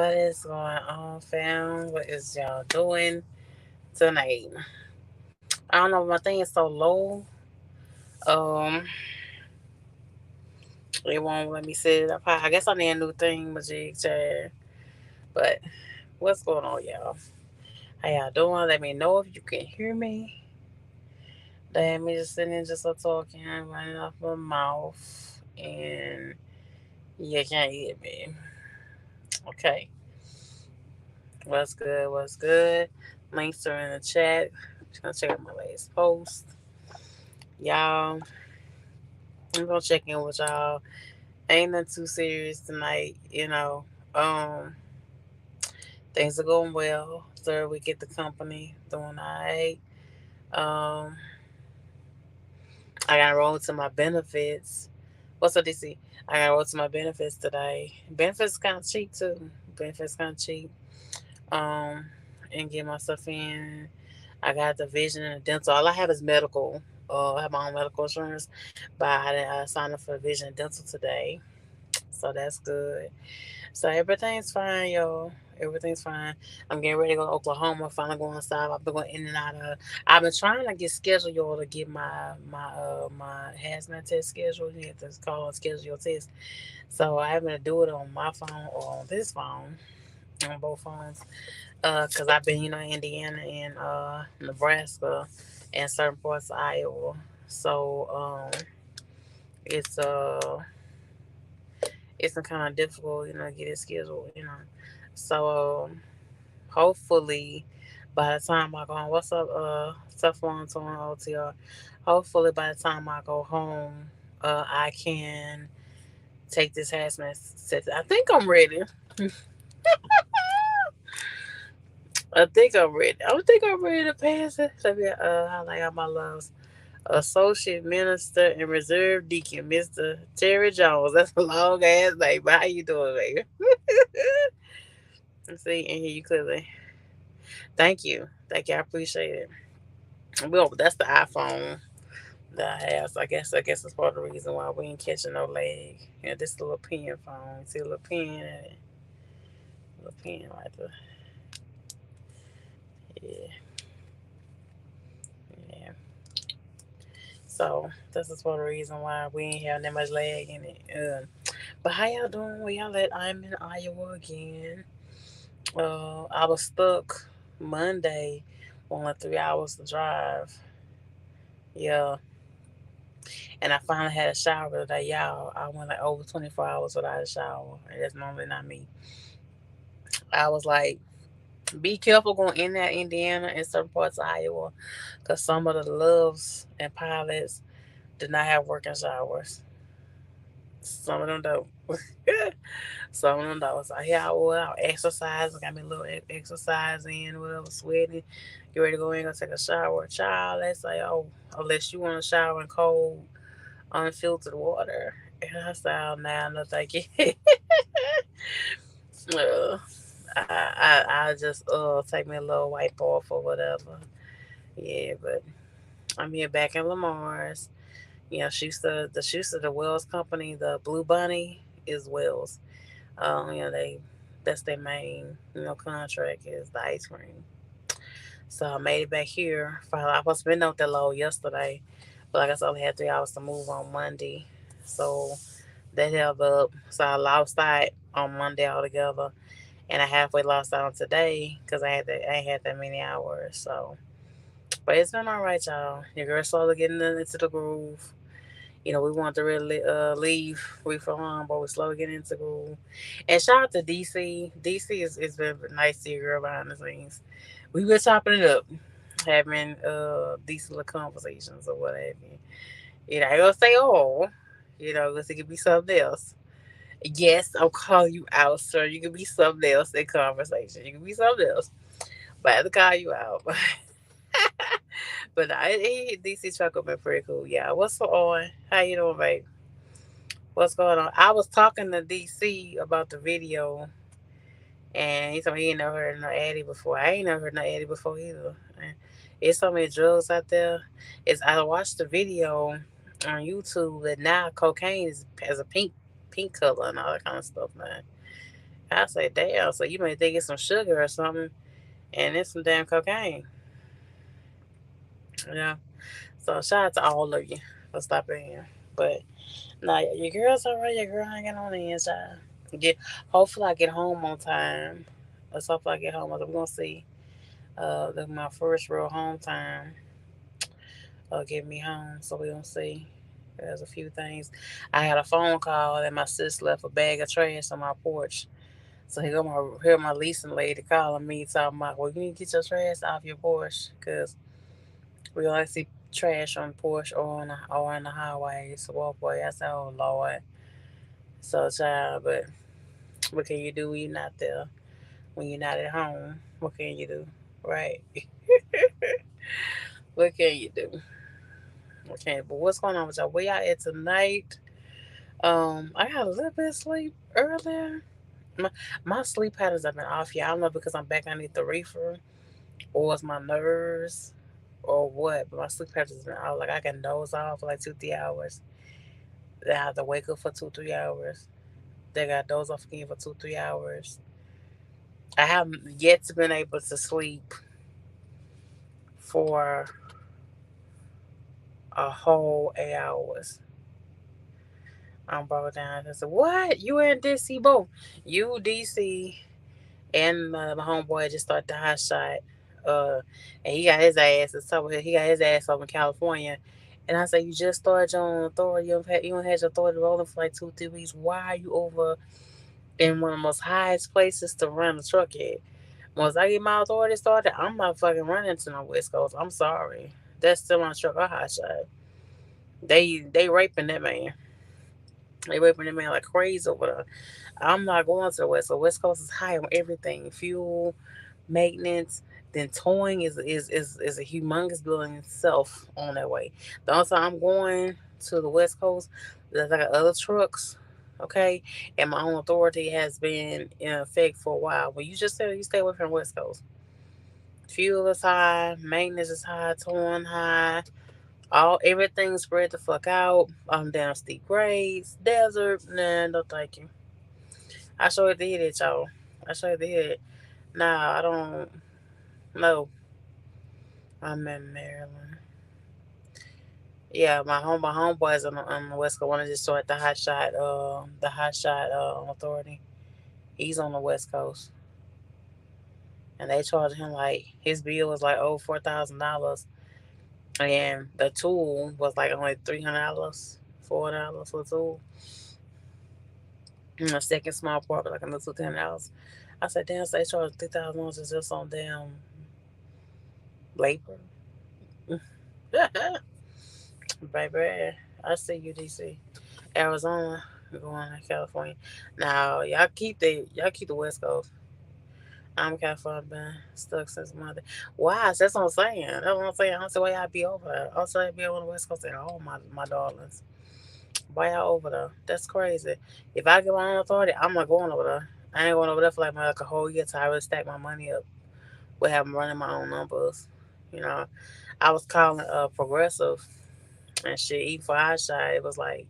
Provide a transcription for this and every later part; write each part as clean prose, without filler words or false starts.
What is going on, fam? What is y'all doing tonight? I don't know, my thing is so low. Um, it won't let me set it up high. I guess I need a new thing, my jig chat. But what's going on, y'all? How y'all doing? Let me know if you can hear me. Let me just sitting there just a talking, running off my mouth, and you can't hear me. Okay, what's good? What's good? Links are in the chat. Just gonna check out my latest post, y'all. I'm gonna check in with y'all. Ain't nothing too serious tonight. Um, things are going well. Third week at the company, doing alright. Um, I gotta roll to my benefits. What's up, DC? I gotta roll to my benefits today. Benefits kind of cheap too. Benefits kind of cheap. Um, and get my stuff in. I got the vision and the dental. All I have is medical. I have my own medical insurance, but I signed up for vision and dental today, so that's good. So everything's fine, y'all. Everything's fine. I'm getting ready to go to Oklahoma. Finally going south. I've been going in and out of. I've been trying to get scheduled, y'all, to get my hazmat test scheduled. You have to call and schedule your test. So I having to do it on my phone or on this phone, on both phones. Cause I've been, in Indiana and Nebraska and certain parts of Iowa. So it's it's been kind of difficult, to get it scheduled. So hopefully by the time I go home, what's up, stuff on OTR? Hopefully by the time I go home, I can take this hazmat test. I think I'm ready. I think I'm ready. I think I'm ready to pass it. Let me highlight all my loves. Associate Minister and Reserve Deacon, Mr. Terry Jones. That's a long ass name, but how you doing, baby? Let's see and hear you clearly. Thank you. Thank you. I appreciate it. Well, that's the iPhone that I have. So I guess that's part of the reason why we ain't catching no leg. This little pen phone. See a little pen in it. Little pen right there. Yeah. Yeah. So this is part of the reason why we ain't having that much lag in it. But how y'all doing? Well, y'all let I'm in Iowa again. I was stuck Monday, only 3 hours to drive. Yeah, and I finally had a shower today, y'all. I went like over 24 hours without a shower, and that's normally not me. I was like, be careful going in there, Indiana, and certain parts of Iowa, because some of the loves and pilots did not have working showers. Some of them don't. Some of them don't. So here I was, I was exercising, got me a little exercise in, whatever, sweating. You ready to go in, go take a shower. Child, let's say, oh, unless you want to shower in cold, unfiltered water. And I said, oh, now, no, thank you. uh, I just take me a little wipe off or whatever. Yeah, but I'm here back in Lamar's. Schuster, the Wells Company, the Blue Bunny is Wells. They that's their main contract is the ice cream. So I made it back here. Finally, I was been out that low yesterday, but like I said, I only had 3 hours to move on Monday, so that held up. So I lost out on Monday altogether, and I halfway lost out on today because I ain't had that many hours. So, but it's been all right, y'all. Your girl slowly getting into the groove. We want to really leave Reefer alone, but we're slowly getting into groove. And shout out to DC. DC is been nice to your girl behind the scenes. We've been chopping it up, having decent little conversations or whatever. I ain't gonna say all, because it could be something else. Yes, I'm calling you out, sir. You can be something else in conversation. You can be something else. But I have to call you out. But DC truck have been pretty cool. Yeah. What's on? How you doing, babe? What's going on? I was talking to DC about the video, and he told me he ain't never heard no Addy before. I ain't never heard no Addy before either. And it's so many drugs out there. I watched the video on YouTube that now cocaine has a pink color and all that kind of stuff, man. I say, damn. So you may think it's some sugar or something, and it's some damn cocaine. Yeah. So shout out to all of you for stopping in. But nah, your girl's alright. Your girl ain't got on the inside. Get hopefully I get home on time. Let's hopefully I get home. We're gonna see. That's my first real home time. Get me home. So we gonna see. There's a few things. I had a phone call and my sis left a bag of trash on my porch. So here my leasing lady calling me talking about, well, you need to get your trash off your porch because we only see trash on the porch or on the highways, walkway. I said, oh Lord. So child, but what can you do when you're not there? When you're not at home, what can you do? Right? What can you do? Okay, but what's going on with y'all? Where y'all at tonight? I got a little bit of sleep earlier. My, my sleep patterns have been off. Yeah, I don't know because I'm back underneath the reefer, or it's my nerves, or what. But my sleep patterns have been off. Like I can doze off for like 2, 3 hours. Then I have to wake up for 2, 3 hours. Then I got doze off again for 2, 3 hours. I haven't yet to been able to sleep for a whole 8 hours. I'm broke down. I said, "What? You in DC, boo? You DC?" And my homeboy just started the hot shot. Uh, and he got his ass. He got his ass up in California. And I said, "You just started your own authority. You don't had your authority rolling for like 2, 3 weeks. Why are you over in one of the most highest places to run a truck at? Once I get my authority started, I'm not fucking running to no West Coast. I'm sorry. That's still my truck. A hot shot. They raping that man. They raping that man like crazy over there. I'm not going to the West. So West Coast is high on everything. Fuel, maintenance. Then towing is a humongous bill in itself on that way. The only time I'm going to the West Coast, there's like other trucks, okay, and my own authority has been in effect for a while. But you just said you stay away from the West Coast. Fuel is high, maintenance is high, towing high, all everything spread the fuck out. Down steep grades, desert. Nah, no thank you. I sure did it, y'all. I sure did. Nah, I don't know. I'm in Maryland. Yeah, my homeboys on the West Coast. One of just saw at the hot shot authority. He's on the West Coast, and they charged him like his bill was like over $4,000, and the tool was like only $300, $400 for the tool. And the second small part was like another $200. I said, damn, so they charged $3,000 just on damn labor. Baby, I see you, DC, Arizona, going to California. Now y'all keep the West Coast. I'm California, been stuck since Monday. Why? That's what I'm saying. That's what I'm saying. I don't see why y'all be over there. I don't see why y'all be on the West Coast at all, my darlings. Why y'all over there? That's crazy. If I get my own authority, I'm not going over there. I ain't going over there for like a whole year till I really stack my money up with having running my own numbers. You know, I was calling Progressive and shit. Even for hot shot, it was like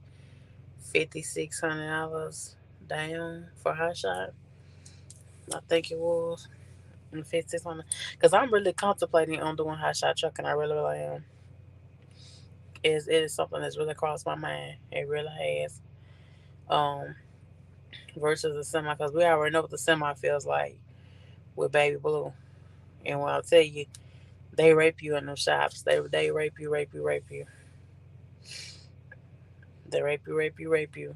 $5,600 down for hot shot. I think it was 5,600. Because I'm really contemplating on doing hot shot trucking. I really, really am. It is something that's really crossed my mind. It really has. Um, versus a semi, because we already know what the semi feels like with Baby Blue. And when I tell you, they rape you in them shops. They rape you, rape you, rape you. They rape you, rape you, rape you.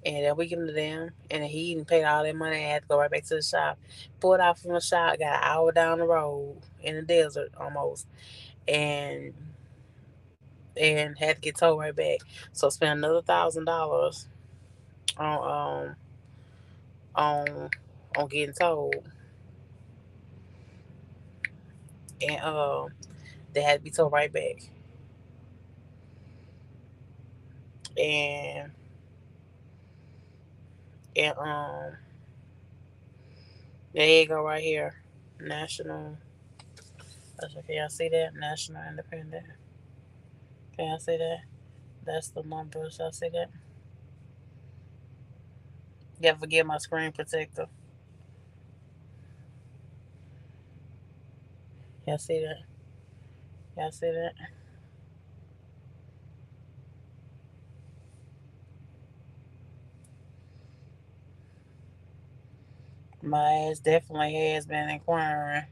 And then we give him to them, and then he even paid all that money and had to go right back to the shop. Pulled out from the shop, got an hour down the road in the desert almost, and had to get towed right back. So spent another $1,000 on on on getting towed, and they had to be towed right back. And and there you go right here, national. Can y'all see that? National Independent. Can y'all see that? That's the numbers. Y'all see that? You ever forget my screen protector? Y'all see that? Y'all see that? My ass definitely has been inquiring.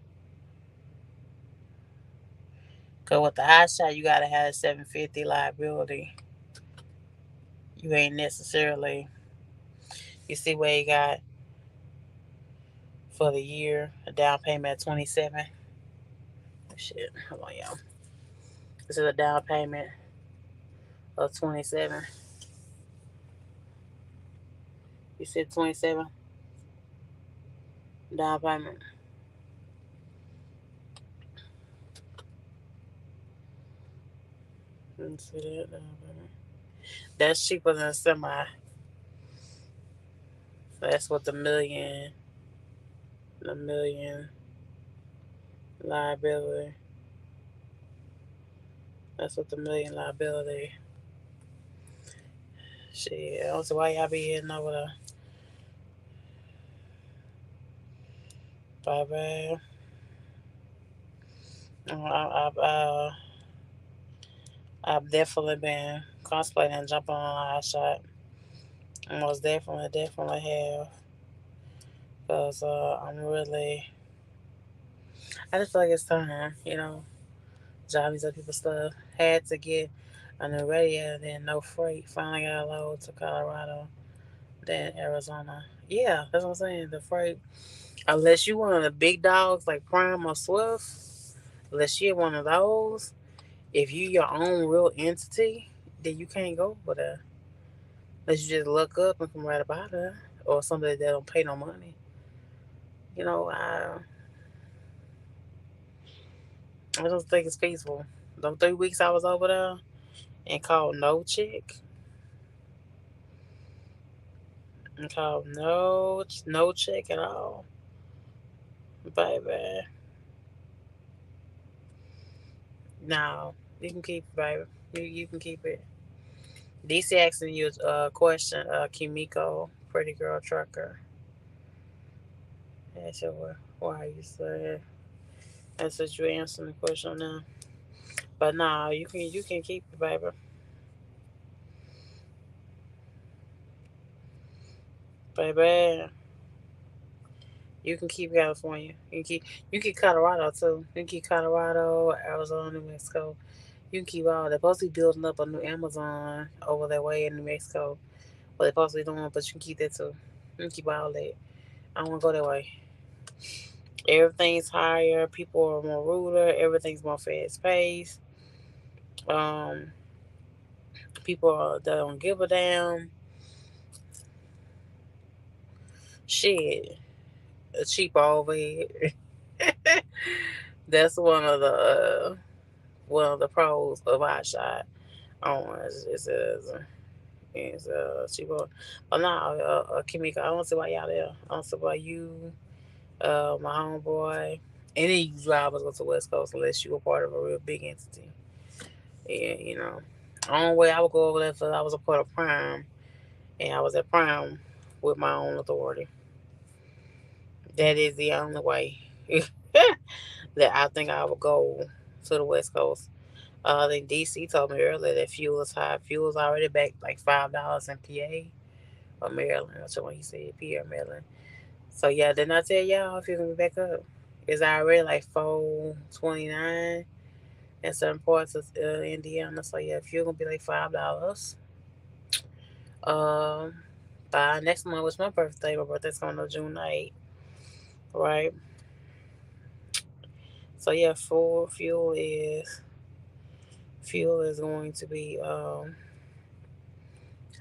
Cause with the hot shot, you gotta have a 750 liability. You ain't necessarily. You see where you got for the year a down payment at 27. Shit, hold on, y'all. This is a down payment of 27. You said 27 down payment. Let me see that down payment. That's cheaper than a semi. So that's what the million liability. That's what the million liability. Shit, I don't see why y'all be hitting over the bye bye. I've definitely been contemplating jumping on a hot shot. Most definitely have. Because I just feel like it's time, job these other people's stuff. Had to get a new radio, then no freight. Finally got a load to Colorado, then Arizona. Yeah, that's what I'm saying. The freight, unless you one of the big dogs like Prime or Swift, unless you're one of those, if you your own real entity, then you can't go over there. Unless you just look up and come right about there, or somebody that don't pay no money. You know, I don't think it's feasible. Them 3 weeks I was over there and called no check, and called no check at all, baby. No, you can keep it, baby. You can keep it. DC asking you a question, Kimiko, pretty girl trucker. That's your why you said that's what you answering the question now. But no, you can keep it, baby. Baby, you can keep California. You can keep Colorado too. You can keep Colorado, Arizona, New Mexico. You can keep all. They're supposed to be building up a new Amazon over that way in New Mexico. What they're supposed to be doing, but you can keep that too. You can keep all that. I don't want to go that way. Everything's higher. People are more ruder. Everything's more fast paced. Um, people that don't give a damn. Shit, cheaper over here. That's one of the pros of our shot. It's cheaper. But now, Kimiko, I don't see why y'all there. I don't see why you, my homeboy, any of you drivers go to West Coast unless you were part of a real big entity. Yeah, only way I would go over there if I was a part of Prime and I was at Prime with my own authority. That is the only way that I think I would go to the West Coast. I think DC told me earlier that fuel is high. Fuel is already back like $5 in PA or Maryland. That's what he said, PA or Maryland. So yeah, didn't I tell y'all if you're gonna be back up? It's already like 4.29 in certain parts of Indiana. So yeah, if you're gonna be like $5. Um, by next month was my birthday. My birthday's coming on June 9th, right? So yeah, fuel is going to be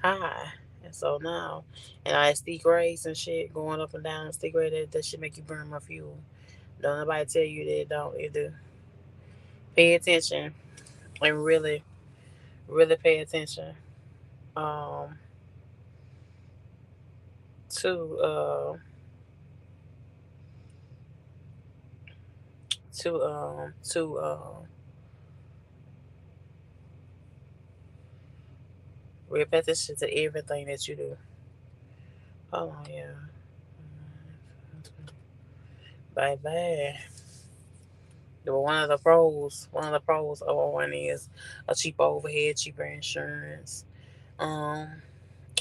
high. And so now, and I SD grades and shit going up and down. SD grade that should make you burn more fuel. Don't nobody tell you that it don't. It do. Pay attention and really, really pay attention. Um, to repetition to everything that you do. Hold on, yeah. Baby. But one of the pros of one is a cheaper overhead, cheaper insurance. Um,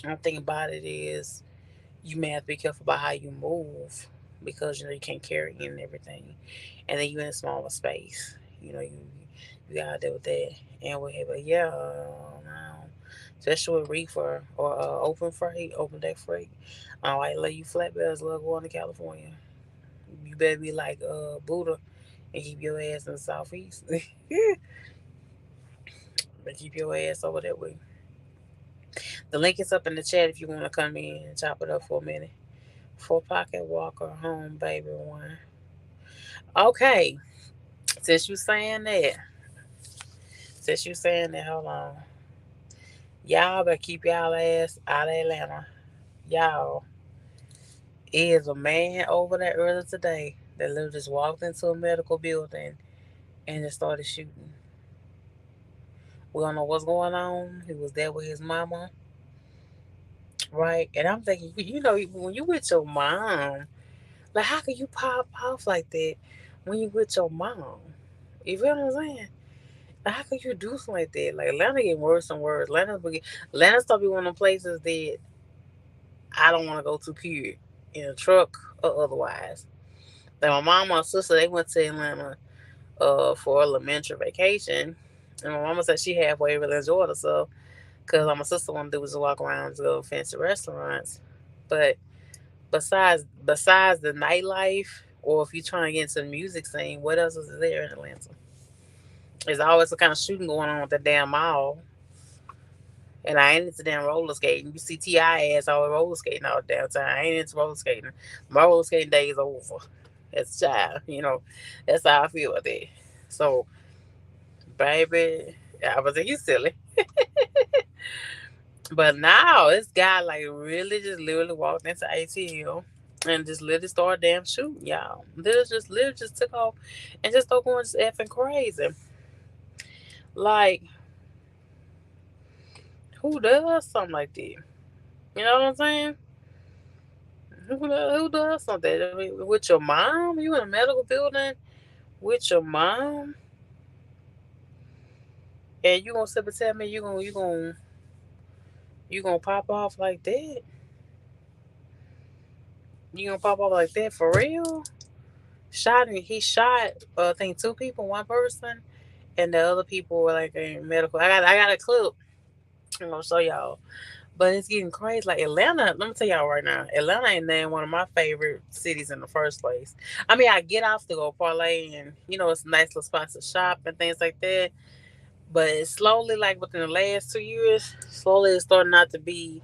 one thing about it is you may have to be careful about how you move because you can't carry in everything, and then you in a smaller space. You gotta deal with that. And but yeah, especially with reefer or open deck freight. I like let you flatbeds love going to California. You better be like Buddha and keep your ass in the southeast. But keep your ass over that way. The link is up in the chat if you want to come in and chop it up for a minute. For pocket walker home, baby one. Okay, since you saying that, hold on. Y'all better keep y'all ass out of Atlanta. Y'all, it is a man over there earlier today that literally just walked into a medical building and just started shooting. We don't know what's going on. He was there with his mama, right? And I'm thinking, when you with your mom, like, how can you pop off like that when you with your mom? You feel what I'm saying? Like, how can you do something like that? Like, Atlanta getting worse and worse. Atlanta start be one of the places that I don't want to go to, period, in a truck or otherwise. Like, my mom and my sister, they went to Atlanta for a elementary vacation. And my mama said she halfway really enjoyed herself because my sister wanted to do was just walk around and go to fancy restaurants. But besides the nightlife, or if you're trying to get into the music scene, what else is there in Atlanta? There's always some kind of shooting going on at the damn mall. And I ain't into damn roller skating. You see T.I. ass always roller skating all the damn time. I ain't into roller skating. My roller skating day is over. As a child. That's how I feel about that. So, baby, I was like, you silly. But now this guy like really just literally walked into ATL and just literally started damn shooting, y'all. Literally just took off and just started going just effing crazy. Like, who does something like that? You know what I'm saying? Who does something? I mean, with your mom? You in a medical building with your mom? And you gonna sit and tell me you gonna pop off like that? You gonna pop off like that for real? He shot I think two people, one person, and the other people were like in medical. I got a clip I'm gonna show y'all. But it's getting crazy. Like Atlanta, let me tell y'all right now, Atlanta ain't then one of my favorite cities in the first place. I mean, I get off to go parlay and it's nice little spots to shop and things like that. But it's slowly, like within the last 2 years, slowly it's starting not to be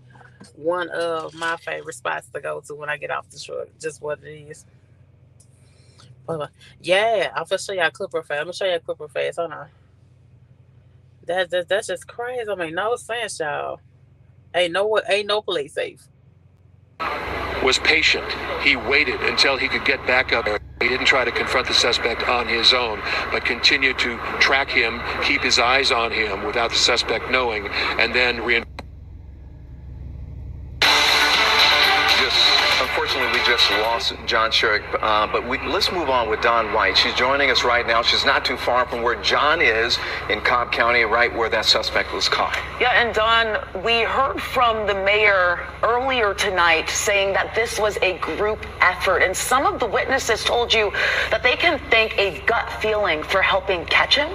one of my favorite spots to go to when I get off the truck. Just what it is. But yeah, I'm gonna show y'all a clip real fast. I'm gonna show y'all a clip real fast. Hold on. That's just crazy. I mean, no sense, y'all. Ain't no place safe. Was patient. He waited until he could get back up. He didn't try to confront the suspect on his own, but continued to track him, keep his eyes on him without the suspect knowing, and then Unfortunately, we just lost John Sherrick, but let's move on with Dawn White. She's joining us right now. She's not too far from where John is in Cobb County, right where that suspect was caught. Yeah, and Dawn, we heard from the mayor earlier tonight saying that this was a group effort, and some of the witnesses told you that they can thank a gut feeling for helping catch him.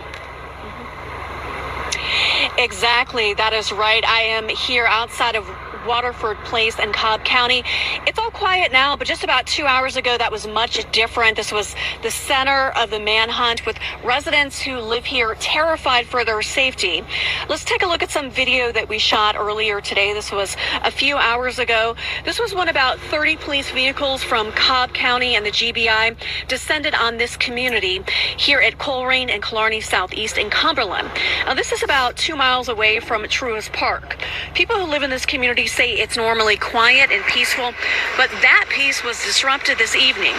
Exactly, that is right. I am here outside of Waterford Place in Cobb County. It's all quiet now, but just about 2 hours ago, that was much different. This was the center of the manhunt, with residents who live here terrified for their safety. Let's take a look at some video that we shot earlier today. This was a few hours ago. This was when about 30 police vehicles from Cobb County and the GBI descended on this community here at Coleraine and Killarney Southeast in Cumberland. Now, this is about 2 miles away from Truist Park. People who live in this community say it's normally quiet and peaceful, but that peace was disrupted this evening.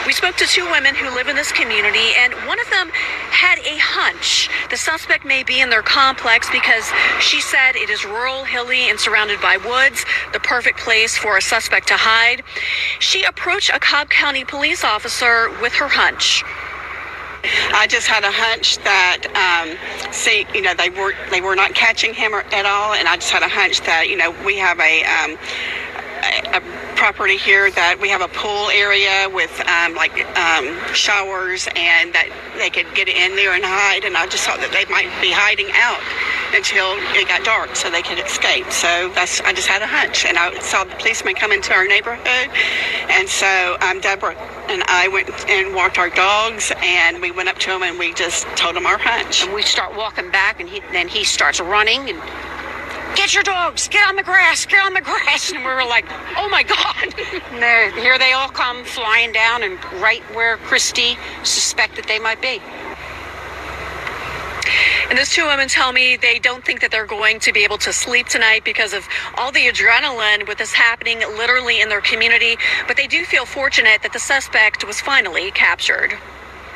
We spoke to two women who live in this community, and one of them had a hunch the suspect may be in their complex because she said it is rural, hilly, and surrounded by woods, the perfect place for a suspect to hide. She approached a Cobb County police officer with her hunch. I just had a hunch that, they were not catching him at all, and I just had a hunch that, we have a property here that we have a pool area with showers, and that they could get in there and hide, and I just thought that they might be hiding out until it got dark so they could escape. So I just had a hunch, and I saw the policeman come into our neighborhood, and so Deborah and I went and walked our dogs, and we went up to him and we just told him our hunch. And we start walking back, and then he starts running and, "Get your dogs, get on the grass, get on the grass." And we were like, oh my God. And here they all come flying down and right where Christy suspected they might be. And those two women tell me they don't think that they're going to be able to sleep tonight because of all the adrenaline with this happening literally in their community. But they do feel fortunate that the suspect was finally captured.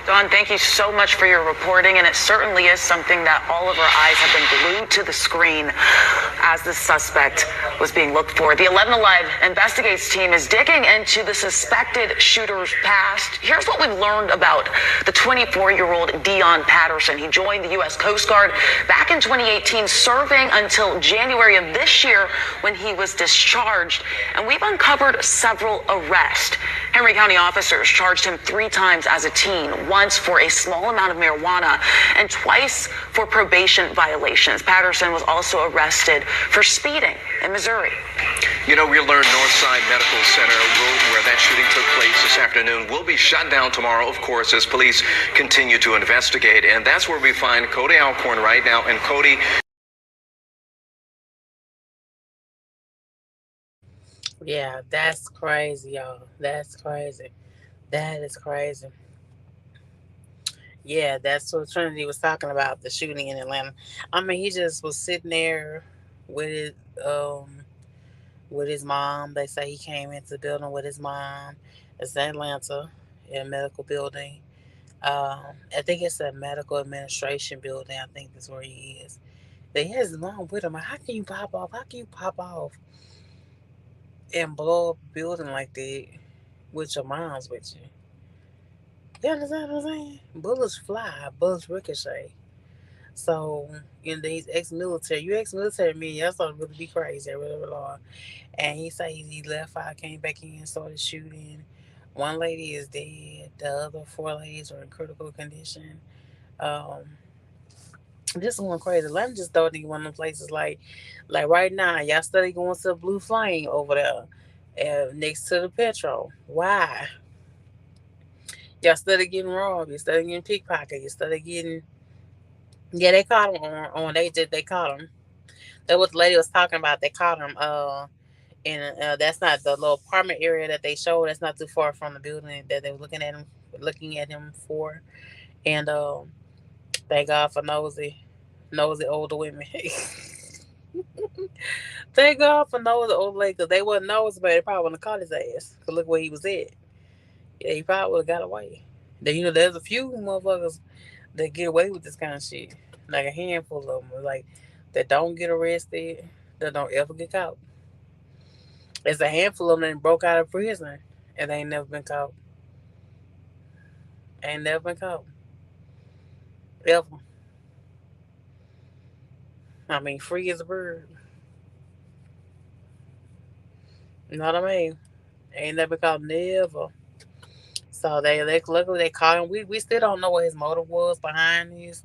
Dawn, thank you so much for your reporting, and it certainly is something that all of our eyes have been glued to the screen as the suspect was being looked for. The 11 Alive Investigates team is digging into the suspected shooter's past. Here's what we've learned about the 24-year-old Dion Patterson. He joined the U.S. Coast Guard back in 2018, serving until January of this year when he was discharged, and we've uncovered several arrests. Henry County officers charged him 3 times as a teen, once for a small amount of marijuana and twice for probation violations. Patterson was also arrested for speeding in Missouri. We learned Northside Medical Center, where that shooting took place this afternoon, will be shut down tomorrow, of course, as police continue to investigate. And that's where we find Cody Alcorn right now. And Cody. Yeah, that's crazy, y'all. That's crazy. That is crazy. Yeah, that's what Trinity was talking about, the shooting in Atlanta. I mean, he just was sitting there with his mom. They say he came into the building with his mom. It's in Atlanta, in a medical building. I think it's a medical administration building. I think that's where he is. They has his mom with him. How can you pop off? How can you pop off and blow up a building like that with your mom's with you? You understand what I'm saying? Bullets fly, bullets ricochet. So, these ex-military, you ex-military men, y'all started really be crazy, really, really are. And he said he left out, came back in, started shooting. One lady is dead. The other 4 ladies are in critical condition. Um, this one crazy. Let me just throw it in one of them places like right now, y'all study going to the Blue Flame over there, next to the Petro. Why? Y'all study getting robbed. You study getting pickpocketed. You study getting. Yeah, they caught him on they caught him. That what the lady was talking about. They caught him. And that's not the little apartment area that they showed. That's not too far from the building that they were looking at him for. And thank God for nosy older women. Thank God for nosy old lady, because they wasn't nosy, but they probably wouldn't have caught his ass. Cause look where he was at. Yeah, he probably would have got away. Then there's a few motherfuckers that get away with this kind of shit. Like a handful of them, like that don't get arrested, that don't ever get caught. There's a handful of them that broke out of prison and they ain't never been caught. Ain't never been caught. Ever. I mean, free as a bird. You know what I mean? Ain't never been caught. Never. So they luckily they caught him. We still don't know what his motive was behind this.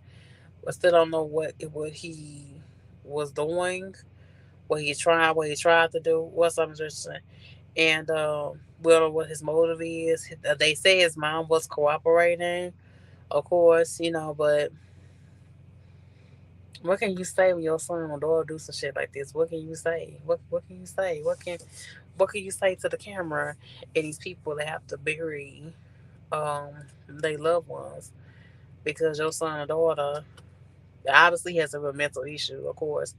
We still don't know what he was doing, what he tried to do, what's something interesting. And we don't know what his motive is. They say his mom was cooperating, of course, but what can you say when your son or daughter do some shit like this? What can you say? What can you say? What can you say to the camera and these people that have to bury um their loved ones because your son or daughter obviously has a real mental issue, of course,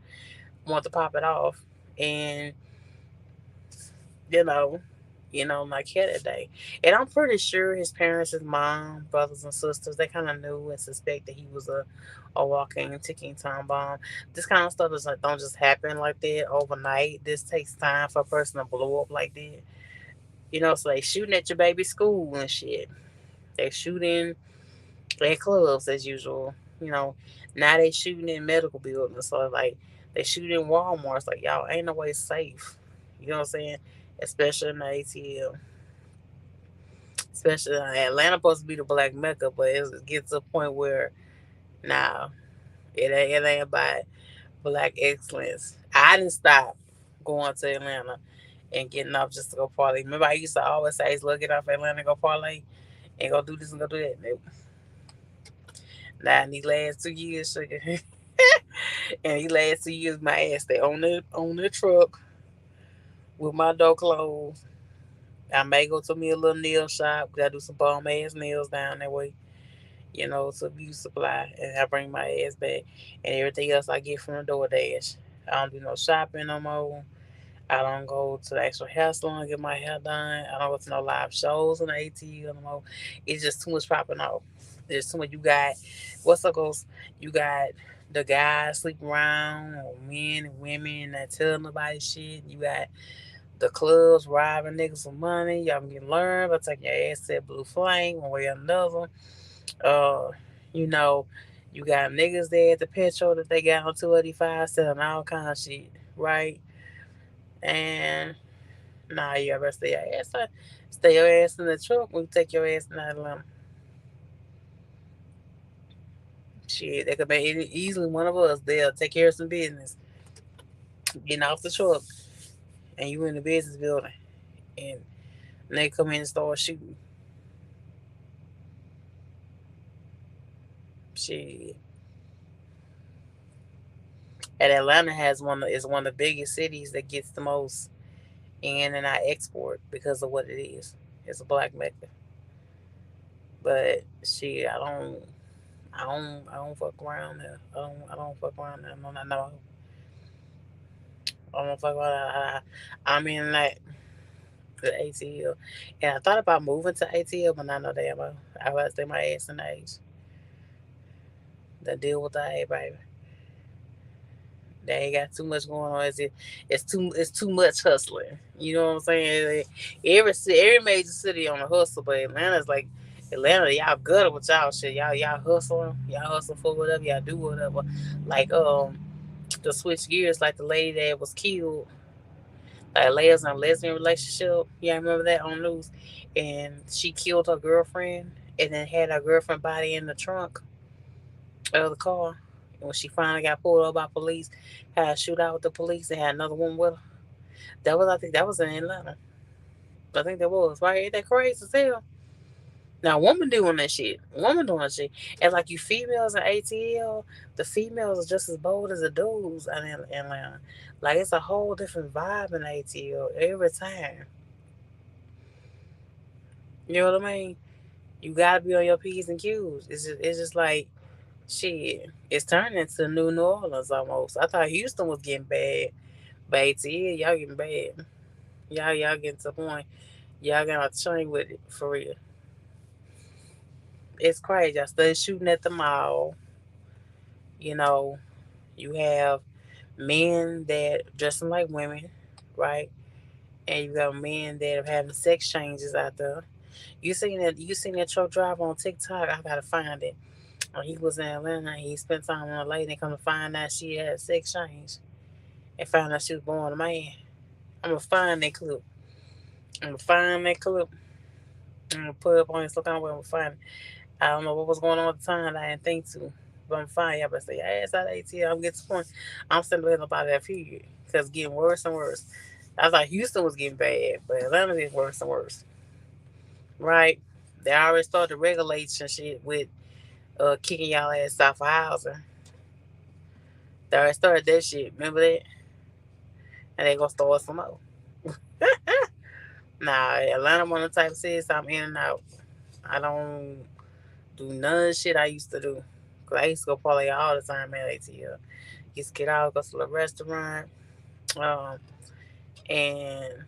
want to pop it off. And you know, like here that day. And I'm pretty sure his parents, his mom, brothers and sisters, they kind of knew and suspected he was a walking, ticking time bomb. This kind of stuff don't just happen like that overnight. This takes time for a person to blow up like that. So they shooting at your baby school and shit. They shooting at clubs as usual. You know, now they shooting in medical buildings. So like they shoot in Walmart's. Like y'all ain't no way safe. You know what I'm saying? Especially in the ATL. Especially Atlanta supposed to be the black mecca, but it gets to a point where nah, it ain't about black excellence. I didn't stop going to Atlanta and getting off just to go parlay. Remember, I used to always say, "Look, get off Atlanta, go parlay, and go do this and go do that." Now in these last 2 years, sugar, and these last 2 years, my ass stay on the truck with my door closed. I may go to me a little nail shop. Cause I do some bomb ass nails down that way. To beauty supply, and I bring my ass back, and everything else I get from the DoorDash. I don't do no shopping no more. I don't go to the actual hair salon get my hair done. I don't go to no live shows on the ATL no more. It's just too much popping off. There's too much. You got what's up goes. You got the guys sleep around, or men and women that tell nobody shit. You got the clubs robbing niggas for money. Y'all can learn by taking your ass to that blue flame one way or another. Uh, you know, you got niggas there at the petrol that they got on 285 selling all kind of shit, right? And nah, you ever stay your ass in the truck when you take your ass in that Atlanta. Shit, they could be easily one of us. They'll take care of some business, getting off the truck, and you in the business building, and they come in and start shooting. Shit, and Atlanta is one of the biggest cities that gets the most in and out export because of what it is. It's a black mecca. But shit, I don't fuck around there. I don't fuck around there. No, no, no. I don't fuck around. I'm in like the ATL, and I thought about moving to ATL, but not no damn well. I was stay my ass in the age. The deal with the A baby. They ain't got too much going on. It's too much hustling. You know what I'm saying? Every major city on the hustle, but Atlanta. Y'all good with y'all shit. Y'all hustling. Y'all hustle for whatever y'all do whatever. Like to switch gears, like the lady that was killed, like a lady was in a lesbian relationship. Yeah, I remember that on the news, and she killed her girlfriend, and then had her girlfriend body in the trunk of the car. And when she finally got pulled over by police, had a shootout with the police, and had another one with her. I think that was in Atlanta. I think that was right. Ain't that crazy as hell? Now, woman doing that shit. Woman doing that shit. And like you females in ATL, the females are just as bold as the dudes in Atlanta. Like it's a whole different vibe in ATL every time. You know what I mean? You gotta be on your P's and Q's. It's just like shit. It's turning into New Orleans almost. I thought Houston was getting bad, but ATL y'all getting bad. Y'all getting to the point. Y'all gotta train with it for real. It's crazy. I started shooting at the mall. You know, you have men that dressing like women, right? And you got men that are having sex changes out there. You seen that truck driver on TikTok? I gotta find it. He was in Atlanta. He spent time with a lady and come to find out she had a sex change and found out she was born a man. I'm gonna find that clip. I'm gonna find that clip. I'm gonna put it up on Instagram. I'm gonna find it. I don't know what was going on at the time. I didn't think to. But I'm fine. Y'all better say, hey, it's out of ATL. I'm getting to the point. I'm still letting about that period. Because it's getting worse and worse. I thought Houston was getting bad, but Atlanta's getting worse and worse. Right? They already started regulation shit with kicking y'all ass out for housing. They already started that shit. Remember that? And they gonna start some more. Nah, Atlanta one of the type of cities I'm in and out. I don't do none of the shit I used to do. Cause I used to go parlay all the time at ATL. Used to get out, go to the restaurant, um, and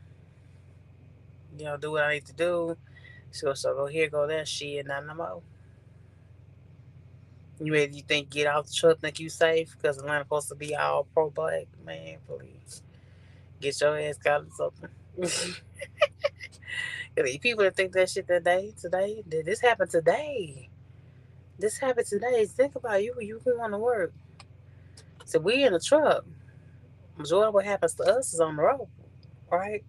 do what I need to do. So go here, go there, shit, not no more. You think get off the truck, think you safe because Atlanta supposed to be all pro black, man. Please get your ass out of something. People that think that shit today, this happened today. This happened today. Think about you going to work. So we in a truck. Majority of what happens to us is on the road, right?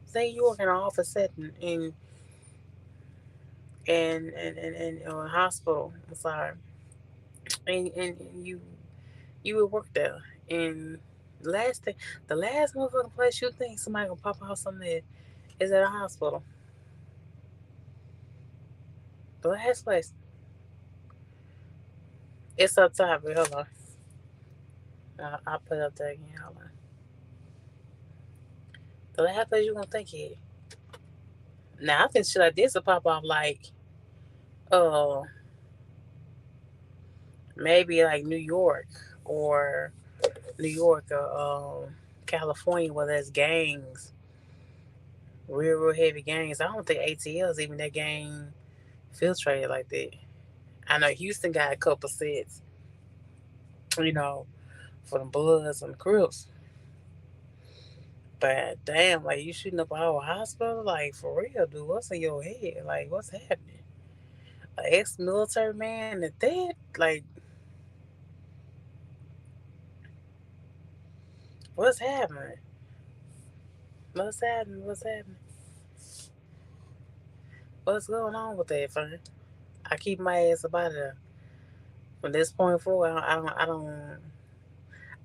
Say you work in an office setting in a hospital. I'm sorry, and you would work there. And last thing, the last motherfucking place you think somebody gonna pop out something is at a hospital. The last place. It's up top. Hold on. I'll put it up there again. Hold on. The last place you gonna think it. Now I think shit like this will pop off like uh maybe like or New York or California where there's gangs, real heavy gangs. I don't think ATL's even that gang filtrated like that. I know Houston got a couple sets, you know, for the Bloods and the Crips. But damn, like you shooting up a whole hospital, like for real, dude. What's in your head? Like what's happening? An ex-military man and that, like what's happening? What's happening? What's happening? What's going on with that, fam? I keep my ass about it. From this point forward,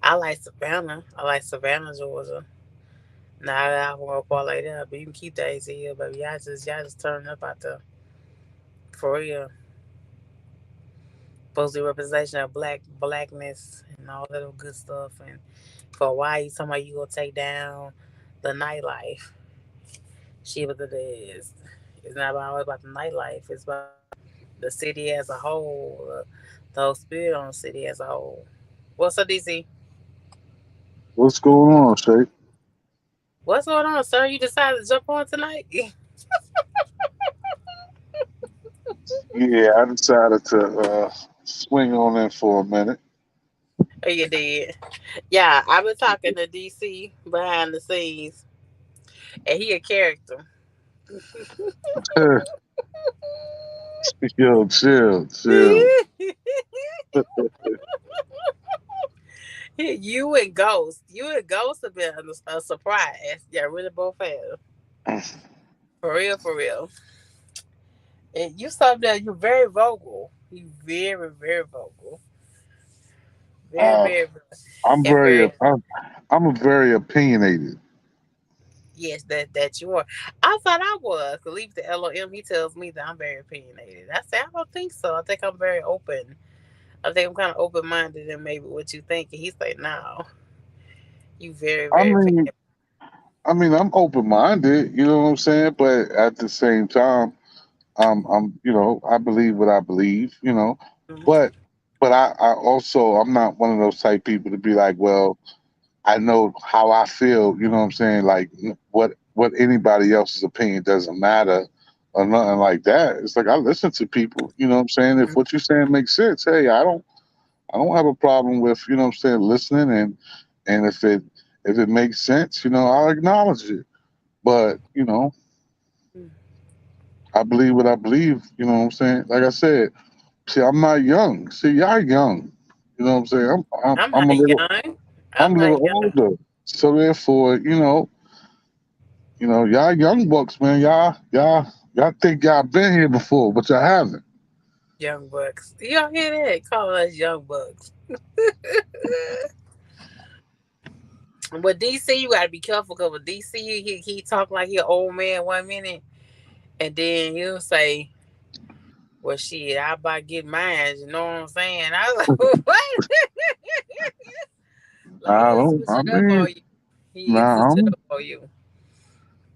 I like Savannah. I like Savannah, Georgia. Now I won't go like that, but you can keep the ATL, baby. Y'all just turn up out there for real. Supposed to be representation of blackness and all that little good stuff. And for a while, you talking about you gonna take down the nightlife. Shit, but it is. It's not always about the nightlife. It's about the city as a whole, the whole spirit on the city as a whole. What's up, DC? What's going on, Shay? What's going on, sir? You decided to jump on tonight? Yeah, I decided to swing on in for a minute. Oh, you did. Yeah, I've been talking to DC behind the scenes, and he a character. Yo, chill, chill. You and Ghost have been a surprise. Yeah, really both have. For real, for real. And you saw that you're very vocal. You very vocal. Very, Uh, very, I'm and very, very. I'm a very opinionated. Yes, that you are. I thought I was. Cause leave the LOM. He tells me that I'm very opinionated. I say I don't think so. I think I'm very open. I think I'm kind of open minded and maybe what you think. And he's like, no, you very, I very mean, opinionated. I'm open minded. You know what I'm saying? But at the same time, I believe what I believe. Mhm. But, I also, I'm not one of those type people to be like, well, I know how I feel. You know what I'm saying? Like what anybody else's opinion doesn't matter or nothing like that. It's like I listen to people. You know what I'm saying? If what you're saying makes sense, hey, I don't have a problem with you know what I'm saying listening and if it makes sense, I'll acknowledge it. But I believe what I believe. You know what I'm saying? Like I said, see, I'm not young. See, y'all young. You know what I'm saying? I'm I'm a not little young. I'm I'm a not little young. older. So therefore, y'all young bucks, man. Y'all think y'all been here before, but y'all haven't. Young bucks. You don't hear that? Call us young bucks. But DC, you gotta be careful because with DC, he talk like he an old man 1 minute, and then he'll say, "Well, shit, I about get mine." You know what I'm saying? I was like, "What?" Like I he'll don't. switch I it up mean, on you. He'll nah, switch it up on you.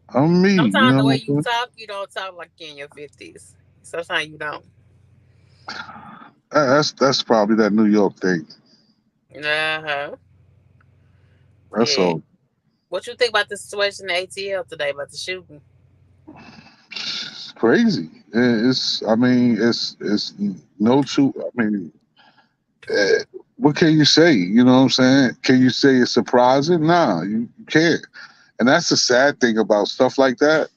I'm me. You Sometimes know the way what you I'm talk, you don't talk like you're in your 50s. Sometimes you don't. saying? That's probably that New York thing. Uh huh. That's Yeah. all. What you think about the situation in ATL today about the shooting? crazy. I mean, it's no true. I mean, uh, what can you say? You know what I'm saying? Can you say it's surprising? Nah, you can't. And that's the sad thing about stuff like that.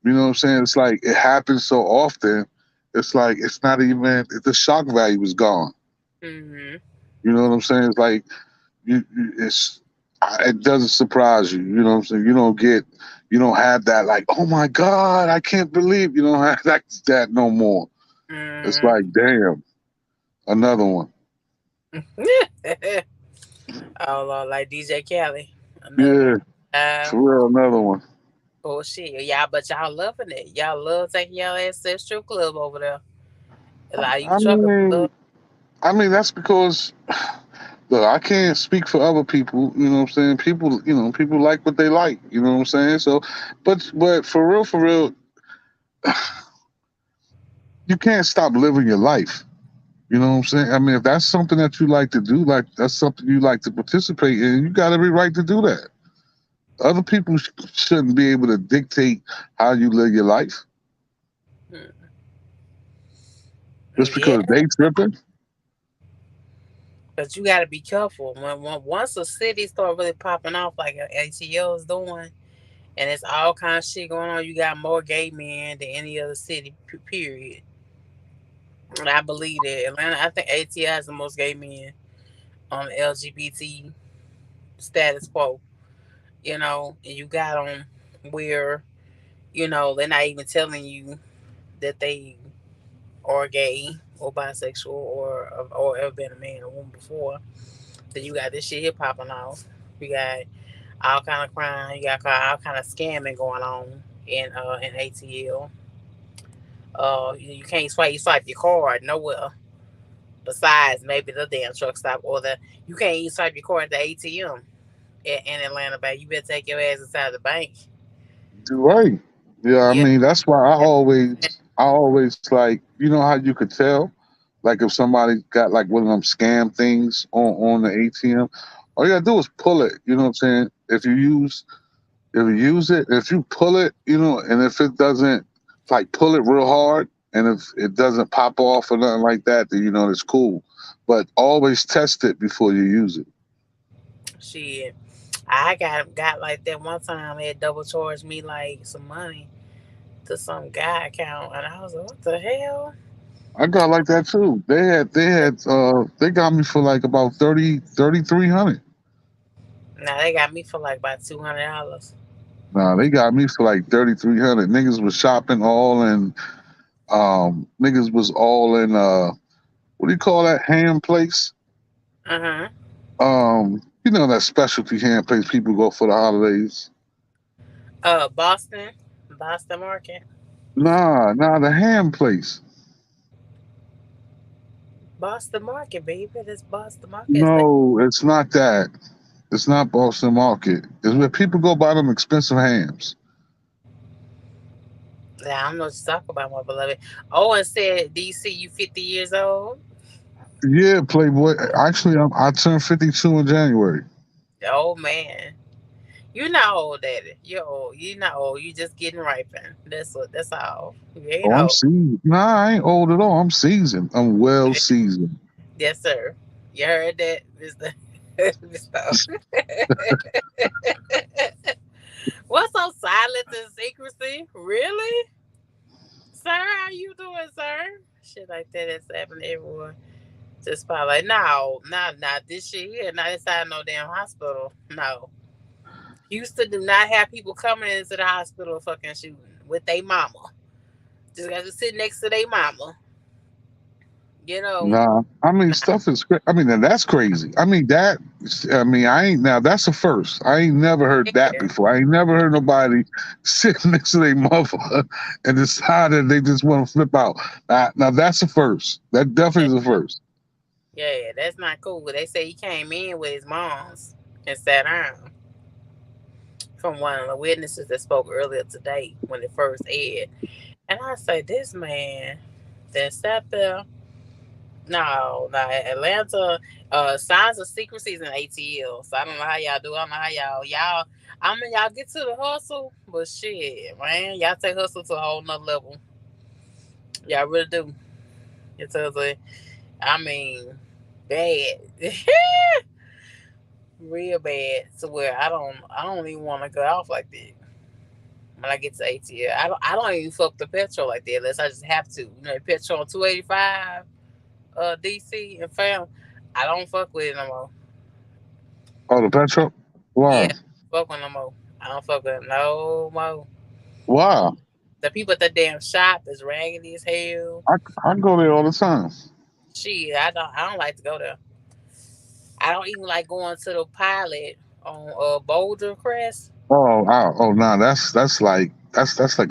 You know what I'm saying? It's like it happens so often. It's like it's not even the shock value is gone. Mhm. You know what I'm saying? It's like it's it doesn't surprise you. You know what I'm saying? You don't have that like, oh my god, I can't believe you don't have that no more. It's Mhm. like, damn, another one. Oh Lord, like DJ Khaled, another one. Yeah, Uh, for real, another one. Bullshit, y'all, but y'all loving it. Y'all love taking y'all ass to the strip club over there. A lot of you I truckers love. mean, that's because look, I can't speak for other people. You know what I'm saying? People, people like what they like. You know what I'm saying? So, but for real, you can't stop living your life. You know what I'm saying? I mean, if that's something that you like to do, like that's something you like to participate in, you got every right to do that. Other people shouldn't be able to dictate how you live your life just Yeah, because they tripping. but you got to be careful when once a city start really popping off like ATL is doing, and it's all kind of shit going on. You got more gay men than any other city. Period. And I believe that Atlanta. I think ATL has the most gay men on the LGBT status quo. And you got them where they're not even telling you that they are gay or bisexual or ever been a man or woman before. Then you got this shit here popping off. You got all kind of crime. You got all kind of scamming going on in ATL. You can't swipe your card nowhere besides maybe the damn truck stop or the you can't even swipe your card at the ATM in Atlanta. But you better take your ass inside the bank. You're right. Yeah, I Yeah. mean that's why I always like how you could tell, like if somebody got like one of them scam things on the ATM, all you gotta do is pull it. You know what I'm saying? If you use it, if you pull it, and if it doesn't like pull it real hard, and if it doesn't pop off or nothing like that, then it's cool. But always test it before you use it. Shit. I got like that one time. They had double charged me like some money to some guy account, and I was like, "What the hell?" I got like that too. They got me for like about 300. Now they got me for like about $200. Nah, they got me for like 3,300. Niggas was shopping all in niggas was all in what do you call that ham place? Uh huh. That specialty ham place people go for the holidays. Boston, Boston Market, Nah, the ham place. Boston Market, baby. This Boston Market is that. No, it's not that. It's not Boston Market. It's where people go buy them expensive hams. Yeah, I don't know what to talk about, my beloved. Owen said, "Do you see you 50 years old?" Yeah, Playboy. Actually, I turned 52 in January. Oh man, you're not old, daddy. You're old. You're not old. You just getting ripened. That's what. That's all. You ain't Oh, I'm old. seasoned. Nah, I ain't old at all. I'm seasoned. I'm well seasoned. Yes, sir. You heard that, Mister Mister. What's so silent and secrecy? Really, sir? How you doing, sir? Shit like that that's happening everywhere. Just probably like, no, not this shit here. Not inside no damn hospital. No. Houston do not have people coming into the hospital fucking shooting with their mama. Just got to sit next to their mama. You know. Nah, I mean Nah. stuff is. I mean, and that's crazy. I mean that. I mean, I ain't now. That's a first. I ain't never heard that Yeah. before. I ain't never heard nobody sit next to their mother and decide that they just want to flip out. Now that's a first. That Yeah. definitely is a first. Yeah, that's not cool. They say he came in with his moms and sat down from one of the witnesses that spoke earlier today when it first aired. And I say, this man that sat there No, no, Atlanta, signs of secrecy is in ATL. So I don't know how y'all do. I don't know how y'all. I mean, y'all get to the hustle, but shit, man, y'all take hustle to a whole nother level. Y'all really do. It's a, I mean, bad, real bad. To where I don't even want to go off like that. When I get to ATL, I don't even fuck the petrol like that unless I just have to. You know, petrol on 285, DC and fam. I don't fuck with it no more. Oh, the petrol. Yeah, Why? fuck with no more. I don't fuck with them no more. Why? The people at the damn shop is raggedy as hell. I, I go there all the time. Shit, I don't like to go there. I don't even like going to the pilot on Boulder Crest. Oh, nah, that's like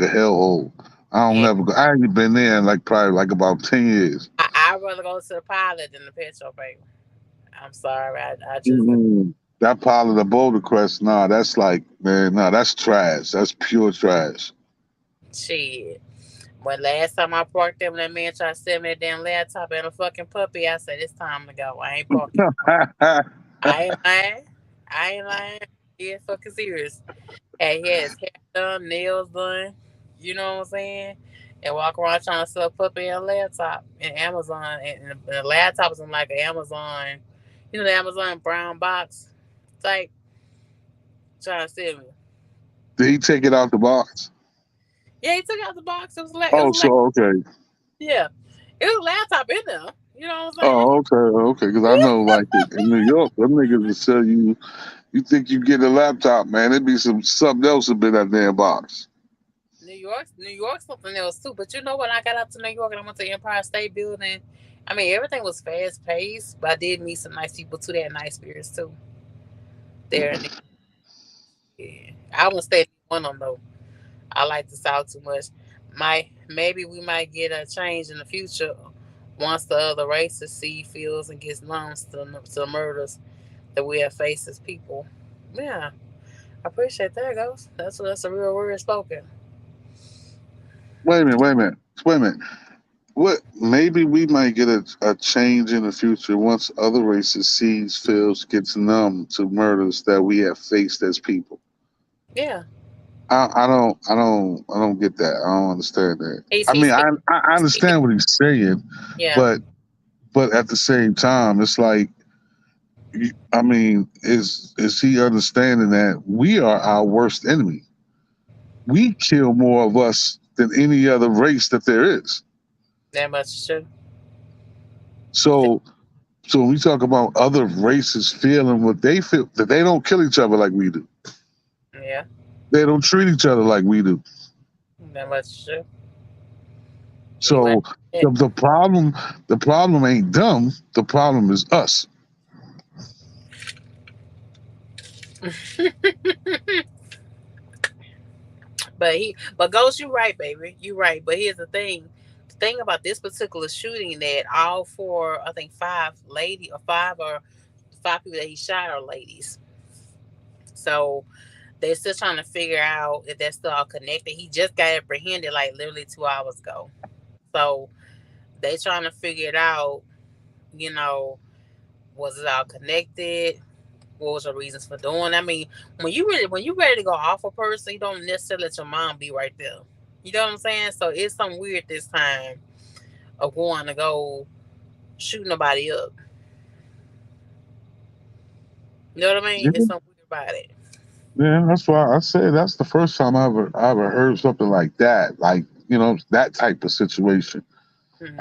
a hellhole. I don't Yeah, never go. I ain't been there in like probably like about 10 years. I'd rather go to the pilot than the petrol paper. I'm sorry, I just Mm-mm. That pile of the Boulder Crest, nah, that's like man, nah, that's trash. That's pure trash. shit. When last time I parked there, when that man tried to sell me that damn laptop and a fucking puppy, I said it's time to go. I ain't parking. I ain't lying. I ain't lying. Yeah, fucking serious. Hey, he had his hair done, nails done. You know what I'm saying? And walk around trying to sell a puppy and a laptop in Amazon. And the laptop was in like an Amazon, you know, the Amazon brown box type, trying to sell me. Did he take it out the box? Yeah, he took out the box. It Oh, was like, so okay. yeah, it was a laptop in there. You know what I'm saying? Oh, okay. Because I know, like in New York, them niggas will sell you. You think you get a laptop, man? It'd be something else up in that damn box. New York, something else too. But you know what? I got up to New York and I went to Empire State Building. I mean, everything was fast paced, but I did meet some nice people too. They had nice spirits too. There in yeah. I won't stay in one of them though. I like the South too much. Maybe we might get a change in the future once the other races see, feels, and gets numb to the murders that we have faced as people. Yeah, I appreciate that, Ghost. That's a real word spoken. Wait a minute. What? Maybe we might get a change in the future once other races sees, feels, gets numb to murders that we have faced as people. Yeah, I don't get that. I don't understand that. he's I mean, he's speaking. I He's speaking. understand what he's saying, Yeah, but at the same time, it's like, I mean, is he understanding that we are our worst enemy? We kill more of us than any other race that there is. that much is true. So, when we talk about other races feeling what they feel, that they don't kill each other like we do. Yeah, They don't treat each other like we do. that much is true. You right. So the problem ain't them. The problem is us. But Ghost, you right, baby. You right. But here's the thing. The thing about this particular shooting that all four, I think five people that he shot are ladies. So they're still trying to figure out if they're still all connected. He just got apprehended like literally 2 hours ago. So they trying to figure it out, you know, was it all connected? What was the reasons for doing? I mean, when you ready to go off a person, you don't necessarily let your mom be right there. You know what I'm saying? So it's something weird this time of going to go shoot nobody up. You know what I mean? Yeah, It's something weird about it. yeah, that's why I say that's the first time I ever heard something like that. Like, that type of situation. Hmm.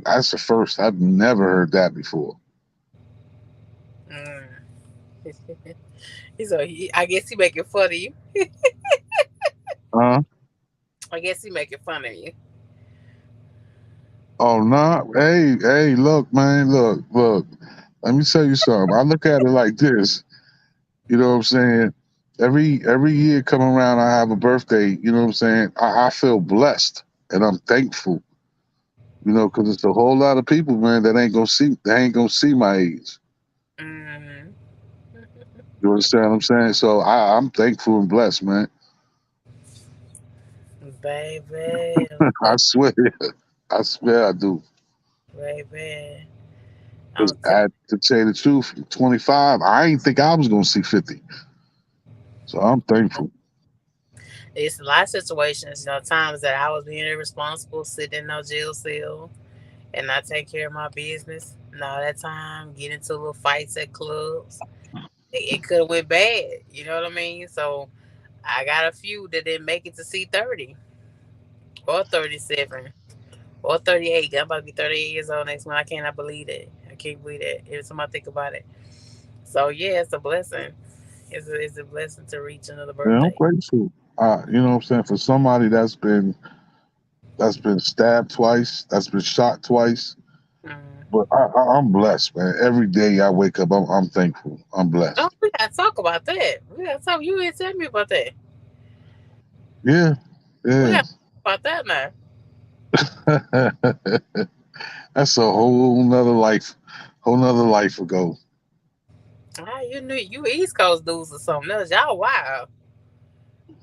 That's the first. I've never heard that before. Mm. I guess he making fun of you. Uh, I guess he making fun of you. oh no. Hey, look, man, look. Let me tell you something. I look at it like this. You know what I'm saying? Every year come around, I have a birthday. You know what I'm saying? I feel blessed and I'm thankful. Because it's a whole lot of people, man, that ain't gonna see. They ain't gonna see my age. Hmm. You understand what I'm saying? So I'm thankful and blessed, man. Baby, I swear, I swear I do. baby. Because I'm t- to tell you the truth, 25, I ain't think I was gonna see 50. So I'm thankful. it's a lot of situations, times that I was being irresponsible, sitting in no jail cell, and not taking care of my business. And all that time, get into little fights at clubs. It could have went bad. You know what I mean? So I got a few that didn't make it to C30 or 37 or 38. I'm about to be 38 years old next month. I cannot believe it. I can't believe that. Every time I think about it. So yeah, it's a blessing. It's a blessing to reach another Yeah, I'm birthday. grateful. You know what I'm saying? For somebody that's been stabbed twice, that's been shot twice. Mm. But I'm blessed, man. Every day I wake up, I'm thankful. I'm Oh, blessed. we gotta talk about that. We gotta talk. You didn't tell me about that. Yeah, We yeah. gotta talk about that now. That's a whole nother life ago. Ah, you knew you East Coast dudes or something else. Y'all wild.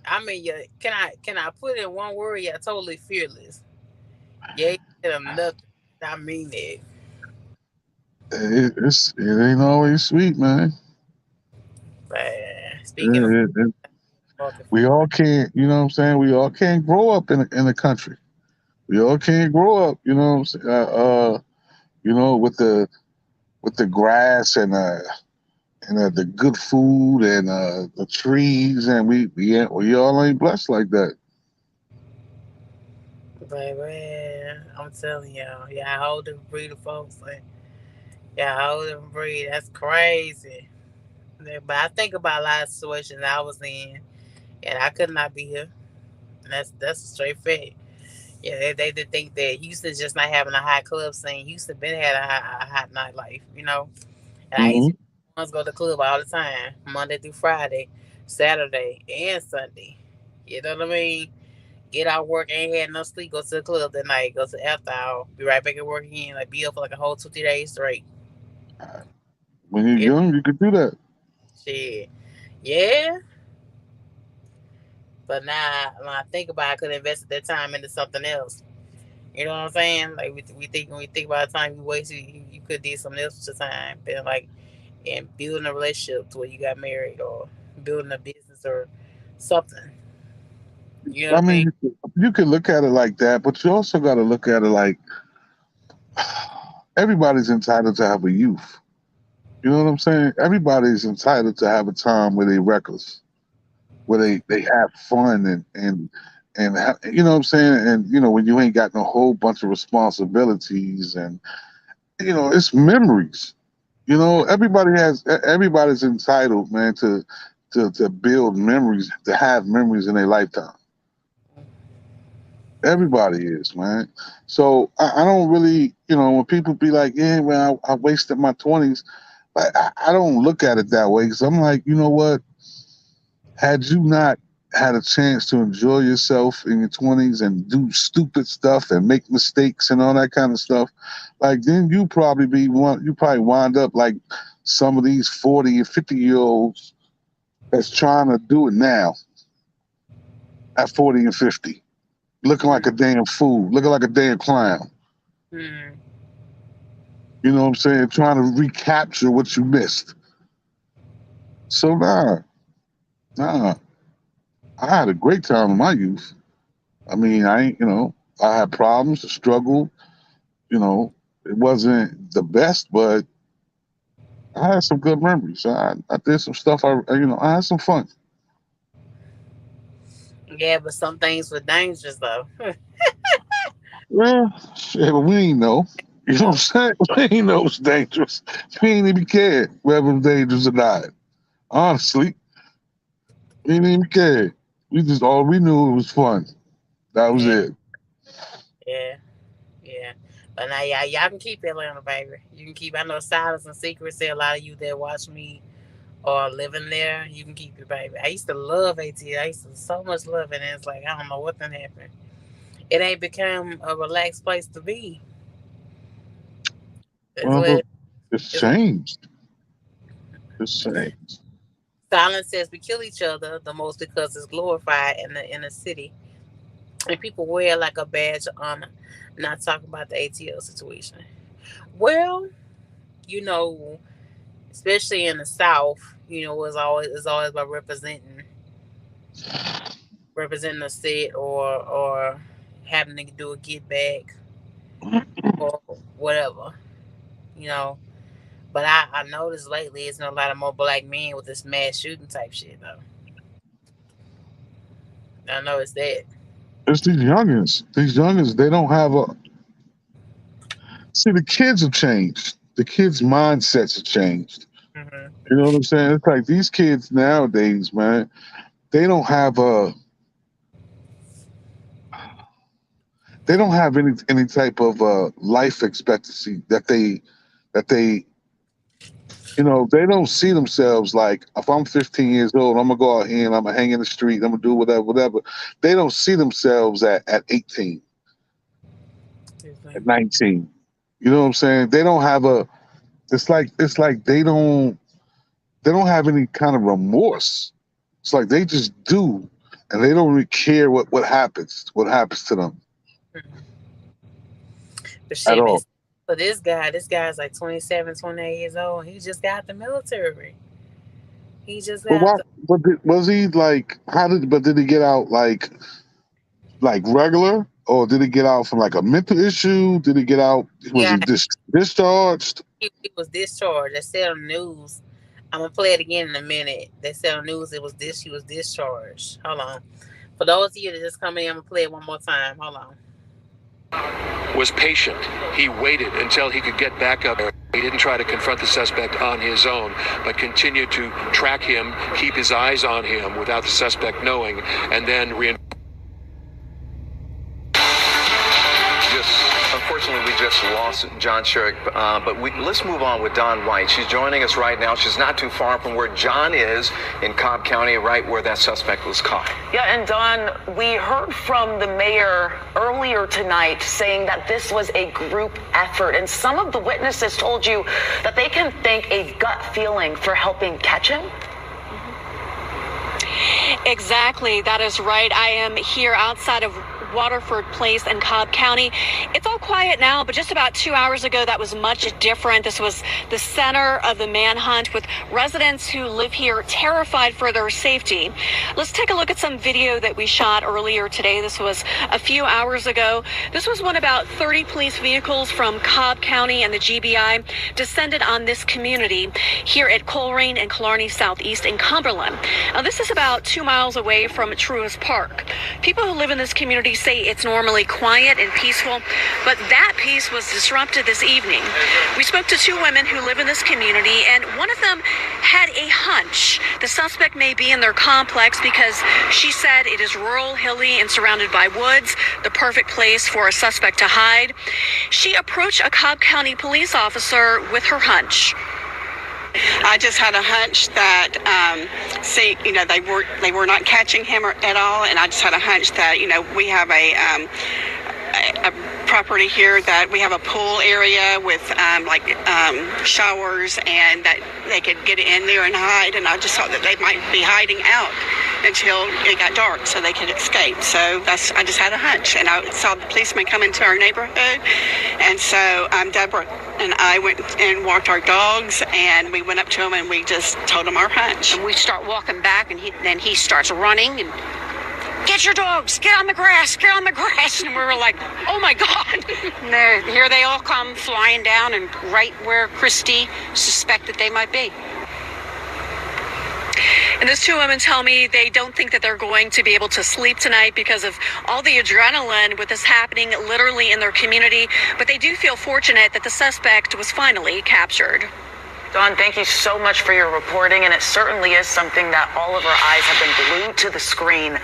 I mean, can I put in one word? You're totally fearless. Yeah, you tell them nothing. I mean it. It ain't always sweet, man. Speaking of It, it, talking, we all can't, you know what I'm saying? We all can't grow up in the country. We all can't grow up, you know what I'm saying? With the grass and the good food and the trees, and we all ain't blessed like that. baby, I'm telling y'all, yeah, a whole different breed of folks. Yeah, a whole different breed. That's crazy. Yeah, but I think about a lot of situations I was in, and I could not be here. And that's a straight fact. Yeah, they did think that Houston just not having a hot club scene. Houston been had a hot nightlife, And I used Hmm. to go to the club all the time, Monday through Friday, Saturday and Sunday. You know what I mean? Get out work, ain't had no sleep, go to the club that night, go to after hour, be right back at work again, like be up for like a whole 2 3 days straight. When you're Yeah, young, you could do that. shit. Yeah, but now when I think about it, I could have invested that time into something else. You know what I'm saying? Like we think when we think about the time you wasted, you could did something else with your time, been like in building a relationship to where you got married or building a business or something. You know I what I mean? mean, you can look at it like that, but you also got to look at it like everybody's entitled to have a youth. You know what I'm saying? Everybody's entitled to have a time where they reckless, where they have fun and you know what I'm saying? And when you ain't got no whole bunch of responsibilities and it's memories. Everybody's entitled, man, to build memories, to have memories in their lifetime. Everybody is, man. So I don't really, when people be like, yeah, well, I wasted my 20s. I don't look at it that way because I'm like, you know what? Had you not had a chance to enjoy yourself in your 20s and do stupid stuff and make mistakes and all that kind of stuff, like then you probably wind up like some of these 40 and 50-year olds that's trying to do it now at 40 and 50, looking like a damn fool, looking like a damn clown. Mm-hmm. You know what I'm saying? Trying to recapture what you missed. So nah. I had a great time in my youth. I mean, I had problems, struggle. It wasn't the best, but I had some good memories. I did some stuff. I had some fun. Yeah, but some things were dangerous though. Well, shit, but we ain't know. You know what I'm saying? We ain't know it's dangerous. We ain't even cared whether it was dangerous or not. Honestly, we didn't even care. All we knew it was fun. That was Yeah, it. yeah, yeah. But now y'all can keep Atlanta, baby. You can keep. I know Silence and Secret say a lot of you that watch me or living there, you can keep it, baby. I used to love AT. I used to so much love it, and it's like I don't know what done happened. It ain't become a relaxed place to be. It's Well, what it's it's what changed. It's changed. Silence says we kill each other the most because it's glorified in the inner city, and people wear it like a badge of honor. Not talking about the ATL situation. Well, you know, especially in the South, it's always about representing a state or having to do a get back or whatever, you know. But I noticed lately it's been a lot of more black men with this mass shooting type shit though. I noticed that. It's these youngins. These youngins, they don't have a. See, the kids have changed. The kids' mindsets have changed. Hmm. You know what I'm saying? It's like these kids nowadays, man. They don't have a. They don't have any type of life expectancy that they they don't see themselves like, if I'm 15 years old, I'm gonna go out here and I'm gonna hang in the street, I'm gonna do whatever. They don't see themselves at 18, at 19. You know what I'm saying? They don't have a. It's like they don't have any kind of remorse. It's like they just do, and they don't really care what happens to them But at shit, all. for this guy's like 27, 28 years old. He just got the military. He just But got why? the Was he like? How did? But did he get out like regular, or did he get out from like a mental issue? Did he get out? Was yeah. he discharged? He was discharged. They said on the news. I'm gonna play it again in a minute. They said on the news he was discharged. Hold on. For those of you that just come in, I'm gonna play it one more time. Hold on. Was patient. He waited until he could get back up. He didn't try to confront the suspect on his own, but continued to track him, keep his eyes on him without the suspect knowing, and then Unfortunately, we just lost John Sherrick, but let's move on with Dawn White. She's joining us right now. She's not too far from where John is in Cobb County, right where that suspect was caught. Yeah, and Dawn, we heard from the mayor earlier tonight saying that this was a group effort, and some of the witnesses told you that they can thank a gut feeling for helping catch him. Exactly. That is right. I am here outside of Waterford Place in Cobb County. It's all quiet now, but just about 2 hours ago, that was much different. This was the center of the manhunt, with residents who live here terrified for their safety. Let's take a look at some video that we shot earlier today. This was a few hours ago. This was when about 30 police vehicles from Cobb County and the GBI descended on this community here at Coleraine and Killarney Southeast in Cumberland. Now, this is about 2 miles away from Truist Park. People who live in this community say it's normally quiet and peaceful, but that peace was disrupted this evening. We spoke to two women who live in this community, and one of them had a hunch the suspect may be in their complex because she said it is rural, hilly, and surrounded by woods, the perfect place for a suspect to hide. She approached a Cobb County police officer with her hunch. I just had a hunch that, they were not catching him at all, and I just had a hunch that, we have a property here that we have a pool area with showers, and that they could get in there and hide, and I just thought that they might be hiding out until it got dark so they could escape. So I just had a hunch, and I saw the policeman come into our neighborhood, and so Deborah and I went and walked our dogs, and we went up to him and we just told him our hunch. And we start walking back, and then he starts running and get your dogs, get on the grass, get on the grass. And we were like, oh my God. And here they all come flying down and right where Christy suspected they might be. And those two women tell me they don't think that they're going to be able to sleep tonight because of all the adrenaline with this happening literally in their community. But they do feel fortunate that the suspect was finally captured. Dawn, thank you so much for your reporting, and it certainly is something that all of our eyes have been glued to the screen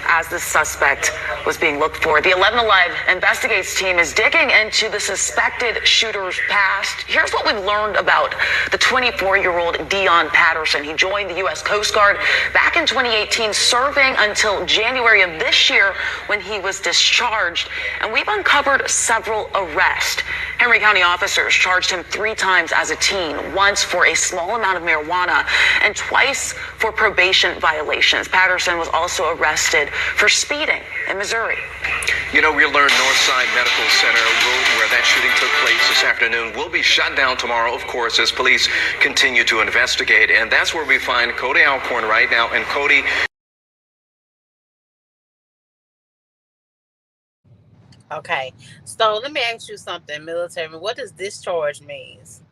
as the suspect was being looked for. The 11 Alive Investigates team is digging into the suspected shooter's past. Here's what we've learned about the 24-year-old Dion Patterson. He joined the U.S. Coast Guard back in 2018, serving until January of this year when he was discharged, and we've uncovered several arrests. Henry County officers charged him 3 times as a teen, once for a small amount of marijuana and twice for probation violations. Patterson was also arrested for speeding in Missouri. You know, we learned Northside Medical Center, where that shooting took place this afternoon, will be shut down tomorrow, of course, as police continue to investigate. And that's where we find Cody Alcorn right now. And Cody, Okay, so let me ask you something, military. What does discharge means?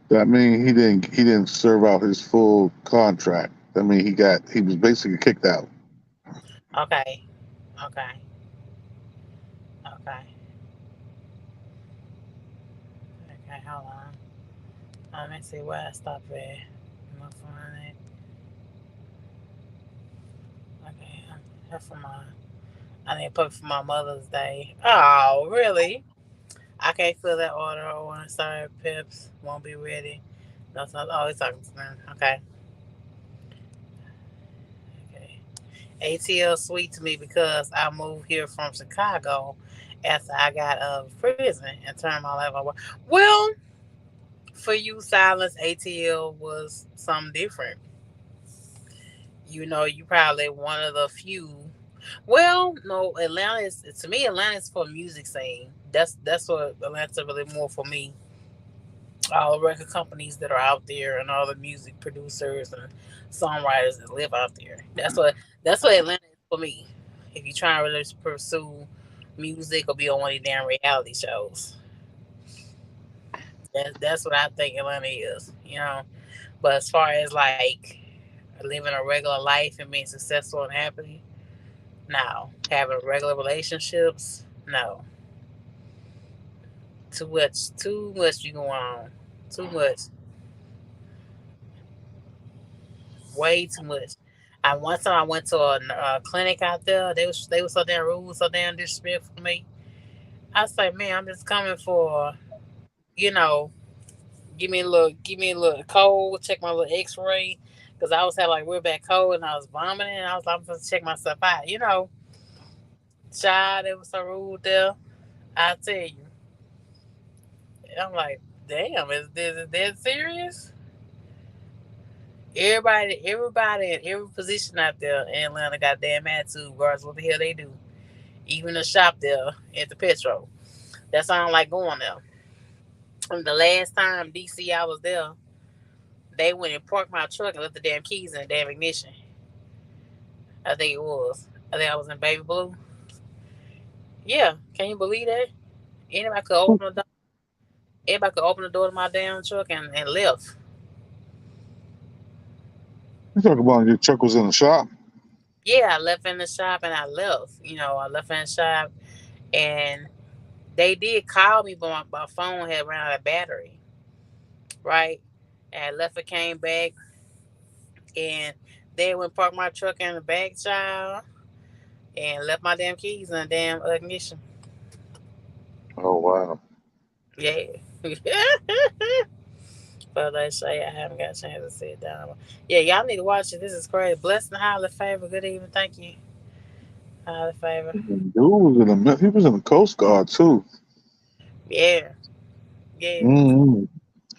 That mean he didn't serve out his full contract. I mean he was basically kicked out. Okay, okay, okay, okay. Hold on. Let me see where I stopped at. Am I find it? Okay, that's for my. I need to put it for my Mother's Day. Oh, really? I can't fill that order. I want to start Pips. Won't be ready. No, it's not. Oh, he's talking to me. Okay, okay. ATL sweet to me because I moved here from Chicago after I got out of prison and turned my life over. Well, for you, Silence, ATL was something different. You probably one of the few. Well, no, Atlanta is to me. Atlanta is for music scene. That's what Atlanta really more for me. All the record companies that are out there and all the music producers and songwriters that live out there. That's what Atlanta is for me. If you're trying to really pursue music or be on one of the damn reality shows, that's what I think Atlanta is. But as far as like living a regular life and being successful and happy, no. Having regular relationships, no. Too much you going on. Too much. Way too much. One time I went to a clinic out there. They were so damn rude, so damn disrespectful to me. I was like, man, I'm just coming for, you know, give me a little cold, check my little X-ray, because I was having like real bad cold and I was vomiting. And I was like, I'm supposed to check myself out. Child, they was so rude there. I tell you, I'm like, damn, is that serious? Everybody in every position out there in Atlanta got damn attitude, regardless of what the hell they do. Even the shop there at the Petro. That's why I don't like going there. And the last time DC I was there, they went and parked my truck and left the damn keys in the damn ignition. I think it was. I think I was in baby blue. Yeah, can you believe that? Anybody could open the door. Everybody could open the door to my damn truck and left. You talk about your truck was in the shop. Yeah, I left in the shop and I left. I left in the shop and they did call me, but my phone had run out of battery, right? And I left and came back, and they went park my truck in the back, child, and left my damn keys in the damn ignition. Oh wow. Yeah. But let's say I haven't got a chance to sit down. Yeah, y'all need to watch it. This is crazy. Blessed and highly favored. Good evening. Thank you. Highly favored. Dude was he was in the Coast Guard too. Yeah. Yeah. Mm-hmm.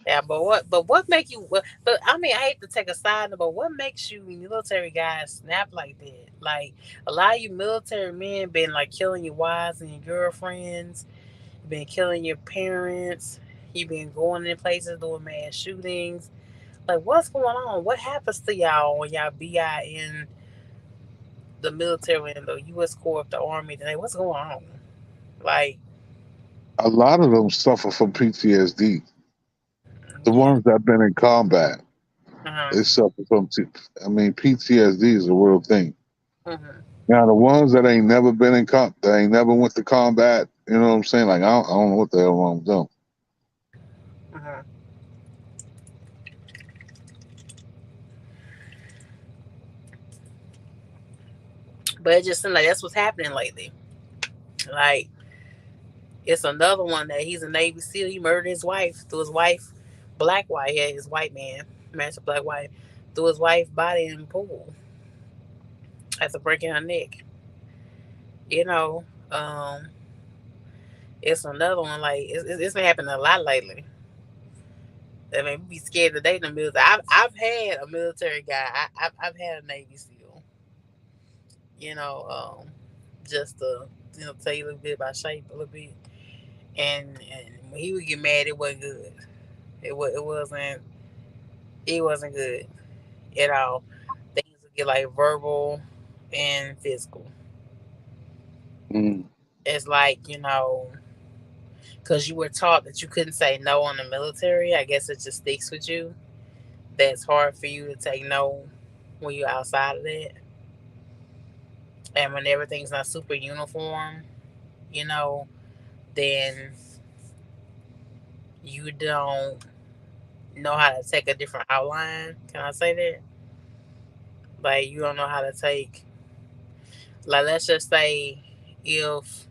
Yeah, but what make you but I mean I hate to take a side note, but what makes you military guys snap like that? Like a lot of you military men been like killing your wives and your girlfriends, been killing your parents, you been going in places doing mass shootings. Like what's going on? What happens to y'all when y'all be out in the military and the US Corps, the Army today? What's going on? Like, A lot of them suffer from PTSD. The yeah. ones that been in combat, Uh-huh. they suffer from. I mean, PTSD is a real thing. Uh-huh. Now, the ones that ain't never been that ain't never went to combat, you know what I'm saying? Like, I don't know what the hell wrong with them. Uh-huh. But it just seems like that's what's happening lately. Like it's another one that he's a Navy SEAL. He murdered his wife. Threw his wife, black wife, yeah, his white man, matched a black wife, threw his wife's body in the pool after breaking her neck. You know, um, It's another one like it's been happening a lot lately. I mean, we be scared to date in the military. I've had a military guy. I've had a Navy SEAL. You know, just to tell you a little bit about shape a little bit. And when he would get mad, it wasn't good. It wasn't good at all. Things would get like verbal and physical. Mm. It's like because you were taught that you couldn't say no in the military. I guess it just sticks with you. That's hard for you to take no when you're outside of that, and when everything's not super uniform, you know, then you don't know how to take a different outline. Can I say that? Like you don't know how to take. Like let's just say if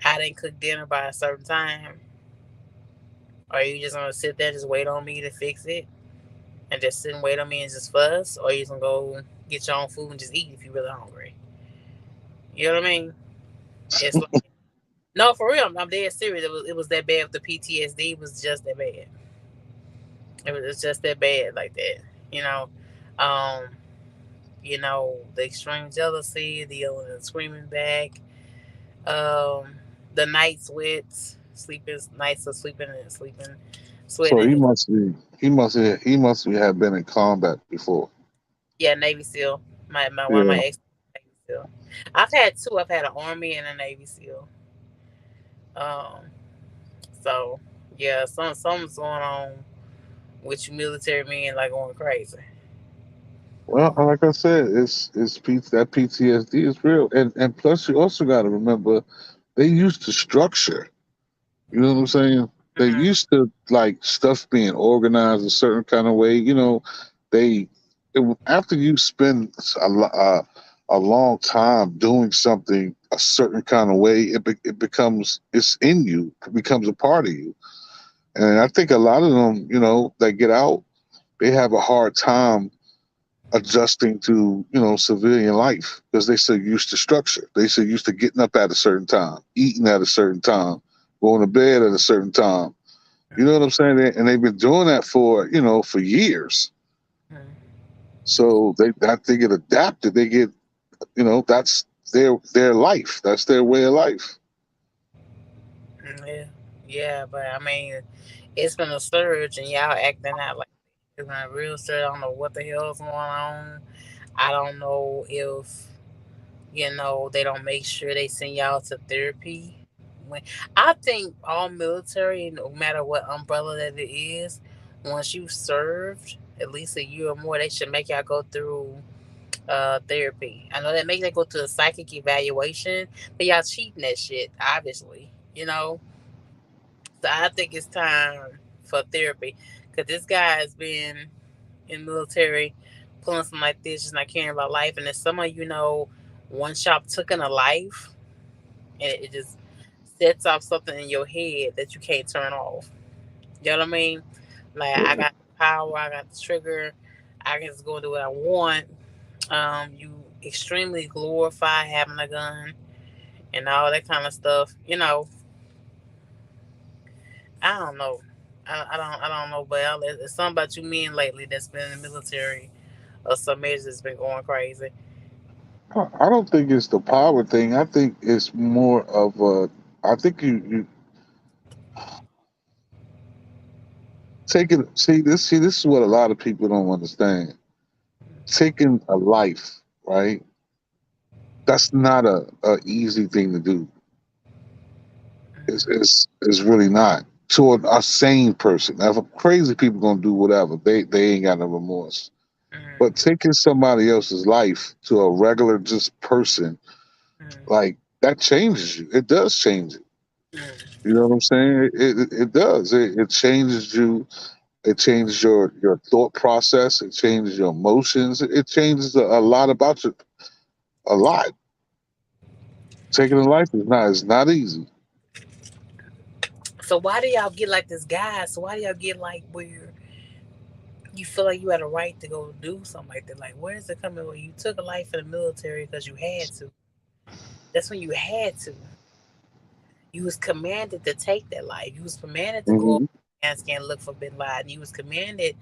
I didn't cook dinner by a certain time, are you just gonna sit there and just wait on me to fix it and just sit and wait on me and just fuss, or you just gonna go get your own food and just eat if you're really hungry? You know what I mean? It's like no, for real. I'm dead serious. It was that bad. The PTSD was just that bad. It's just that bad like that. You know, um, the extreme jealousy, the yelling and screaming back, um, the night sweats, sleeping nights of sleeping and sleeping, So sweating. he must have been in combat before. Yeah, Navy SEAL. My one of my Yeah. ex Navy SEAL. I've had two. I've had an Army and a Navy SEAL. Um, so yeah, something's going on with you military men like going crazy. Well, like I said, that PTSD is real, and plus you also got to remember they used to structure. You know what I'm saying? They Mm-hmm. used to like stuff being organized a certain kind of way. They after you spend a long time doing something a certain kind of way, it becomes it's in you, it becomes a part of you. And I think a lot of them, that get out, they have a hard time adjusting to civilian life because they so used to structure. They so used to getting up at a certain time, eating at a certain time, going to bed at a certain time. You know what I'm saying? And they've been doing that for years. Mm-hmm. So they get adapted. They get that's their life. That's their way of life. Yeah, yeah, but I mean, it's been a surge, and y'all acting out like it's been a real surge. I don't know what the hell's going on. I don't know if they don't make sure they send y'all to therapy. When I think all military, no matter what umbrella that it is, once you've served at least a year or more, they should make y'all go through therapy. I know that makes they go to a psychic evaluation, but y'all cheating that shit, obviously. So I think it's time for therapy because this guy has been in military pulling something like this, just not caring about life. And if some of one shot took in a life, and it just sets off something in your head that you can't turn off. You know what I mean? Like I Yeah. got the power, I got the trigger, I can just go and do what I want. You extremely glorify having a gun and all that kind of stuff. I don't know. I don't know, but it's something about you men lately that's been in the military or some measures that's been going crazy. I don't think it's the power thing. I think it's more of a. I think you taking see this is what a lot of people don't understand. Taking a life, right? That's not a easy thing to do. It's really not to a sane person. Now, if a crazy people gonna do whatever, they ain't got no remorse. But Mm-hmm. taking somebody else's life to a regular just person, like that changes you. It does change it. Mm-hmm. You know what I'm saying? It does. It changes you. It changes your thought process. It changes your emotions. It changes a lot about you. A lot. Taking a life is not easy. So why do y'all get like this, guys? So why do y'all get like where you feel like you had a right to go do something like that? Like, where is it coming? Where you took a life in the military because you had to? That's when you had to. You was commanded to take that life. You was commanded to go Hmm. Afghanistan and look for Bin Laden. You was commanded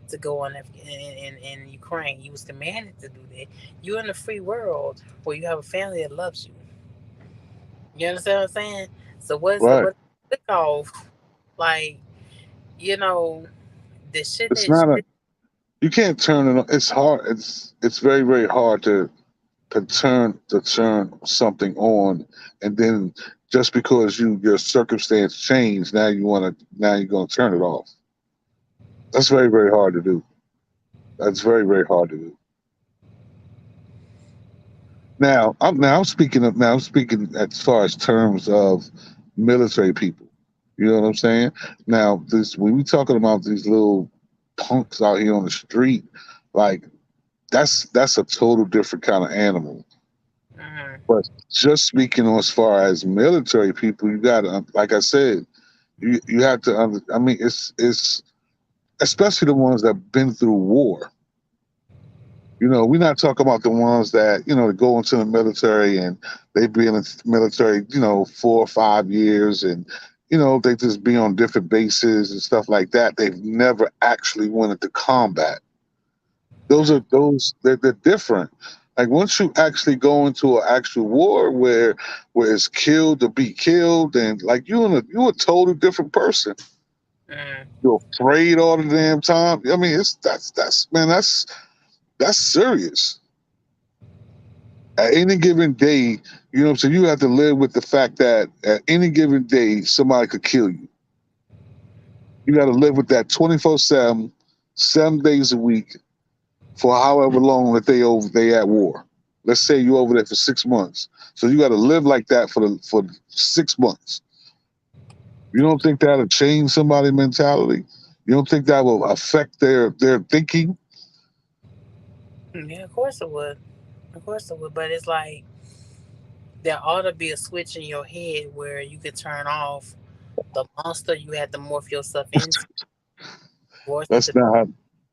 to go in Ukraine. You was commanded to do that. You're in a free world where you have a family that loves you. You understand what I'm saying? So Right. what click off? Like, you know, the shit It's that not a. You can't turn it. It's hard. It's very very hard to turn something on, and then just because your circumstance changed, now you're gonna turn it off. That's very very hard to do. That's very very hard to do. I'm speaking as far as terms of military people. You know what I'm saying? Now this when we talking about these little punks out here on the street, like that's a total different kind of animal. mm, But just speaking on as far as military people, you got to, like I said, you have to. I mean, it's especially the ones that've been through war. We're not talking about the ones that that go into the military and they be in the military, 4 or 5 years, and they just be on different bases and stuff like that. They've never actually went into combat. They're different. Like once you actually go into an actual war where it's killed or be killed, and like you a totally different person. mm, You're afraid all the damn time. I mean, that's man, that's serious. At any given day, so you have to live with the fact that at any given day somebody could kill you. You got to live with that 24/7, 7 days a week, for however long that they at war. Let's say you over there for 6 months, so you got to live like that for 6 months. You don't think that'll change somebody's mentality? You don't think that will affect their thinking? yeah, of course it would. Of course it would. But it's like there ought to be a switch in your head where you could turn off the monster you had to morph yourself into, voice That's into not how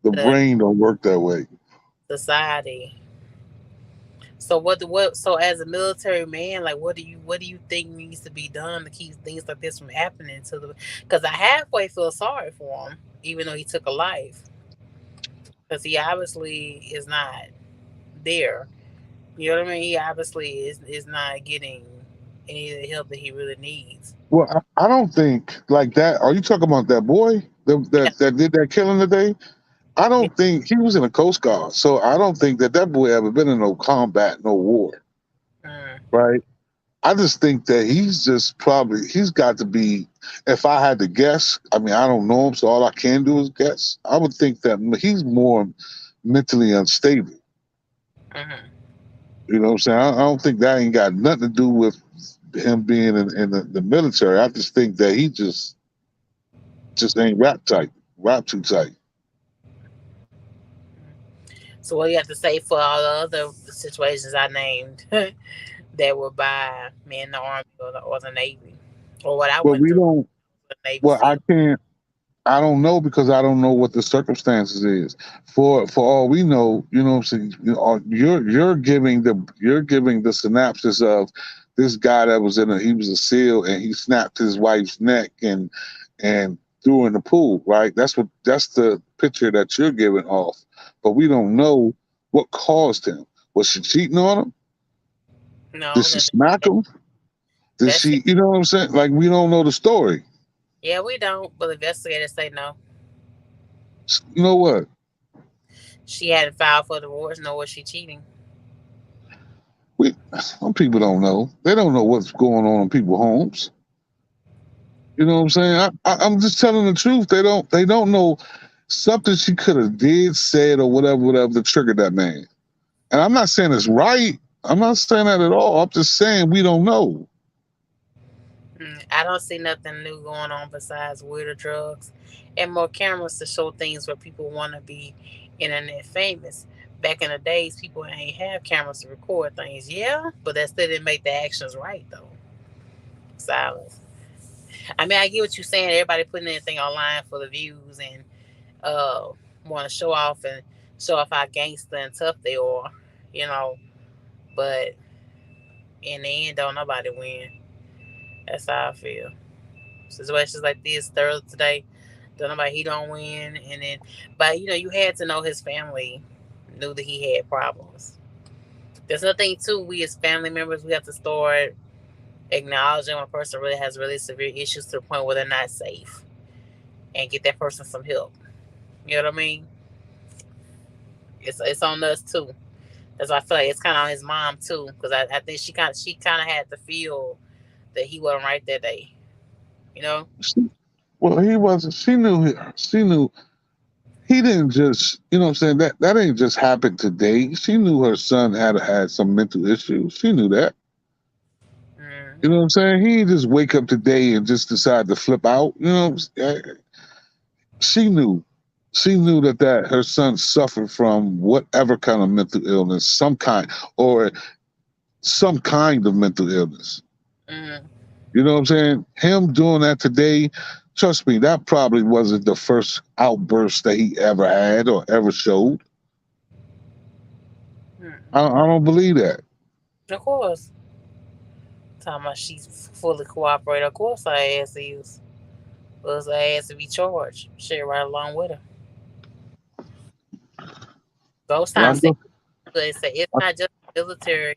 the the brain don't work that way. society. So what so as a military man, like what do you think needs to be done to keep things like this from happening to the because I halfway feel sorry for him, even though he took a life. Because he obviously is not there. You know what I mean? He obviously is not getting any of the help that he really needs. Well, I don't think like that. Are you talking about that boy Yeah. that did that killing today? I Yeah. don't think he was in the Coast Guard, so I don't think that boy ever been in no combat, no war, Mm, right? I just think that he's got to be. If I had to guess, I mean, I don't know him, so all I can do is guess. I would think that he's more mentally unstable. mm-hmm. You know what I'm saying? I don't think that ain't got nothing to do with him being in the military. I just think that he just ain't rap too tight. So what do you have to say for all the other situations I named that were by men in the army or the navy, or what I But went we through don't. with the Navy Well, I SEAL? can't. I don't know because I don't know what the circumstances is. For all we know, what I'm saying, you're giving the synopsis of this guy that was he was a SEAL and he snapped his wife's neck and threw her in the pool, right? That's the picture that you're giving off. But we don't know what caused him. Was she cheating on him? Did No, she smack him? Did that's she, you know what I'm saying? Like we don't know the story. yeah, we don't. But investigators say no. You know what? She hadn't filed for divorce, nor was she cheating. Some people don't know. They don't know what's going on in people's homes. You know what I'm saying? I'm just telling the truth. They don't know something she could have did, said, or whatever that triggered that man. And I'm not saying it's right. I'm not saying that at all. I'm just saying we don't know. I don't see nothing new going on besides weirder drugs and more cameras to show things where people want to be internet famous. Back in the days, people ain't have cameras to record things. Yeah, but that still didn't make the actions right though. Silence. I mean, I get what you're saying. Everybody putting anything online for the views and uh want to show off how gangster and tough they are, you know. But in the end, don't nobody win. That's how I feel. Situations like this Thursday today, don't nobody he don't win, and then, but you had to know his family knew that he had problems. There's nothing too. We as family members, we have to start acknowledging when a person really has really severe issues to the point where they're not safe, and get that person some help. You know what I mean? It's on us too. That's why I feel like it's kind of on his mom too, because I think she kind of had to feel that he wasn't right that day. You know? Well, he wasn't. She knew. She knew. He didn't just. You know what I'm saying? That ain't just happened today. She knew her son had some mental issues. She knew that. You know what I'm Mm-hmm. saying? He didn't just wake up today and just decide to flip out. You know, she knew. She knew that her son suffered from whatever kind of mental illness, or some kind of mental illness. Mm-hmm. You know what I'm saying? Him doing that today, trust me, that probably wasn't the first outburst that he ever had or ever showed. I don't believe that. Of course. Talking about she's fully cooperated. Of course, our ass is. Us ass to be charged. Shit, right along with her. Those And times say it's not just military.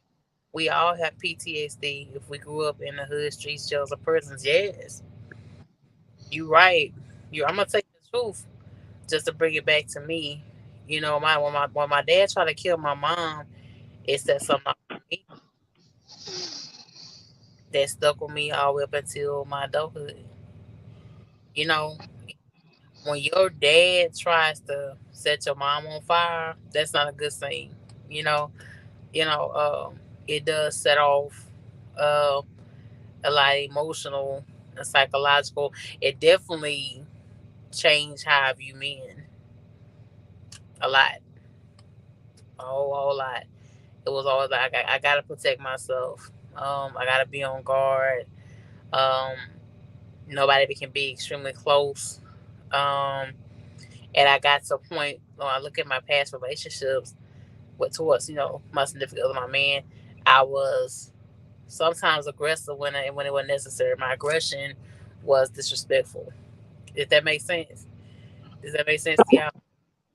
We all have PTSD if we grew up in the hood, streets, jails, or prisons. Yes, you right. I'm gonna tell you the truth. Just to bring it back to me, when my dad tried to kill my mom, it said something about me that stuck with me all the way up until my adulthood. You know, when your dad tries to set your mom on fire, that's not a good thing. You know, you know, it does set off uh, a lot of emotional and psychological. It definitely changed how I view men a lot, a whole lot. It was always like I gotta protect myself. I gotta be on guard. Um, Nobody can be extremely close. Um, and I got to a point when I look at my past relationships towards my significant other, my man, I was sometimes aggressive when it was necessary. My aggression was disrespectful. If that makes sense. Does that make sense to y'all?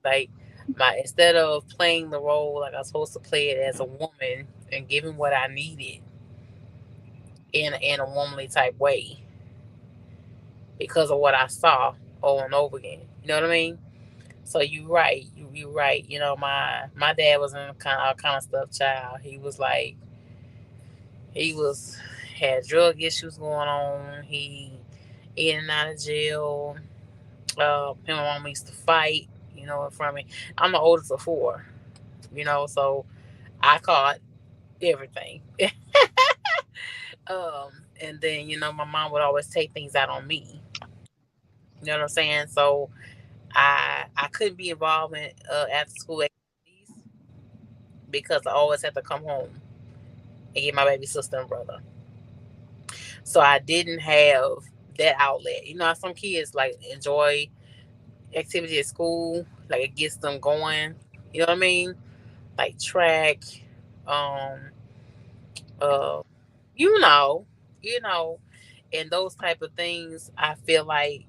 Like my instead of playing the role like I was supposed to play it as a woman and giving what I needed in a womanly type way because of what I saw over and over again. You know what I mean? So you right, you right. My dad was in kind of all kind of stuff, child. He was had drug issues going on. He in and out of jail. Him and mom used to fight. In front of me. I'm the oldest of four. So I caught everything. And then my mom would always take things out on me. You know what I'm saying? So I couldn't be involved in after school activities because I always had to come home and get my baby sister and brother. So I didn't have that outlet. How some kids like enjoy activity at school, like it gets them going. You know what I mean? Like track, um, uh, you know, you know, and those type of things. I feel like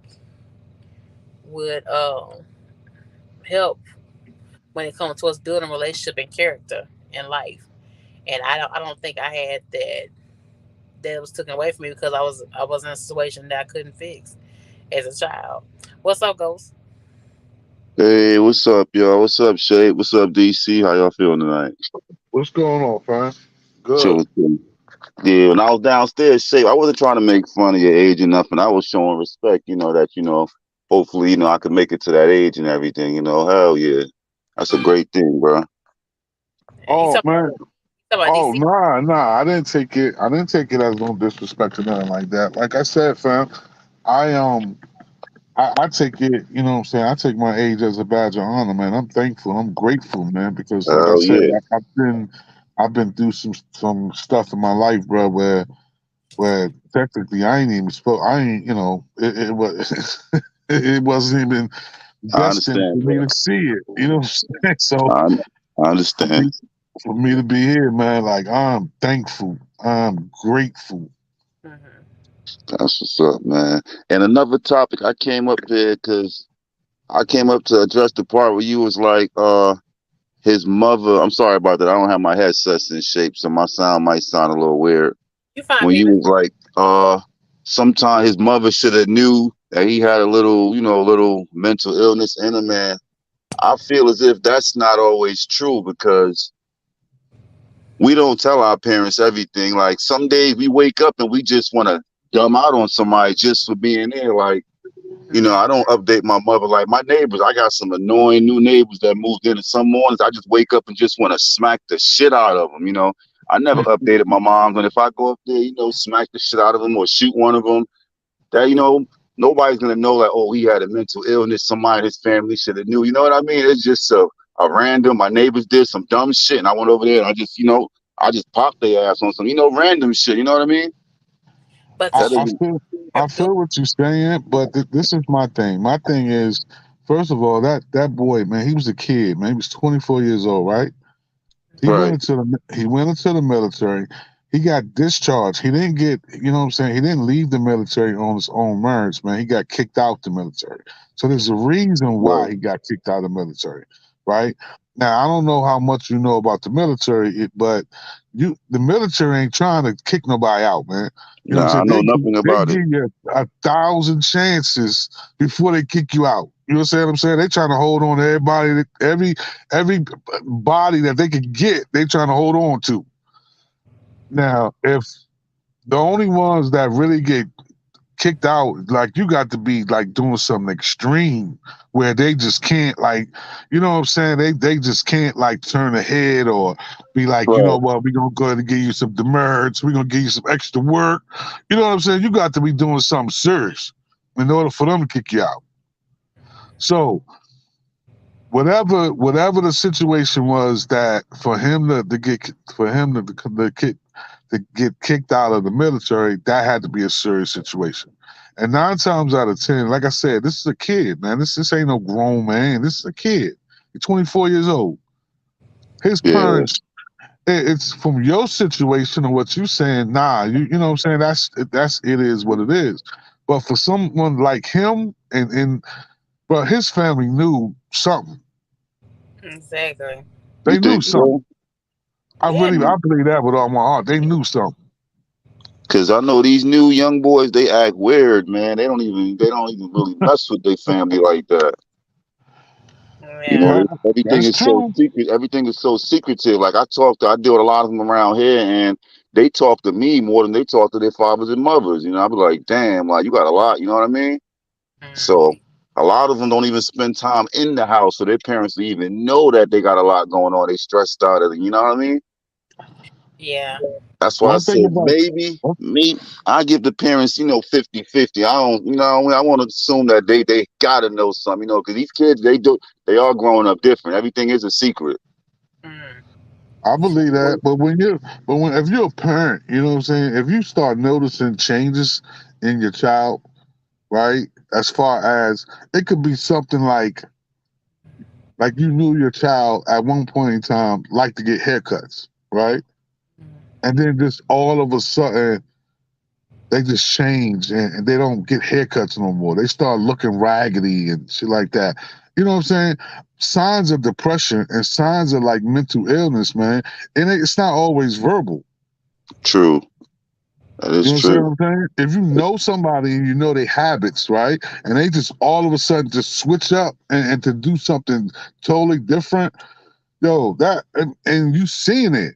would help when it comes to us building relationship and character in life. And I don't think I had that. That was taken away from me because I was in a situation that I couldn't fix as a child. What's up, Ghost? Hey, what's up, y'all? What's up, Shay? What's up, DC? How y'all feeling tonight? What's going on, fam? Good. Chilling, chilling. Yeah, when I was downstairs, Shay, I wasn't trying to make fun of your age or nothing. I was showing respect, hopefully, I could make it to that age and everything, hell yeah. That's a great thing, bro. You Oh talking man. about Oh DC? nah. I didn't take it. I didn't take it as no disrespect or nothing like that. Like I said, fam, I I take it. You know what I'm saying. I take my age as a badge of honor, man. I'm thankful. I'm grateful, man, because like I Hell said, yeah. I've been through some stuff in my life, bro, where technically I ain't even spoke. I ain't. It was it wasn't even I destined for understand, me bro. to see it. You know what I'm saying? So I, I for understand. me, for me to be here, man, like I'm thankful. I'm grateful. Mm-hmm. That's what's up, man. And another topic, I came up here because I came up to address the part where you was like, his mother. I'm sorry about that. I don't have my headsets in shape, so my sound might sound a little weird. You fine, When you baby. was like, sometime his mother should have knew that he had a little, little mental illness in him, man. I feel as if that's not always true because we don't tell our parents everything. Like some days we wake up and we just want to dumb out on somebody just for being there. Like, I don't update my mother. Like my neighbors, I got some annoying new neighbors that moved in, and some mornings I just wake up and just want to smack the shit out of them. I never updated my mom, and if I go up there, smack the shit out of them or shoot one of them, that nobody's gonna know that, oh, he had a mental illness. Somebody in his family should have knew. You know what I mean? It's just a random. My neighbors did some dumb shit, and I went over there and I just popped their ass on some random shit. You know what I mean? But I, the That I shooter doesn't. feel I knew. feel what you're saying, but this is my thing. My thing is, first of all, that boy, man, he was a kid, man. He was 24 years old, right? Right. He went into the military. He got discharged. He didn't get, you know what I'm saying? He didn't leave the military on his own merits, man. He got kicked out the military. So there's a reason why Right. he got kicked out of the military, right? Now I don't know how much you know about the military, but the military ain't trying to kick nobody out, man. You know what Nah, I I'm saying? know nothing They about it. give you 1,000 chances before they kick you out. You know what I'm saying? They trying to hold on to everybody, every body that they could get, they trying to hold on to. Now, if the only ones that really get kicked out, like you got to be like doing something extreme where they just can't like, you know what I'm saying? They just can't like turn ahead or be like, you know Right. what, we're gonna go ahead and give you some demerits, we're gonna give you some extra work. You know what I'm saying? You got to be doing something serious in order for them to kick you out. So whatever the situation was that for him to get for him to get kicked out of the military, that had to be a serious situation. And 9 times out of 10, like I said, this is a kid, man. This ain't no grown man. This is a kid. He's 24 years old. His Yeah. parents. It's from your situation and what you saying. Nah, you know what I'm saying. That's it is what it is. But for someone like him and but his family knew something. Exactly. You They knew think something. so? Yeah. I believe that with all my heart. They knew something. Because I know these new young boys, they act weird, man. They don't even really mess with their family like that. Yeah. That, Everything that's is so true. secret. Everything is so secretive. Like I deal with a lot of them around here, and they talk to me more than they talk to their fathers and mothers. I be like, damn, like you got a lot. You know what I mean? Mm. So a lot of them don't even spend time in the house, so their parents even know that they got a lot going on. They stressed out. You know what I mean? Yeah. That's why I One thing said about maybe me. I give the parents, 50-50. I don't, I want to assume that they gotta know something, because these kids they are growing up different. Everything is a secret. Mm. I believe that, but when if you're a parent, you know what I'm saying. If you start noticing changes in your child, right? As far as it could be something like you knew your child at one point in time liked to get haircuts, right? And then just all of a sudden they just change and they don't get haircuts no more. They start looking raggedy and shit like that. You know what I'm saying? Signs of depression and signs of like mental illness, man. And it's not always verbal. True, that You is know what true. I'm saying? If you know somebody and you know their habits, right? And they just all of a sudden just switch up and to do something totally different, yo, and you seeing it,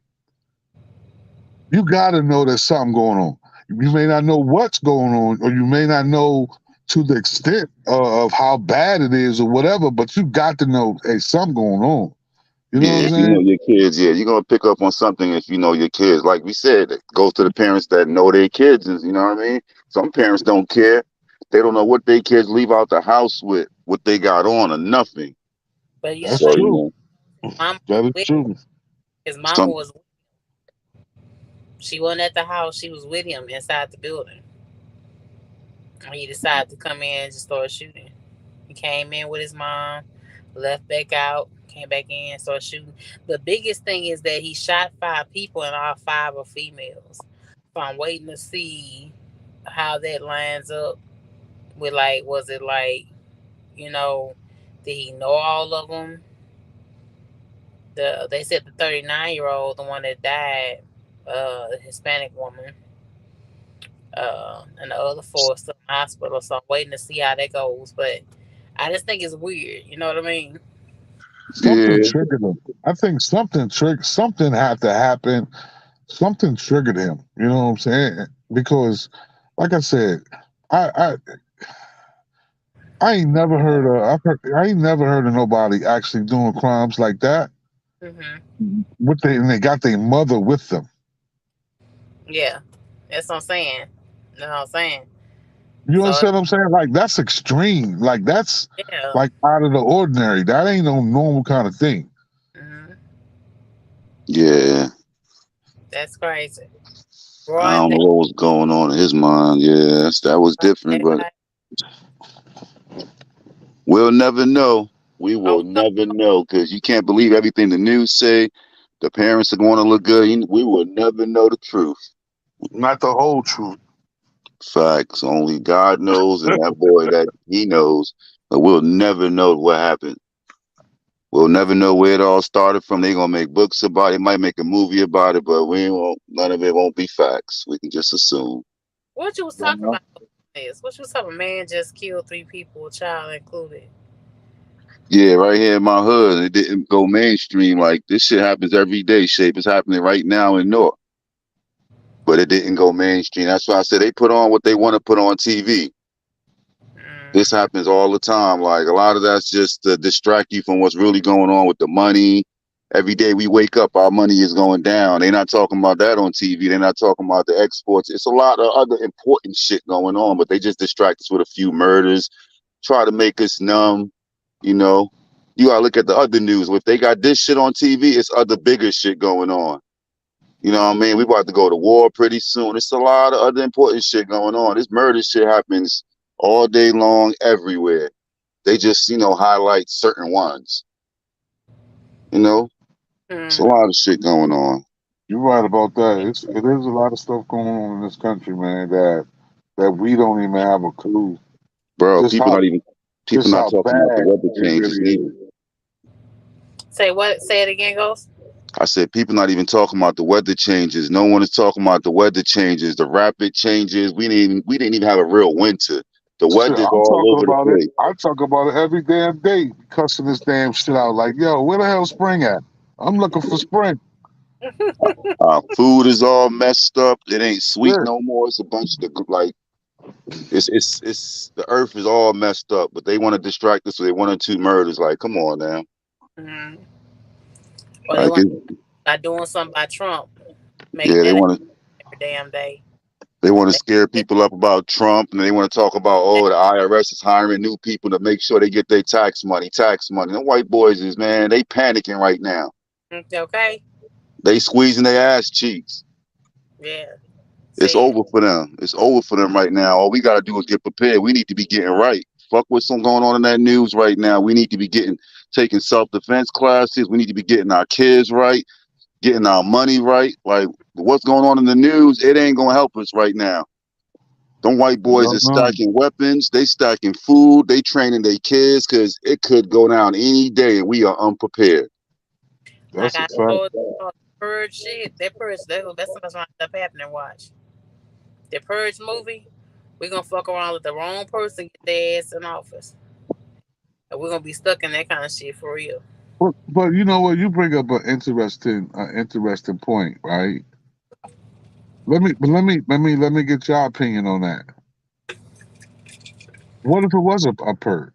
you gotta know there's something going on. You may not know what's going on, or you may not know to the extent of how bad it is or whatever, but you got to know, hey, something going on. You know what Yeah, I'm if you know saying? your kids, yeah, you're gonna pick up on something if you know your kids. Like we said, it goes to the parents that know their kids. You know what I mean? Some parents don't care. They don't know what their kids leave out the house with, what they got on, or nothing. But That's So like true. his mama That is was with true. his mama some was she wasn't at the house, she was with him inside the building. And he decided to come in and just start shooting. He came in with his mom, left back out, came back in, started shooting. The biggest thing is that he shot 5 people and all 5 are females. So I'm waiting to see how that lines up with like, was it like, you know, did he know all of them? They said the 39-year-old, the one that died, the Hispanic woman, and the other four are still in the hospital. So I'm waiting to see how that goes. But I just think it's weird. You know what I mean? Something Yeah, triggered him. I think something had to happen. Something triggered him. You know what I'm saying? Because, like I said, I I, I ain't never heard of I ain't never heard of nobody actually doing crimes like that. Hmm. And they got their mother with them. Yeah, that's what I'm saying. You know what I'm saying? You So understand what I'm saying? Like that's extreme. Like that's yeah, like out of the ordinary. That ain't no normal kind of thing. hmm, yeah. that's crazy. I Broad don't know day, what was going on in his mind. Yeah, that was broad different, but daylight. we'll never know. We Oh, will never know because you can't believe everything the news say. The parents are going to look good. We will never know the truth. Not the whole truth. Facts. Only God knows, and that boy that he knows. But we'll never know what happened. We'll never know where it all started from. They're gonna make books about it, might make a movie about it, but we won't. None of it won't be facts. We can just assume. what you was talking about? Is what you was talking? Man just killed three people, child included. Yeah, right here in my hood, it didn't go mainstream. Like this shit happens every day. Shape is happening right now in North, but it didn't go mainstream. That's why I said they put on what they want to put on TV. This Mm, happens all the time. Like a lot of that's just to distract you from what's really going on with the money. Every day we wake up, our money is going down. They're not talking about that on TV. They're not talking about the exports. It's a lot of other important shit going on, but they just distract us with a few murders, try to make us numb. You know, you gotta look at the other news. If they got this shit on TV, it's other bigger shit going on. You know what I mean? We about to go to war pretty soon. It's a lot of other important shit going on. This murder shit happens all day long everywhere. They just, highlight certain ones. You know, it's a mm. lot of shit going on. You're right about that. It is a lot of stuff going on in this country, man, that we don't even have a clue Bro, just how people not talking about the bad weather it changes really neither. is. Say what? Say it again, Ghost. I said people not even talking about the weather changes. No one is talking about the weather changes, the rapid changes. We didn't even have a real winter. The Shit, weather's I'm all talking over the about it. place. I talk about it every damn day, cussing this damn shit out. Like, yo, where the hell spring at? I'm looking for spring. Our food is all messed up. It ain't sweet Shit. no more. It's a bunch of like it's the earth is all messed up, but they want to distract us with one or two murders. Like, come on now. Mm. Or they Like want by doing something by Trump, making yeah, that every damn day. they want to They, scare they, people up about Trump, and they want to talk about the IRS is hiring new people to make sure they get their tax money. Tax money. The white boys is man, they panicking right now. okay, They squeezing their ass cheeks. yeah. It's Say it. over for them. It's over for them right now. All we gotta do is get prepared. We need to be getting right. Fuck what's going on in that news right now. We need to be taking self defense classes. We need to be getting our kids right, getting our money right. Like what's going on in the news, it ain't gonna help us right now. Them white boys No, is no. stacking weapons. They stacking food. They training their kids because it could go down any day, and we are unprepared. Like That's a I fact. told purge shit. That purge. That's what's gonna end up happening. Watch the purge movie. We're gonna fuck around with the wrong person, get their ass in office, and we're gonna be stuck in that kind of shit for real. But you know what? You bring up an interesting point, right? Let me get your opinion on that. What if it was a purge?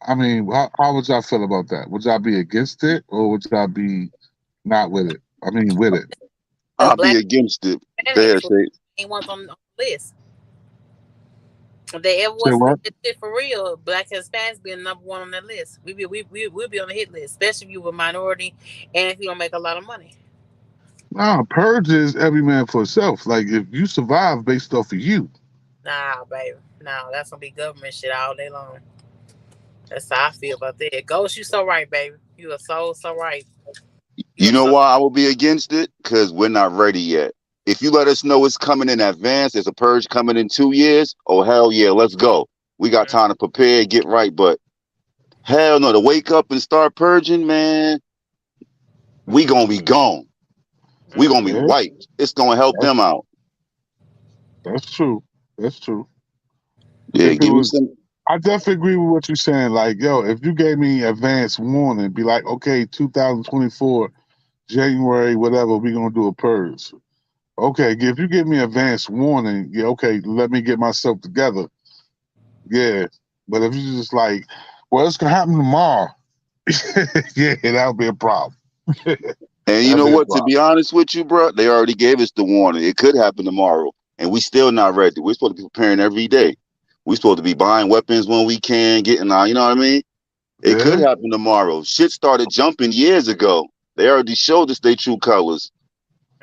I mean, how would y'all feel about that? Would y'all be against it, or would y'all be not with it? I mean, with it. Because I'll be black against it. Go ahead, Hispanics say. ain't ones on the list. If they ever Say was to do what? this shit for real, black Hispanics be the number one on that list. We'll be on the hit list, especially if you were a minority and if you don't make a lot of money. Nah, purge is every man for himself. Like if you survive based off of you. Nah, baby. Nah, that's gonna be government shit all day long. That's how I feel about that. Ghost, you so right, baby. You are so right. You You are know so why I will be against it? Because we're not ready yet. If you let us know it's coming in advance, there's a purge coming in 2 years. Oh hell yeah, let's go. We got time to prepare, get right. But hell no, to wake up and start purging, man, we gonna be gone. We gonna be Mm-hmm. Yeah, wiped. It's gonna help that's, them out. that's true. That's true. Yeah, If it give me was, some. I definitely agree with what you're saying. Like, yo, if you gave me advance warning, be like, okay, 2024, January, whatever, we gonna do a purge. Okay, if you give me advance warning, yeah, okay, let me get myself together. Yeah. But if you just like, well, it's gonna happen tomorrow, yeah, that would be a problem. And you That'd know be a what? To problem. be honest with you, bro, they already gave us the warning. It could happen tomorrow, and we still not ready. We're supposed to be preparing every day. We're supposed to be buying weapons when we can, getting our, you know what I mean? It could Yeah. happen tomorrow. Shit started jumping years ago. They already showed us their true colors.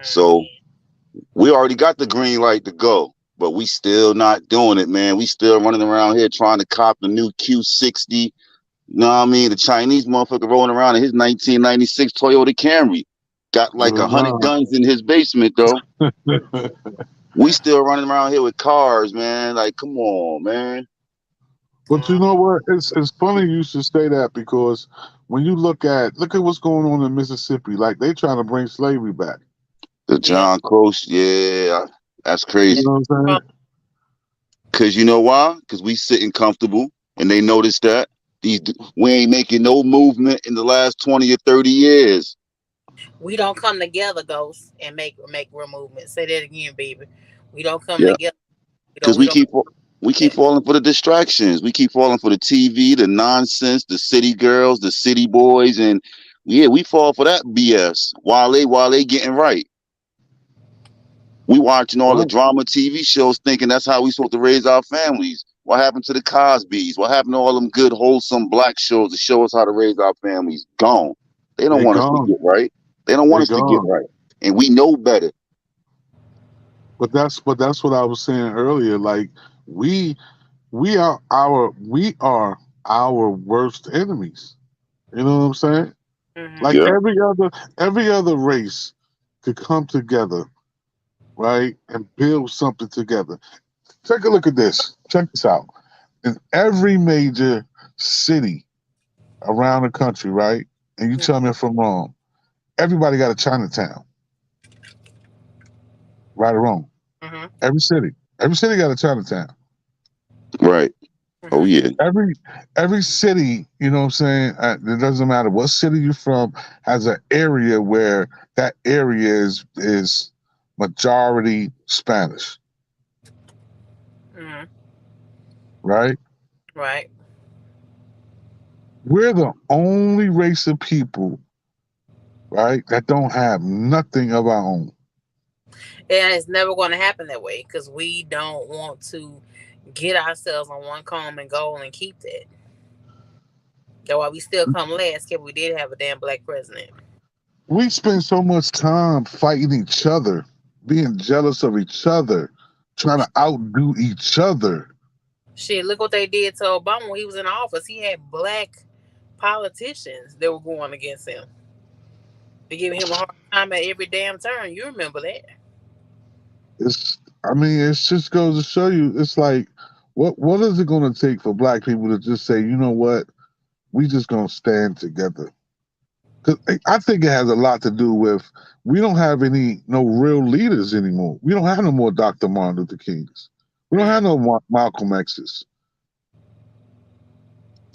So Mm-hmm. we already got the green light to go, but we still not doing it, man. We still running around here trying to cop the new Q60. You know what I mean? The Chinese motherfucker rolling around in his 1996 Toyota Camry. Got like 100 Uh-huh. guns in his basement, though. We still running around here with cars, man. Like, come on, man. But you know what? It's funny you should say that because when you look at what's going on in Mississippi, like they trying to bring slavery back. The Yep. John Coast, yeah, that's You That's crazy. know what I'm from. saying? Cause you know why? Cause we sitting comfortable, and they noticed that we ain't making no movement in the last 20 or 30 years. We don't come together, ghosts, and make real movement. Say that again, baby. We don't come Yeah, together. We don't. cause We don't. we keep That. falling for the distractions. We keep falling for the TV, the nonsense, the city girls, the city boys, and yeah, we fall for that BS while they getting right. We watching all the Right. drama TV shows, thinking that's how we supposed to raise our families. What happened to the Cosbys? What happened to all them good, wholesome black shows to show us how to raise our families? Gone. They don't They want us to gone. get right. They don't want They us to get gone. right, and we know better. But that's what I was saying earlier. Like we we are our worst enemies. You know what I'm saying? Like Mm-hmm. Yeah, every other race could come together, right, and build something together. Take a look at this. Check this out. In every major city around the country, right? And you tell me if I'm wrong. Everybody got a Chinatown, right or wrong. Mm-hmm. Every city. Every city got a Chinatown. right. Oh Mm-hmm. yeah, Every city, you know what I'm saying? It doesn't matter what city you're from, has an area where that area is majority Spanish, Mm-hmm. right? Right. We're the only race of people, right, that don't have nothing of our own. And it's never going to happen that way because we don't want to get ourselves on one common goal and keep that. That's why we still come last. If we did have a damn black president. We spend so much time fighting each other, being jealous of each other, trying to outdo each other. Shit, look what they did to Obama when he was in office. He had black politicians that were going against him. They giving him a hard time at every damn turn. You remember that? I mean, it just goes to show you, it's like, what is it going to take for black people to just say, you know what, we just going to stand together? Because I think it has a lot to do with we don't have no real leaders anymore. We don't have no more Dr. Martin Luther Kings. We don't Mm. have no Malcolm X's.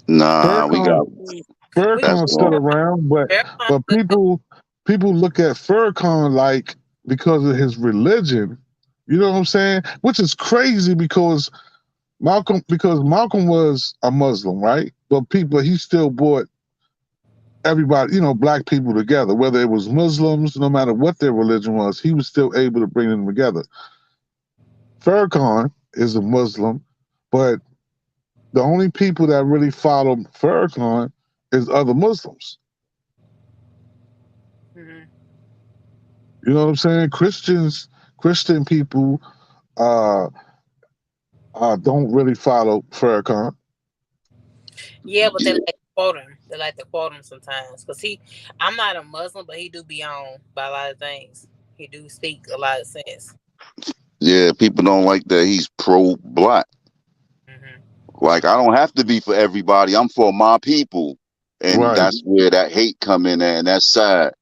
nah, we Farrakhan, got We that's Farrakhan's still gone. around, Farrakhan but still go. people look at Farrakhan like because of his religion. You know what I'm saying? Which is crazy because Malcolm was a Muslim, right? But he still brought everybody, black people together, whether it was Muslims, no matter what their religion was, he was still able to bring them together. Farrakhan is a Muslim, but the only people that really follow Farrakhan is other Muslims. Mm-hmm. You know what I'm saying? Christian people uh, don't really follow Farrakhan. Yeah, but they Yeah, like to quote him. They like to quote him sometimes because I'm not a Muslim, but he do be on by a lot of things. He do speak a lot of sense. Yeah, people don't like that he's pro-black. Hmm. Like, I don't have to be for everybody. I'm for my people. And Right. that's where that hate come in at, and that's sad.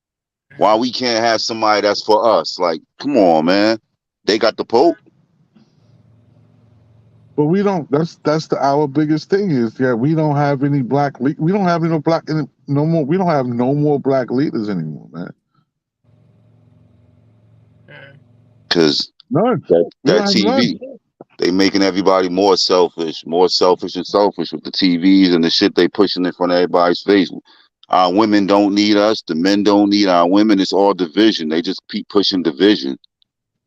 Why we can't have somebody that's for us? Like, come on, man. They got the Pope. But we don't. That's our biggest thing is that we don't have any we don't have no more. We don't have no more black leaders anymore, man. Mm. Because None. We that don't have TV, none. they making everybody more selfish and selfish with the TVs and the shit they pushing in front of everybody's face. Our women don't need us. The men don't need our women. It's all division. They just keep pushing division.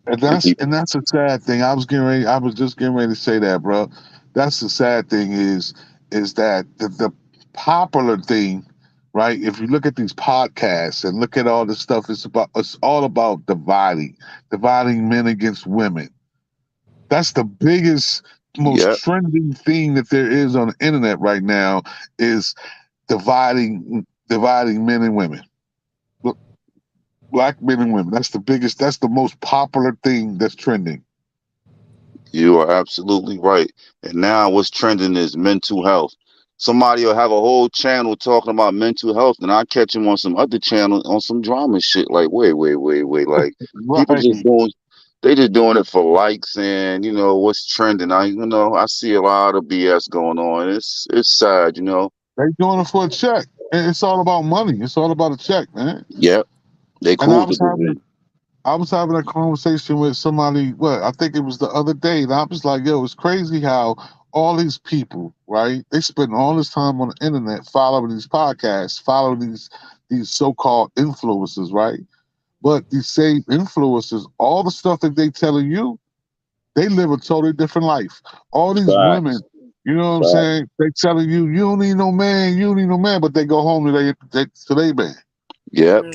And people, And that's a sad thing. I was just getting ready to say that, bro. That's the sad thing is that the popular thing, right? If you look at these podcasts and look at all this stuff, it's all about dividing men against women. That's the biggest, most yeah, trending thing that there is on the internet right now is dividing men and women. Look, black men and women. That's the most popular thing that's trending. you are absolutely right. And now what's trending is mental health. Somebody will have a whole channel talking about mental health, and I catch them on some other channel on some drama shit. Like, wait. Like, people Right. just doing, they just doing it for likes and what's trending. I see a lot of BS going on. It's sad. They doing it for a check. It's all about money. It's all about a check, man. Yep, they And cool with the division. I was having a conversation with somebody, I think it was the other day, and I was like, yo, it's crazy how all these people, right? They spend all this time on the internet following these podcasts, following these so-called influencers, right? But these same influencers, all the stuff that they telling you, they live a totally different life. All these women, Facts, you know what I'm facts. saying? They telling you, you don't need no man, you don't need no man, but they go home to their man. Yep, Mm.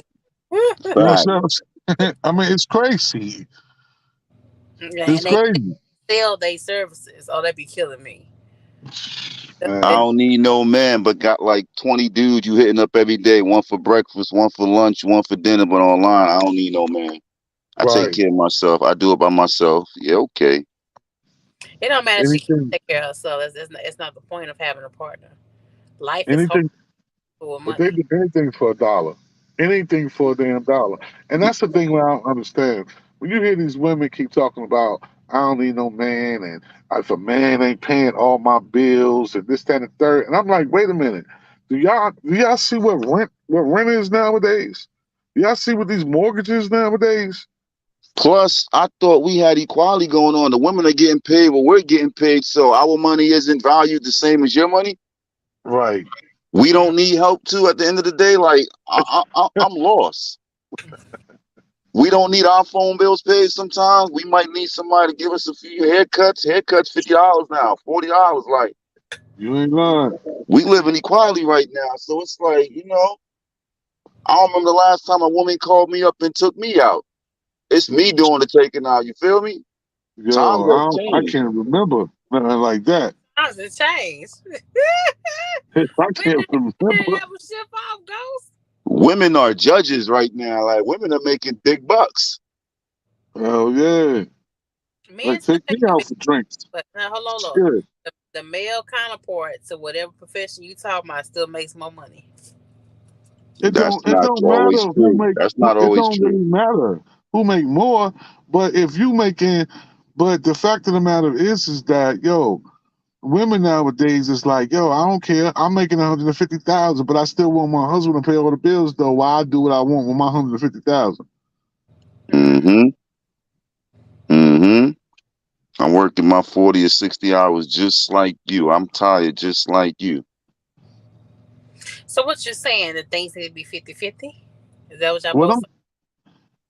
You know facts. what I'm saying? I mean, it's crazy. It's And they crazy. sell their services. Oh, they be killing me. I Man, don't need no man, but got like 20 dudes you hitting up every day. One for breakfast, one for lunch, one for dinner, but online. I don't need no man. I take right. care of myself. I do it by myself. Yeah, okay. It don't matter if she can't Anything, take care of herself. It's not the point of having a partner. Life is hard anything, for but they money. do anything for a dollar. Anything for a damn dollar. And that's the thing where I don't understand. When you hear these women keep talking about, I don't need no man, and if a man ain't paying all my bills, and this, that, and the third, and I'm like, wait a minute. Do y'all see what rent is nowadays? Do y'all see what these mortgages nowadays? Plus, I thought we had equality going on. The women are getting paid, but we're getting paid, so our money isn't valued the same as your money. Right. We don't need help too. At the end of the day, like I'm lost. We don't need our phone bills paid. Sometimes we might need somebody to give us a few haircuts. Haircuts $50 now, $40. Like, You ain't lying. we live in equality right now, so it's like I don't remember the last time a woman called me up and took me out. It's me doing the taking out. You feel me? Times Yo, have I changed. can't remember nothing like that. Times have changed. I can't Women remember. have a shift off, Ghost. Women are judges right now. Like, women are making big bucks. Oh yeah. Men Like, still take me making out big, for drinks. but now hold on, look. Shit. The male counterpart to whatever profession you talk about still makes more money. That's It not don't always matter who true. make That's not it always don't true. really matter who make more, but if you making but the fact of the matter is that women nowadays is like, I don't care. I'm making 150,000, but I still want my husband to pay all the bills though while I do what I want with my 150,000. Mm. Mm-hmm. Mm-hmm. I'm working my 40 or 60 hours just like you. I'm tired just like you. So what you're saying that things need to be 50-50? Is that what y'all What both I'm saying?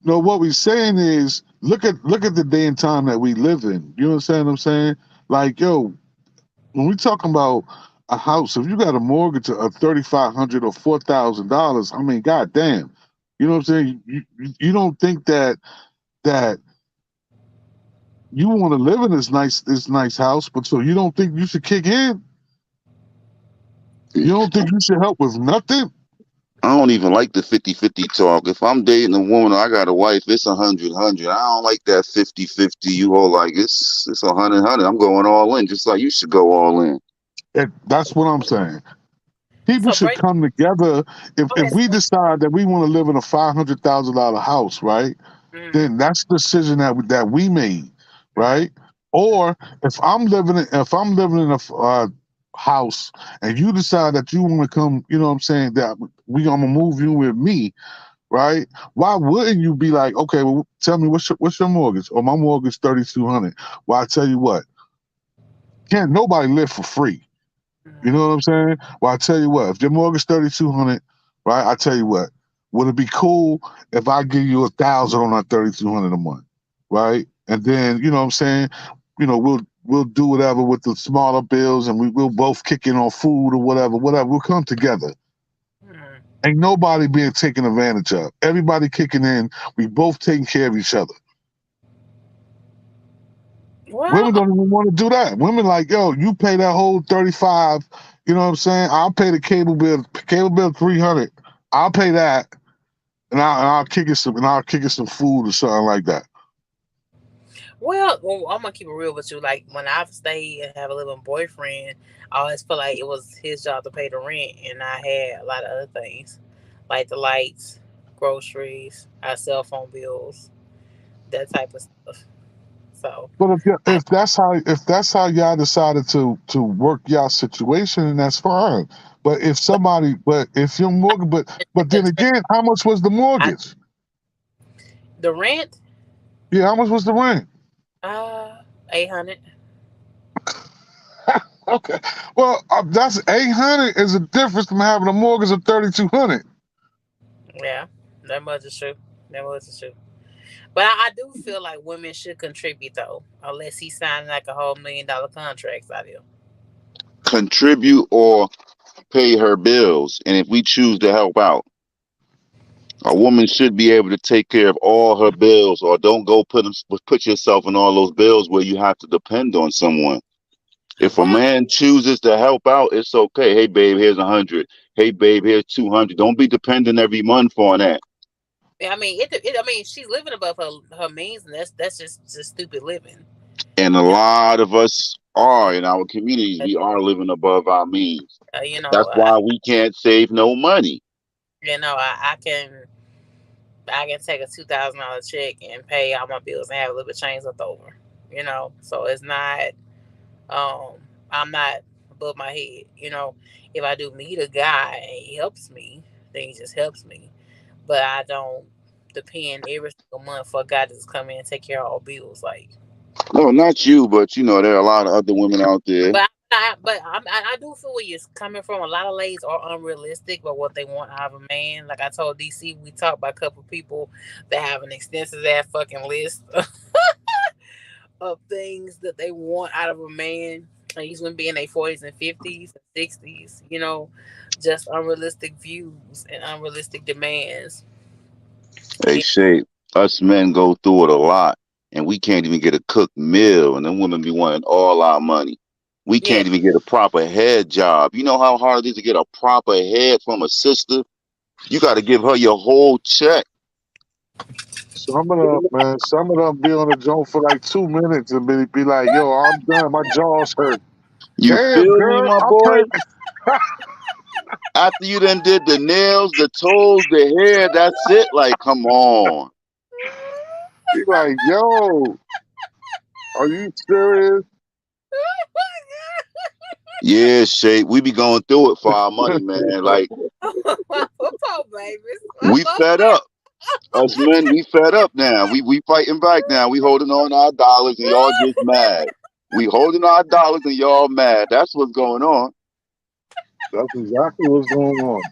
no, what we're saying is look at the day and time that we live in. You understand what I'm saying? Like, when we talking about a house, if you got a mortgage of $3,500 or $4,000, I mean, goddamn, you know what I'm saying? You don't think that you want to live in this nice house, but so you don't think you should kick in? You don't think you should help with nothing? I don't even like the 50-50 talk. If I'm dating a woman, I got a wife, it's 100-100. I don't like that 50-50. You all like it's 100-100. I'm going all in, just like you should go all in. That's what I'm saying. People So should break. come together. Go If ahead. we decide that we want to live in a $500,000 house, right? Mm-hmm. Then that's the decision that we made, Mm-hmm. right? Or if I'm living in a house and you decide that you want to come, you know what I'm saying, that we gonna move you with me, right? Why wouldn't you be like, okay, well, tell me what's your mortgage? Or my mortgage 3,200. Well, I tell you what, can't nobody live for free. You know Mm-hmm. what I'm saying? Well, I tell you what, if your mortgage 3,200, right? I tell you what, would it be cool if I give you 1,000 on that 3,200 a month, right? And then you know what I'm saying, we'll do whatever with the smaller bills, and we'll both kick in on food or whatever. We'll come together. Mm-hmm. Ain't nobody being taken advantage of. Everybody kicking in. We both taking care of each other. Well, Women don't even want to do that. Women like, yo, you pay that whole 35. You know what I'm saying? I'll pay the cable bill. Cable bill 300. I'll pay that, and I'll kick it some food or something like that. well, I'm gonna keep it real with you. Like when I've stayed and have a living boyfriend, I always feel like it was his job to pay the rent, and I had a lot of other things, like the lights, groceries, our cell phone bills, that type of stuff. So, But I if that's how y'all decided to work y'all situation, then that's fine. But if your mortgage, but then again, how much was the I, mortgage? the rent, Yeah, how much was the rent? 800. Okay, well, that's 800 is a difference from having a mortgage of 3,200. Yeah, that much is true. That much is true. But I do feel like women should contribute though, unless he's signing like a whole $1 million contracts out here. Contribute or pay her bills, and if we choose to help out, a woman should be able to take care of all her bills, or don't go put yourself in all those bills where you have to depend on someone. If a Well, man chooses to help out, it's okay. Hey, babe, here's 100. Hey, babe, here's 200. Don't be dependent every month on that. I mean, I mean, she's living above her means, and that's just stupid living. And a You lot of us are in our communities. know, We are living above our means. you know, That's why we can't save no money. I can take a $2,000 check and pay all my bills and have a little bit of change left over. So it's not. Um, I'm not above my head. If I do meet a guy and he helps me, then he just helps me. But I don't depend every single month for a guy to just come in and take care of all bills. Like, No, not you, but there are a lot of other women out there. but I do feel where you're coming from. A lot of ladies are unrealistic about what they want out of a man. Like I told DC, we talked about a couple of people that have an extensive ass fucking list of things that they want out of a man. And these women be in their 40s and 50s and 60s. Just unrealistic views and unrealistic demands. Hey, Shay, us men go through it a lot, and we can't even get a cooked meal, and then women be wanting all our money. We Yeah, can't even get a proper head job. You know how hard it is to get a proper head from a sister? You got to give her your whole check. Some of them be on the joint for like 2 minutes and be like, yo, I'm done. My jaw's hurt. You Damn, feel me, girl, my I'll boy? pay. After you done did the nails, the toes, the hair, that's it. Like, come on. Be like, yo, are you serious? Yeah, Shay, we be going through it for our money, man. Like, poor babies. we fed up. Us men, we fed up now. We fighting back now. We holding on our dollars and y'all just mad. We holding our dollars and y'all mad. That's what's going on. That's exactly what's going on.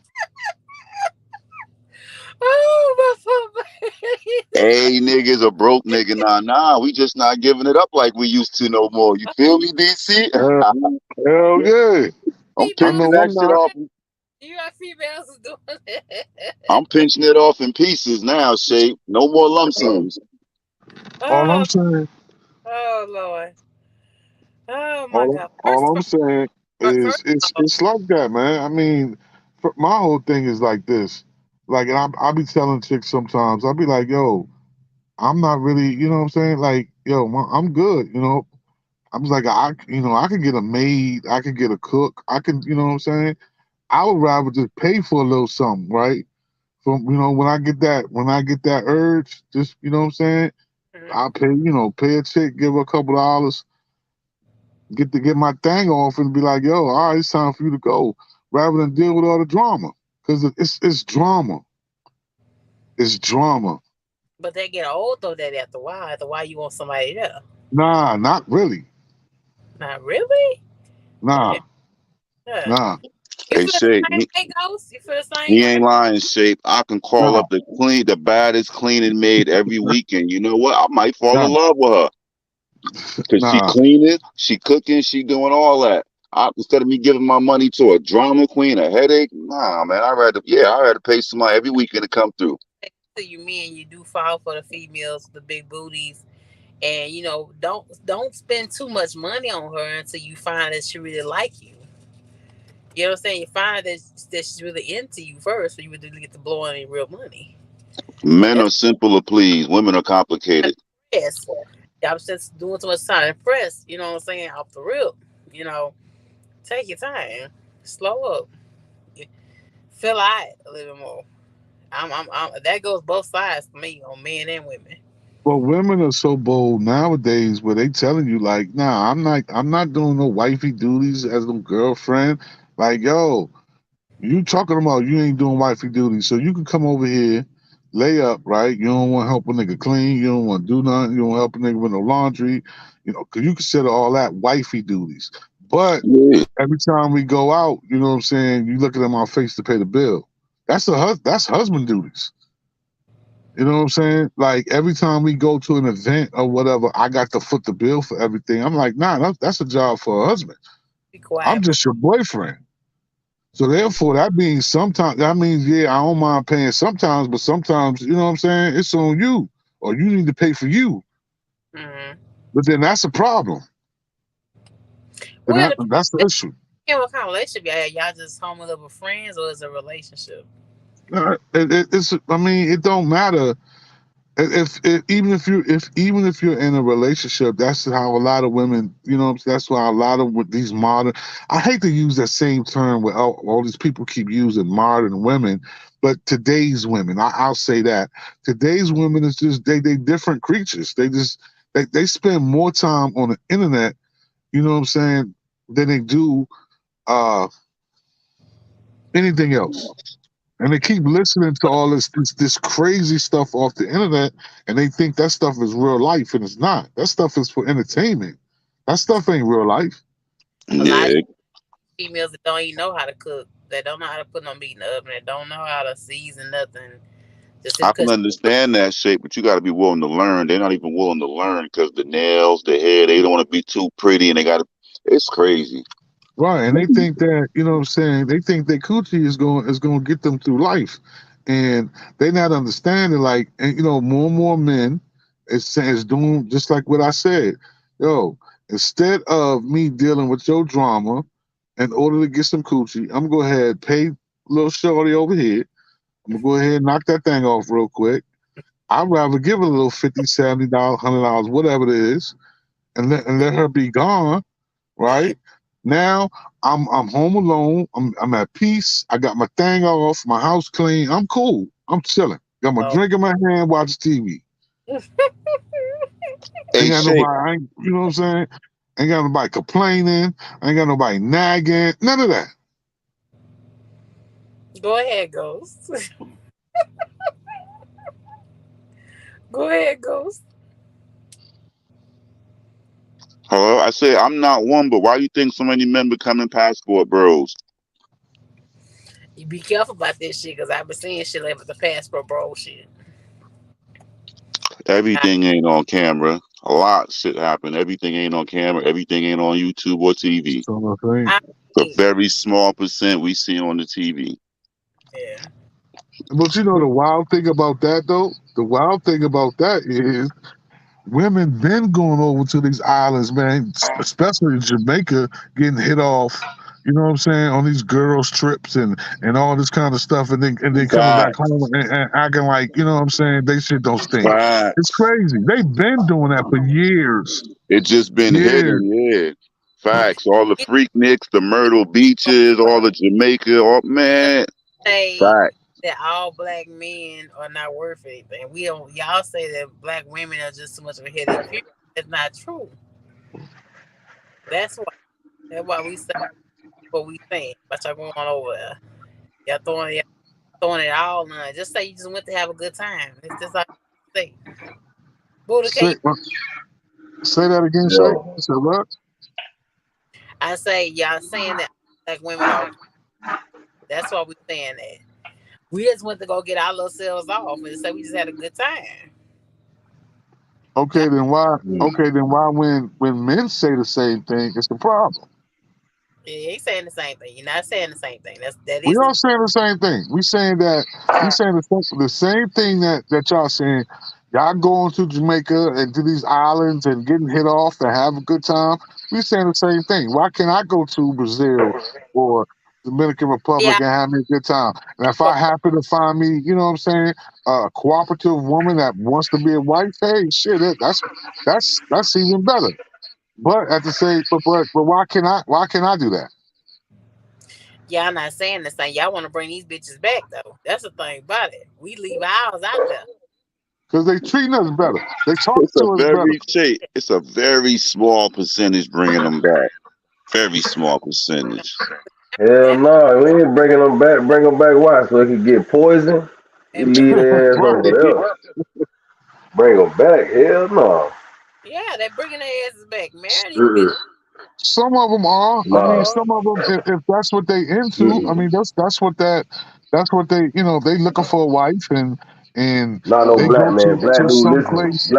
Oh, my poor babies. Hey, niggas a broke nigga. Nah. We just not giving it up like we used to no more. You feel me, DC? Hell, hell yeah. I'm I Females, pinching know that I'm shit not. off. you got females who doing it. I'm pinching it off in pieces now, Shay. No more lump sums. All I'm Oh, saying, oh Lord. Oh my all, God. all I'm saying First is of it's all, it's like that, man. I mean, my whole thing is like this. Like, and I be telling chicks sometimes. I be like, yo, I'm not really, you know what I'm saying? Like, yo, I'm good. You know, I was like, I could get a maid, I could get a cook, I can, you know what I'm saying? I would rather just pay for a little something, right? From when I get that urge, just you know what I'm saying? Mhm. I'll pay, pay a chick, give her a couple dollars, get my thing off, and be like, yo, all right, it's time for you to go, rather than deal with all the drama, because it's drama, it's drama. But they get old though. That after a while, you want somebody there. Nah, not really. Not really. Nah, Yeah. Yeah. nah, You Hey, feel the Shape, same way, Ghost? You feel the same he way? ain't lying, Shape. I can call nah, up the baddest cleaning maid every weekend. You know what? I might fall nah, in love with her because she nah. cleaning, she cooking, she doing all that. Instead of me giving my money to a drama queen, a headache, nah, man. I rather pay somebody every weekend to come through. To you men, you do fall for the females, the big booties, and don't spend too much money on her until you find that she really like you. You know what I'm saying? You find that she's really into you first, so you would really get to blow on any real money. Men That's are simple to please. Women are complicated. press. Y'all just doing too much time to press. You know what I'm saying? Off the rip. You know, take your time, slow up, feel out a little bit more. That goes both sides for me on men and women. Well, women are so bold nowadays where they telling you like, nah, I'm not doing no wifey duties as no girlfriend. Like, yo, you talking about you ain't doing wifey duties, so you can come over here, lay up, right? You don't want to help a nigga clean, you don't want to do nothing, you don't help a nigga with no laundry, because you consider all that wifey duties. But Yeah. every time we go out, you know what I'm saying, you looking at my face to pay the bill. That's husband duties. You know what I'm saying? Like every time we go to an event or whatever, I got to foot the bill for everything. I'm like, nah, that's a job for a husband. Be I'm quiet, bro. just your boyfriend. So therefore, that means yeah, I don't mind paying sometimes, but sometimes you know what I'm saying. It's on you, or you need to pay for you. Mm-hmm. But then that's a problem. And Well, that's the issue. what kind of relationship y'all have? Y'all just home with other friends, or is it a relationship? I mean, it don't matter if even if you're in a relationship, that's how a lot of women, that's why a lot of with these modern, I hate to use that same term where all these people keep using modern women, but today's women, I'll say that today's women is just they different creatures. They spend more time on the internet, you know what I'm saying, than they do uh anything else. And they keep listening to all this crazy stuff off the internet, and they think that stuff is real life, and it's not. That stuff is for entertainment. That stuff ain't real life. A lot of Yeah. females that don't even know how to cook, that don't know how to put no meat in the oven, that don't know how to season nothing, just I can because. understand that, Shape, but you got to be willing to learn. They're not even willing to learn because the nails, the hair, they don't want to be too pretty, and they got to. It's crazy. Right. And they think that, you know what I'm saying, they think that coochie is going to get them through life. And they not understanding like, and more and more men is doing just like what I said. Yo, instead of me dealing with your drama in order to get some coochie, I'm gonna go ahead pay little shorty over here. I'm gonna go ahead and knock that thing off real quick. I'd rather give her a little 50, $70, $100, whatever it is, and let her be gone, right? Now I'm home alone. I'm at peace. I got my thing off, my house clean. I'm cool. I'm chilling. Got my Oh, drink in my hand, watch TV. Ain't Hey, got Shape. nobody. You know what I'm saying? Ain't got nobody complaining. Ain't got nobody nagging. None of that. go ahead, Ghost. Go ahead, Ghost. Hello, I say I'm not one, but why you think so many men becoming passport bros? You be careful about this shit, because I've been seeing shit like the passport bro shit. I, Everything ain't on camera. A lot shit happen. Everything ain't on camera. Everything ain't on YouTube or TV. So I think. I A think, very small percent we see on the TV. yeah. But the wild thing about that though, the wild thing about that is women been going over to these islands, man, especially Jamaica, getting hit off. you know what I'm saying, on these girls trips and all this kind of stuff, and then coming back Facts. home and acting like, you know what I'm saying, they shit don't stink. It's Facts. crazy. They've been doing that for years. It just been Years. hidden, yeah. Facts. All the Freakniks, the Myrtle Beaches, all the Jamaica, all man. Say Facts. that all black men are not worth anything. We don't. Y'all say that black women are just too much of a headache. Period. That's not true. That's why. That's why we say what we saying. But y'all going over there. Y'all throwing it all on. Just say you just went to have a good time. It's just like say. Buddha, can Say, you? say that again, Shay. Yo, Say what? I say y'all saying that black women are. That's why we saying that. We just went to go get our little selves off and say we just had a good time. Y'all, Okay, then why? mm, Okay, then why when men say the same thing, it's the problem. you ain't saying the same thing. You're not saying the same thing. That We is the all saying the same thing. We saying the same thing that y'all saying. Y'all going to Jamaica and to these islands and getting hit off and have a good time. We saying the same thing. Why can't I go to Brazil or Dominican yeah. Republic and have me a good time? And if I happen to find me, you know what I'm saying, a cooperative woman that wants to be a wife, hey, shit, that's even better. But at the same, but why can't I do that? Y'all not saying the same. Y'all want to bring these bitches back though. That's the thing about it. We leave ours out there. Because they treating us better. They talk It's a to us better. very shape. It's a very small percentage bringing them back. Very small percentage. hell That no, we ain't bringing them back. Bring them back. Why? So they can get poisoned? We and bring, leave their ass over Right. there. Bring them back? Hell no. yeah, they bringing their asses back, man. These bitches. Mm-mm. Some of them are. I mean, Nah. some of them, if that's what they into, I Mm-mm. mean, that's what they, they looking for a wife and Not no they black go man. Black to dude, some listen. place.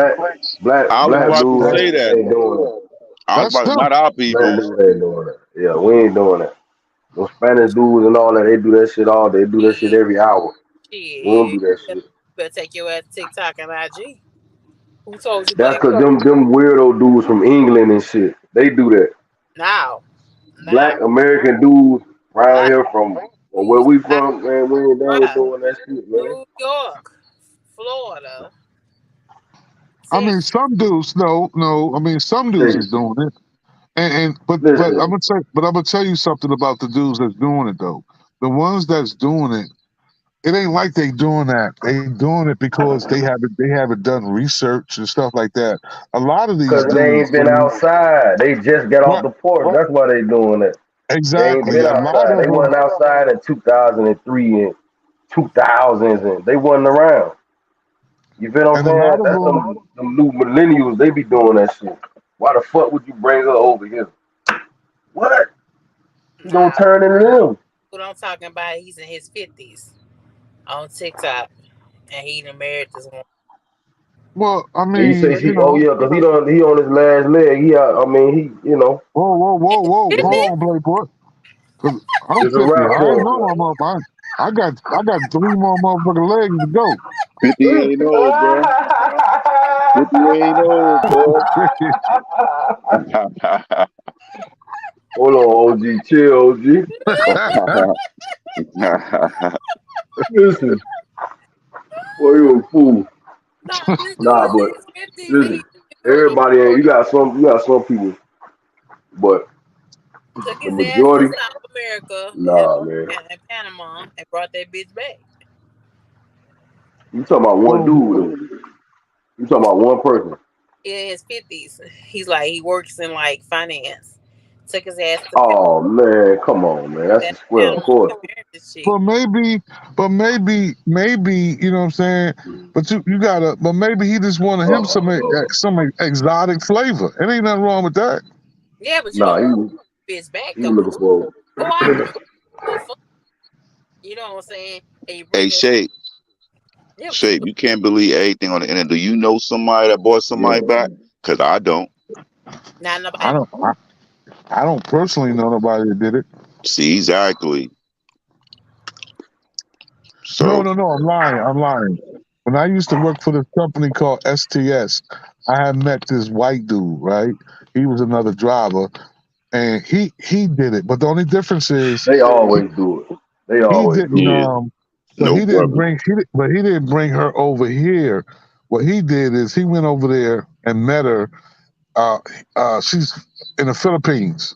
I was Black about to dude say that. ain't doing that. I was That's about them. not our Black people. dude ain't doing that. Yeah, we ain't doing that. Those Spanish dudes and all that, they do that shit all. They do that shit Shit, every hour. We don't shit. do that You shit. better take your ass to TikTok and IG. Who told you That's black cause them weirdo dudes from England and shit. They do that. now? Black Now, American dudes around now. here from where Who's we now? from, man, we ain't down here Bruh. doing that shit, man. New York, Florida, I mean, Texas. some dudes, no. I mean, some dudes is Listen, doing it, but listen, I'm gonna tell you something about the dudes that's doing it though. The ones that's doing it ain't like they doing that. They doing it because they haven't done research and stuff like that. A lot of these cause they dudes, ain't been outside. They just got off right, the porch. That's why they doing it. They ain't exactly. been A lot outside. of They them, wasn't outside in 2003 and 2000s, and they wasn't around. You feel what I'm and a saying? lot of That's them, them new millennials. They be doing that shit. Why the fuck would you bring her over here? What? She gonna Now, turn into them. what I'm talking about, he's in his 50s on TikTok, and he done married this woman. well, I And you say mean, she? Oh yeah, cause he on his last leg. He out. I mean whoa, hold on, Playboy. Cause I'm it's a 50. wrap I ain't for know my mother. I got three more motherfucking legs to go. 50 him. ain't old, bro. 50 ain't old, boy. Hold on, OG, chill, OG. Listen, boy, you a fool. Nah, this dude Nah, is in but his 50s, and listen, he married. everybody ain't. You got some people, but Took the his ass to majority, South America nah, man. and Panama and brought that bitch back. You talking about one well, dude, though. You talking about one person. In his 50s, he's like he works in like finance. Took his ass to Oh man, come on, man. That's a square Panama quarter. and married this chick. but maybe, you know what I'm saying. But you gotta. But maybe he just wanted him some exotic flavor. It ain't nothing wrong with that. Yeah, but you Nah, don't bring he bitch back he though. was But looking for. go out there for fun. You know what I'm saying? And you Hey, bring her. Shape, Yeah, but you Shape, you can't believe everything on the internet. Do you know somebody that bought somebody Yeah. back? Because I don't. not I nobody. don't. I don't personally know nobody that did it. See, exactly. No, So, no, no. I'm lying. I'm lying. When I used to work for this company called STS, I had met this white dude. Right, he was another driver, and he did it. But the only difference is They always do it. They he always didn't. do it. Yeah, But no brother. but he didn't bring her over here. What he did is he went over there and met her. Uh, she's in the Philippines.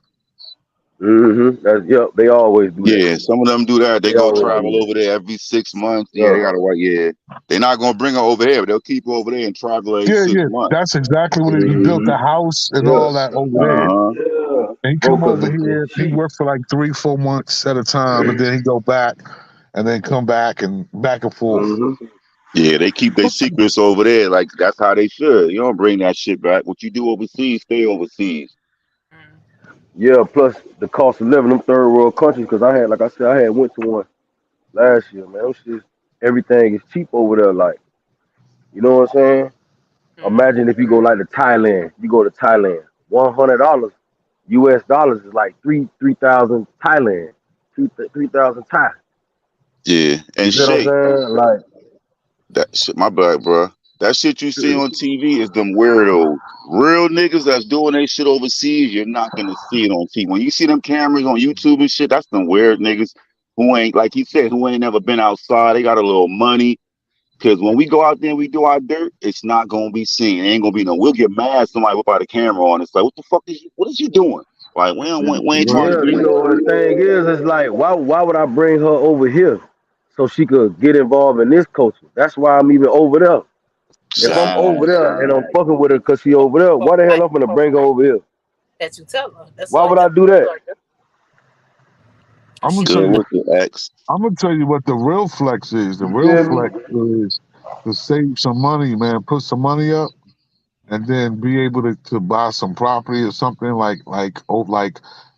That's yep. They always do that Yeah, shit. some of them do that. They They go always travel do over there every 6 months. it. Yeah, they Yeah. gotta wait. Yeah, they're not gonna bring her over here, but they'll keep her over there and travel every Yeah, six yeah, months. that's exactly what he built the Mm-hmm. house and Yeah. all that over Uh there. huh. Yeah. And he Bro, come cause over it's here. He cheap. worked for like 3, 4 months at a time, and then he go back, and then come back and back and forth. Mm-hmm. Yeah, they keep their secrets over there. Like that's how they should. You don't bring that shit back. What you do overseas, stay overseas. Yeah. Plus the cost of living them third world countries. Cause I had, like I said, I had went to one last year. Man, them shit, everything is cheap over there. Like, you know what I'm saying? Mm. Imagine if you go like to Thailand. You go to Thailand. $100 U.S. dollars is like 3,000 Thailand. 3,000 Thai. Yeah, You and see what I'm Shay, saying? Like, that shit, my bad, bro. That shit you see on TV is them weirdos. Real niggas that's doing they shit overseas, you're not gonna see it on TV. When you see them cameras on YouTube and shit, that's them weird niggas who ain't, like he said, who ain't never been outside. They got a little money. Cause when we go out there and we do our dirt, it's not gonna be seen. It ain't gonna be no. We'll get mad. Somebody whip out a camera on. It's like, what the fuck is you? What is you doing? Like, we ain't trying to yeah, be. you know, the thing is, it's like, why would I bring her over here so she could get involved in this culture? That's why I'm even over there. If I'm over Exactly. there and I'm fucking with her because she over there, Oh, why the hell like I'm gonna bring her over here? that you tell her. That's Why like would that. I do that? And I'm gonna she tell Good would. you. with the X. I'm gonna tell you what the real flex is. The You real feel flex me? is to save some money, man. Put some money up, and then be able to buy some property or something like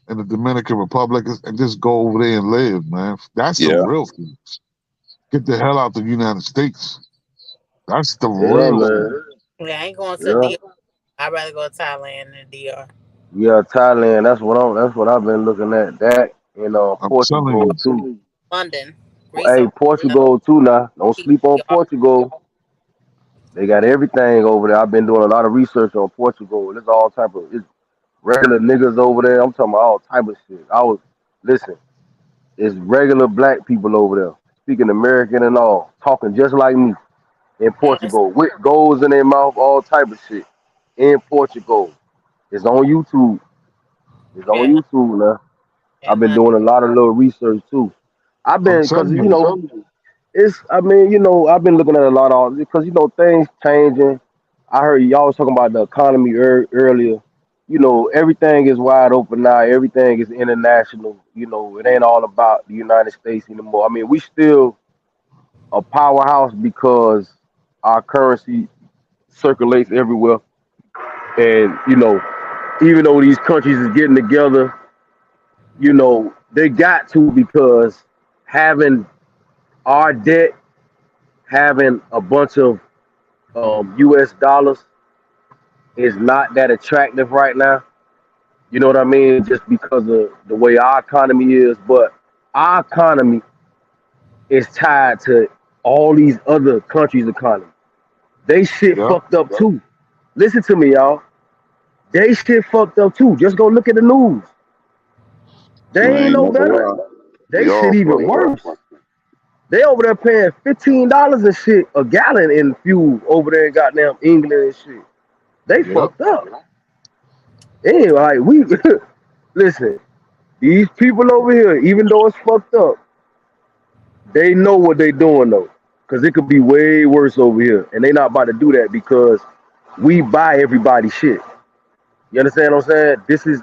in the Dominican Republic, and just go over there and live, man. That's the Yeah. real flex. Get the hell out the United States. That's the Yeah, real flex. man. Yeah, I ain't going to Yeah. DR. I'd rather go to Thailand than DR. Yeah, Thailand. That's what I've been looking at. That and I'm telling Portugal you. too. London, Greece, Hey, or Portugal too. Now, don't sleep on DR. Portugal. They got everything over there. I've been doing a lot of research on Portugal. There's all type of it's regular niggas over there. I'm talking about all type of shit. Listen. It's regular black people over there speaking American and all, talking just like me in That's Portugal with goals in their mouth, all type of shit in Portugal. It's on YouTube. It's on in YouTube now. I've been London. doing a lot of little research too. I've I'm been because telling you you. know it's. I mean you know I've been looking at a lot of because you know things changing. I heard y'all was talking about the economy earlier. You know everything is wide open now. Everything is international. You know it ain't all about the United States anymore. I mean we still a powerhouse because our currency circulates everywhere. And you know, even though these countries is getting together, you know, they got to because having our debt, having a bunch of U.S. dollars is not that attractive right now. You know what I mean? Just because of the way our economy is, but our economy is tied to all these other countries' economy. They shit Yep. fucked up too. Listen to me, y'all. They shit fucked up too. Just go look at the news. I They ain't ain't no never better. lie. They We shit all even fucked up. worse. They over there paying $15 and shit a gallon in fuel over there in goddamn England and shit. They Yep. fucked up. Anyway, we listen. These people over here, even though it's fucked up, they know what they doing though, cause it could be way worse over here, and they not about to do that because we buy everybody's shit. You understand what I'm saying? This is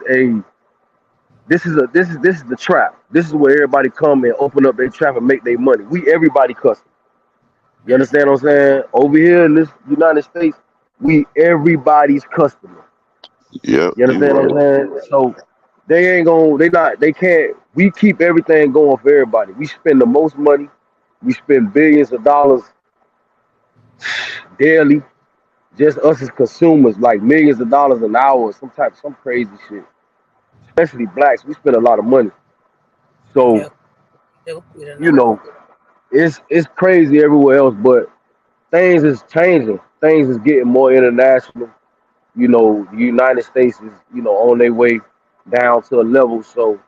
the trap. This is where everybody come and open up their trap and make their money. We everybody custom. You Mm. understand what I'm saying? Over here in this United States, we everybody's customer. Yep, You you understand what right. I'm saying? So they ain't gonna they can't we keep everything going for everybody. We spend the most money, we spend billions of dollars daily, just us as consumers, like millions of dollars an hour, some crazy shit. Especially blacks, we spend a lot of money. So, Yeah, we don't you know. know, it's crazy everywhere else, but things is changing. Things is getting more international. You know, the United States is, you know, on their way. down to a level. So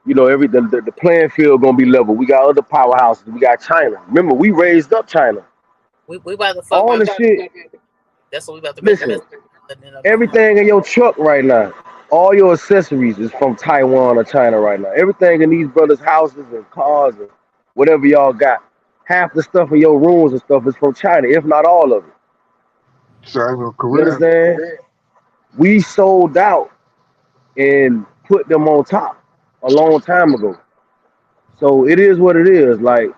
the playing field gonna be level. We got other powerhouses. We got China. Remember, we raised up China. We about to fuck All my the baby. shit. That's what we about to make Listen, mess in up on. everything in your truck right now, all your accessories is from Taiwan or China right now. Everything in these brothers' houses and cars and whatever y'all got, half the stuff in your rooms and stuff is from China, if not all of it. China, You Korea. understand? We sold out and put them on top a long time ago. So it is what it is. Like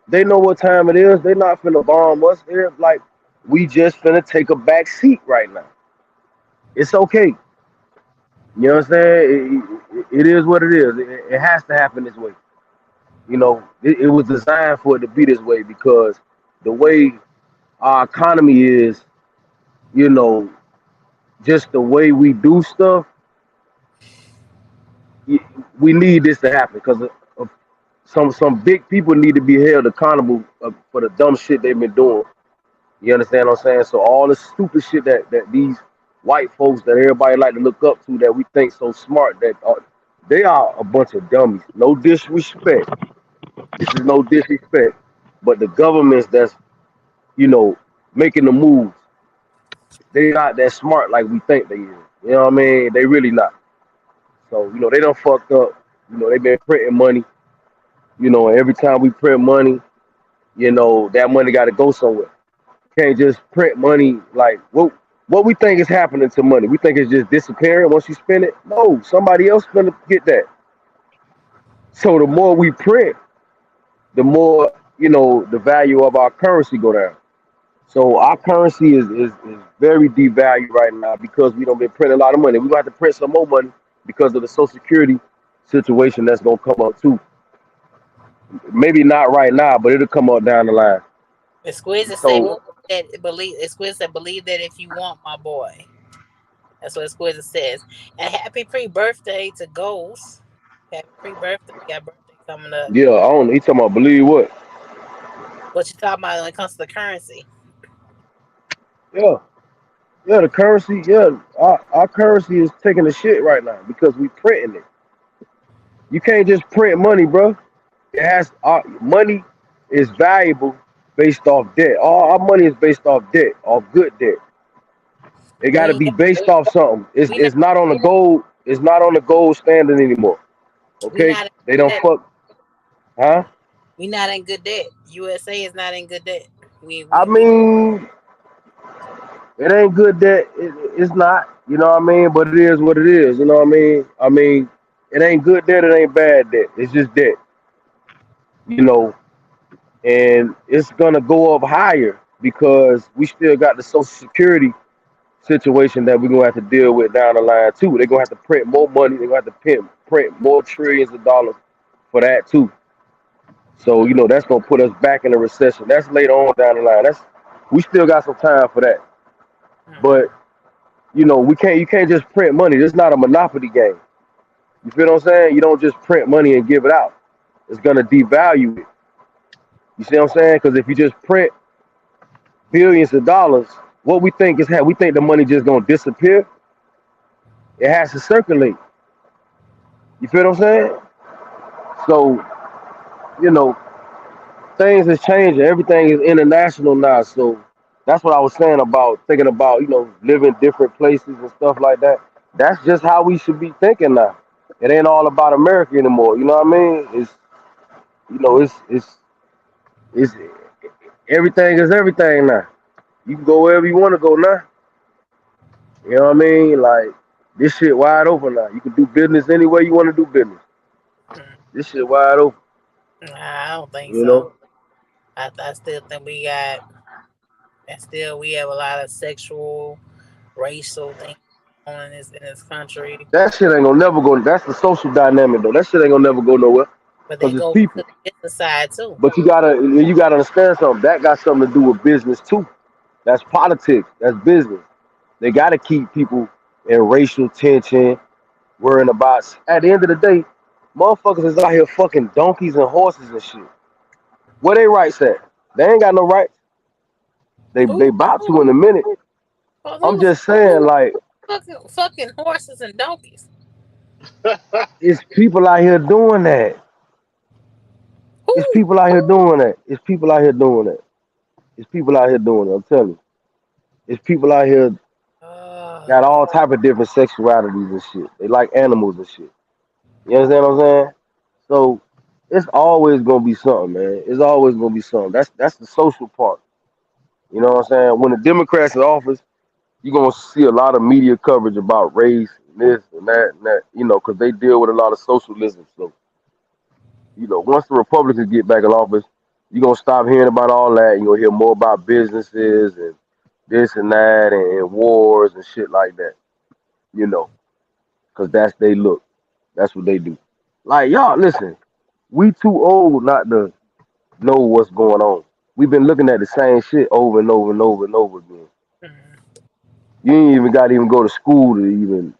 they know what time it is. They not finna bomb us. They're like, we just finna take a back seat right now. It's okay. You know what I'm saying? It is what it is. It has to happen this way. It was designed for it to be this way because the way our economy is, you know, just the way we do stuff, y- we need this to happen because of some big people need to be held accountable for the dumb shit they've been doing. You understand what I'm saying? So all the stupid shit that these white folks that everybody like to look up to that we think so smart they are a bunch of dummies. No disrespect. This is no disrespect. But the governments that's you know making the moves, they not that smart like we think they is. You know what I mean? They really not. So they done fucked up. They been printing money. And every time we print money, that money got to go somewhere. Can't just print money like what we think is happening to money. We think it's just disappearing once you spend it. No, somebody else gonna get that. So the more we print, the more the value of our currency go down. So our currency is very devalued right now because we don't been printing a lot of money. We gonna have to print some more money because of the Social Security situation that's gonna come up too. Maybe not right now, but it'll come up down the line. Exquisite say So believe that if you want my boy. That's what Exquisite says. And happy pre-birthday to Ghost. Happy pre-birthday. We got birthday coming up. yeah, I don't. He talking about believe what? What you talking about when it comes to the currency? Yeah. Yeah, the currency. Yeah, our currency is taking the shit right now because we printing it. You can't just print money, bro. It has money is valuable based off debt. All our money is based off debt, off good debt. It got We to ain't be got, based off something. It's we not it's not on the gold. It's not on the gold standard anymore. we Okay, not in they good don't debt. fuck, huh? We not in good debt. USA is not in good debt. I We mean, it ain't good debt. It's not. You know what I mean? But it is what it is. You know what I mean? It ain't good debt. It ain't bad debt. It's just debt. You know, and it's gonna go up higher because we still got the Social Security situation that we're gonna have to deal with down the line too. They're gonna have to print more money. They're gonna have to print more trillions of dollars for that too. So that's gonna put us back in a recession. That's later on down the line. We still got some time for that. mm, But we can't. You can't just print money. This is not a monopoly game. You feel what I'm saying? You don't just print money and give it out. It's gonna devalue it. You see what I'm saying? Because if you just print billions of dollars, what we think is we think the money just gonna disappear. It has to circulate. You feel what I'm saying? So you know things is changing. Everything is international now. So that's what I was saying about thinking about living different places and stuff like that. That's just how we should be thinking now. It ain't all about America anymore. You know what I mean? It's everything is everything now. You can go wherever you want to go now. You know what I mean? Like this shit wide open now. You can do business any way you want to do business. mm. This shit wide open. Nah, I don't think You so. know? I still think and still we have a lot of sexual, racial things going on in this country. That shit ain't gonna never go. That's the social dynamic though. That shit ain't gonna never go nowhere. But Cause that it's goes people. into the business side too. But you gotta understand something. That got something to do with business too. That's politics. That's business. They gotta keep people in racial tension, worrying about. At the end of the day, motherfuckers is out here fucking donkeys and horses and shit. Where they rights at? They ain't got no rights. They Who about to in a minute. I'm who just saying, like, fucking horses and donkeys? It's people out here doing that. It's Who? people out here doing that. It's people out here doing that. It's people out here doing it. I'm telling you. It's people out here got Oh, all type of different sexualities and shit. They like animals and shit. You understand what I'm saying? So it's always gonna be something, man. It's always gonna be something. That's the social part. You know what I'm saying? When the Democrats in office, you're gonna see a lot of media coverage about race and this and that and that. You know, because they deal with a lot of socialism. So once the Republicans get back in office, you're gonna stop hearing about all that. You're gonna hear more about businesses and this and that and wars and shit like that. You know, because that's they look. That's what they do. Like y'all, listen. We too old not to know what's going on. We've been looking at the same shit over and over and over and over again. mhm. You ain't even got to even go to school to even.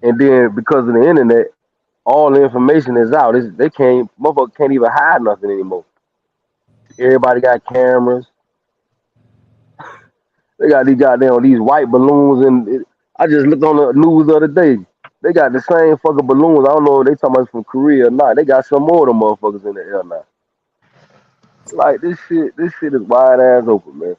And then because of the internet, all the information is out. They can't, motherfuckers can't even hide nothing anymore. Everybody got cameras. They got these white balloons, and I just looked on the news the other day. They got the same fucking balloons. I don't know if they talking about from Korea or not. They got some more of them motherfuckers in the air now. Like this shit is wide ass open, man.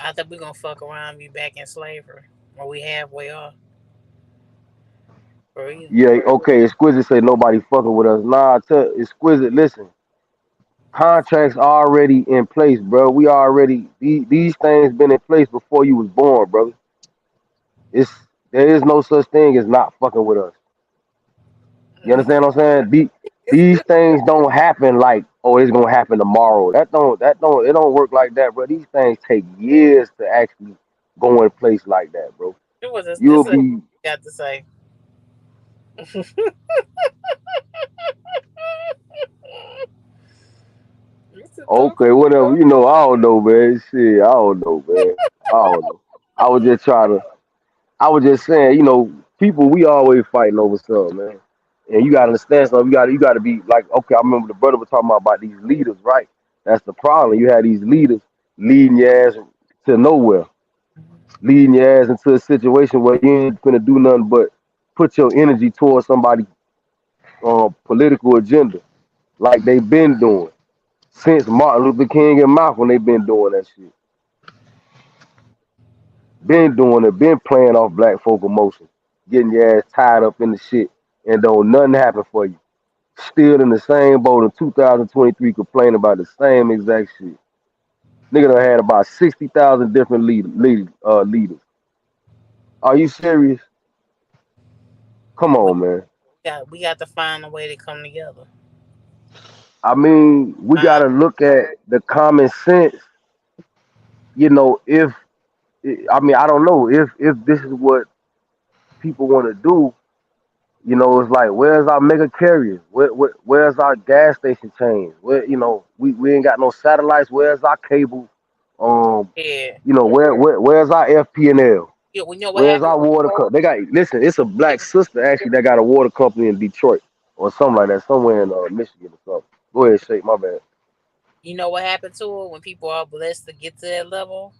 I think we gonna fuck around and be back in slavery, or we halfway off for real. Yeah, okay. Exquisite say nobody fucking with us. Nah, tell Exquisite. Listen, contracts already in place, bro. We already these things been in place before you was born, brother. It's there is no such thing as not fucking with us. You understand what I'm saying? These things don't happen like, oh, it's gonna happen tomorrow. It don't work like that, bro. These things take years to actually go in place like that, bro. It was You'll this be got to say. It's a dumb. okay, whatever. I don't know, man. Shit, I don't know, man. I don't know. I was just trying to. I was just saying, people, we always fighting over something, man. And you gotta understand something. You gotta be like, okay. I remember the brother was talking about these leaders, right? That's the problem. You had these leaders leading your ass to nowhere, leading your ass into a situation where you ain't gonna do nothing but put your energy towards somebody political agenda, like they've been doing since Martin Luther King and Malcolm. They've been doing that shit. Been doing it, been playing off black folk emotions, getting your ass tied up in the shit, and don't nothing happen for you. Still in the same boat in 2023, complaining about the same exact shit. Nigga done had about 60,000 different leaders. Are you serious? Come We on, man. we got to find a way to come together. I mean, we Uh, gotta look at the common sense. If I mean, I don't know if this is what people want to do. It's like, where's our mega carriers? Where's our gas station chains? We ain't got no satellites. Where's our cable? Um, yeah. where's our FPNL? Yeah, we know what Where's happened. our water company? They got listen. It's a black sister actually that got a water company in Detroit or something like that, somewhere in Michigan or something. Go ahead, shake my bad. You know what happened to it when people are blessed to get to that level?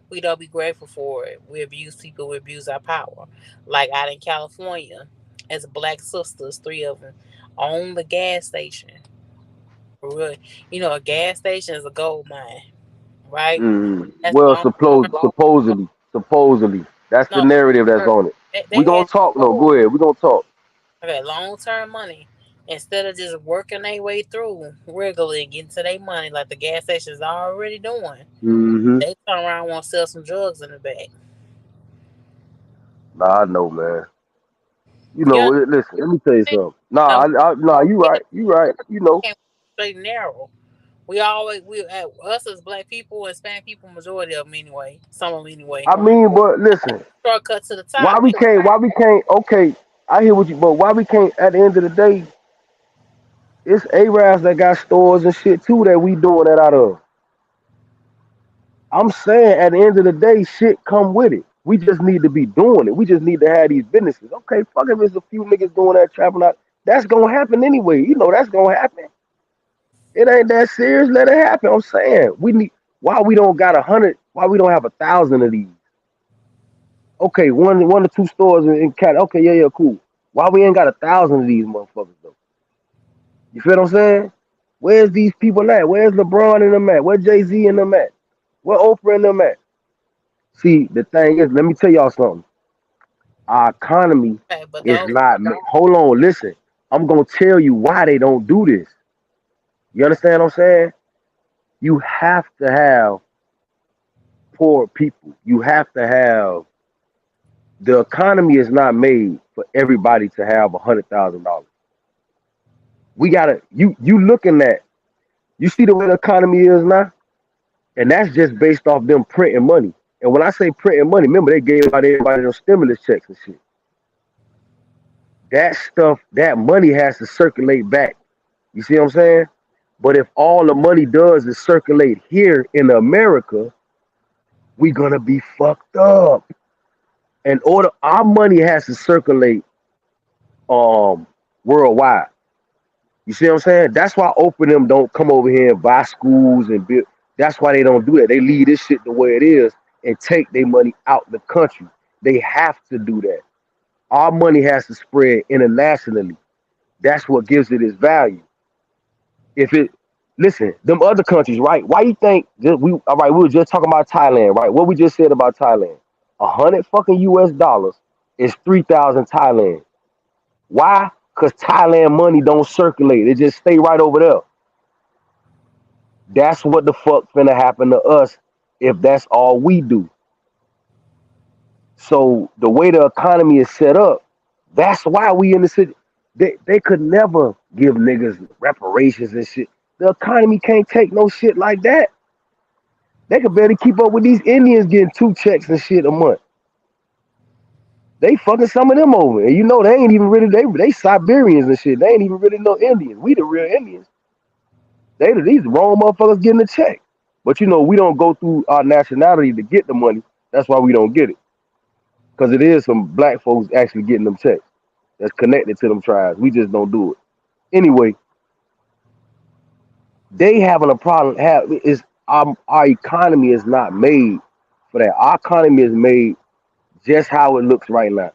We don't be grateful for it. We abuse people. We abuse our power. Like out in California, as black sisters, three of them own the gas station. For real. A gas station is a gold mine, right? That's Well, long term. supposedly, that's the No, narrative that's on it. We they gonna had talk though. Go ahead. We gonna talk. okay, long term money. Instead of just working their way through regularly and getting to their money like the gas stations are already doing, hmm they turn around and want to sell some drugs in the back. Nah, I know, man. You know Listen. Let me tell you what something. Nah, I'm saying? nah. You We right. You right. can't straight and narrow. We us as black people, Hispanic people, majority of them anyway. Some of them anyway. I mean, but listen. Shortcut to the Why top. we can't? Why we can't? Okay, I hear what you. But why we can't? At the end of the day, it's Arabs that got stores and shit too that we doing that out of. I'm saying at the end of the day, shit come with it. We just need to be doing it. We just need to have these businesses. Okay, fuck if it's a few niggas doing that trapping out. That's gonna happen anyway. That's gonna happen. It ain't that serious. Let it happen. I'm saying we need. Why we don't got 100? Why we don't have 1,000 of these? Okay, one or two stores in Cali. Okay, yeah, yeah, cool. Why we ain't got 1,000 of these motherfuckers though? You feel what I'm saying? Where's these people at? Where's LeBron and them at? Where Jay-Z and them at? Where Oprah and them at? See, the thing is, let me tell y'all something. Our economy Okay, but is those not. Hold on, listen. I'm gonna tell you why they don't do this. You understand what I'm saying? You have to have poor people. You have to have. The economy is not made for everybody to have $100,000. We gotta. You looking at. You see the way the economy is now, and that's just based off them printing money. And when I say printing money, remember they gave out everybody those stimulus checks and shit. That stuff, that money has to circulate back. You see what I'm saying? But if all the money does is circulate here in America, we gonna be fucked up. And order our money has to circulate um worldwide. You see what I'm saying? That's why Open them don't come over here and buy schools and build. That's why they don't do that. They leave this shit the way it is and take their money out the country. They have to do that. Our money has to spread internationally. That's what gives it its value. If it listen, them other countries, right? Why you think we all right, we were just talking about Thailand, right? What we just said about Thailand. 100 fucking US dollars is 3,000 Thailand. Why? Cause Thailand money don't circulate. It just stay right over there. That's what the fuck finna happen to us if that's all we do. So the way the economy is set up, that's why we in the city. They could never give niggas reparations and shit. The economy can't take no shit like that. They could barely keep up with these Indians getting 2 checks and shit a month. They fucking some of them over. And you know they ain't even really they Siberians and shit. They ain't even really no Indians. We the real Indians. These wrong motherfuckers getting a check. But you know, we don't go through our nationality to get the money. That's why we don't get it. Because it is some black folks actually getting them checks that's connected to them tribes. We just don't do it. Anyway, they having a problem. Is our economy is not made for that. Our economy is made just how it looks right now.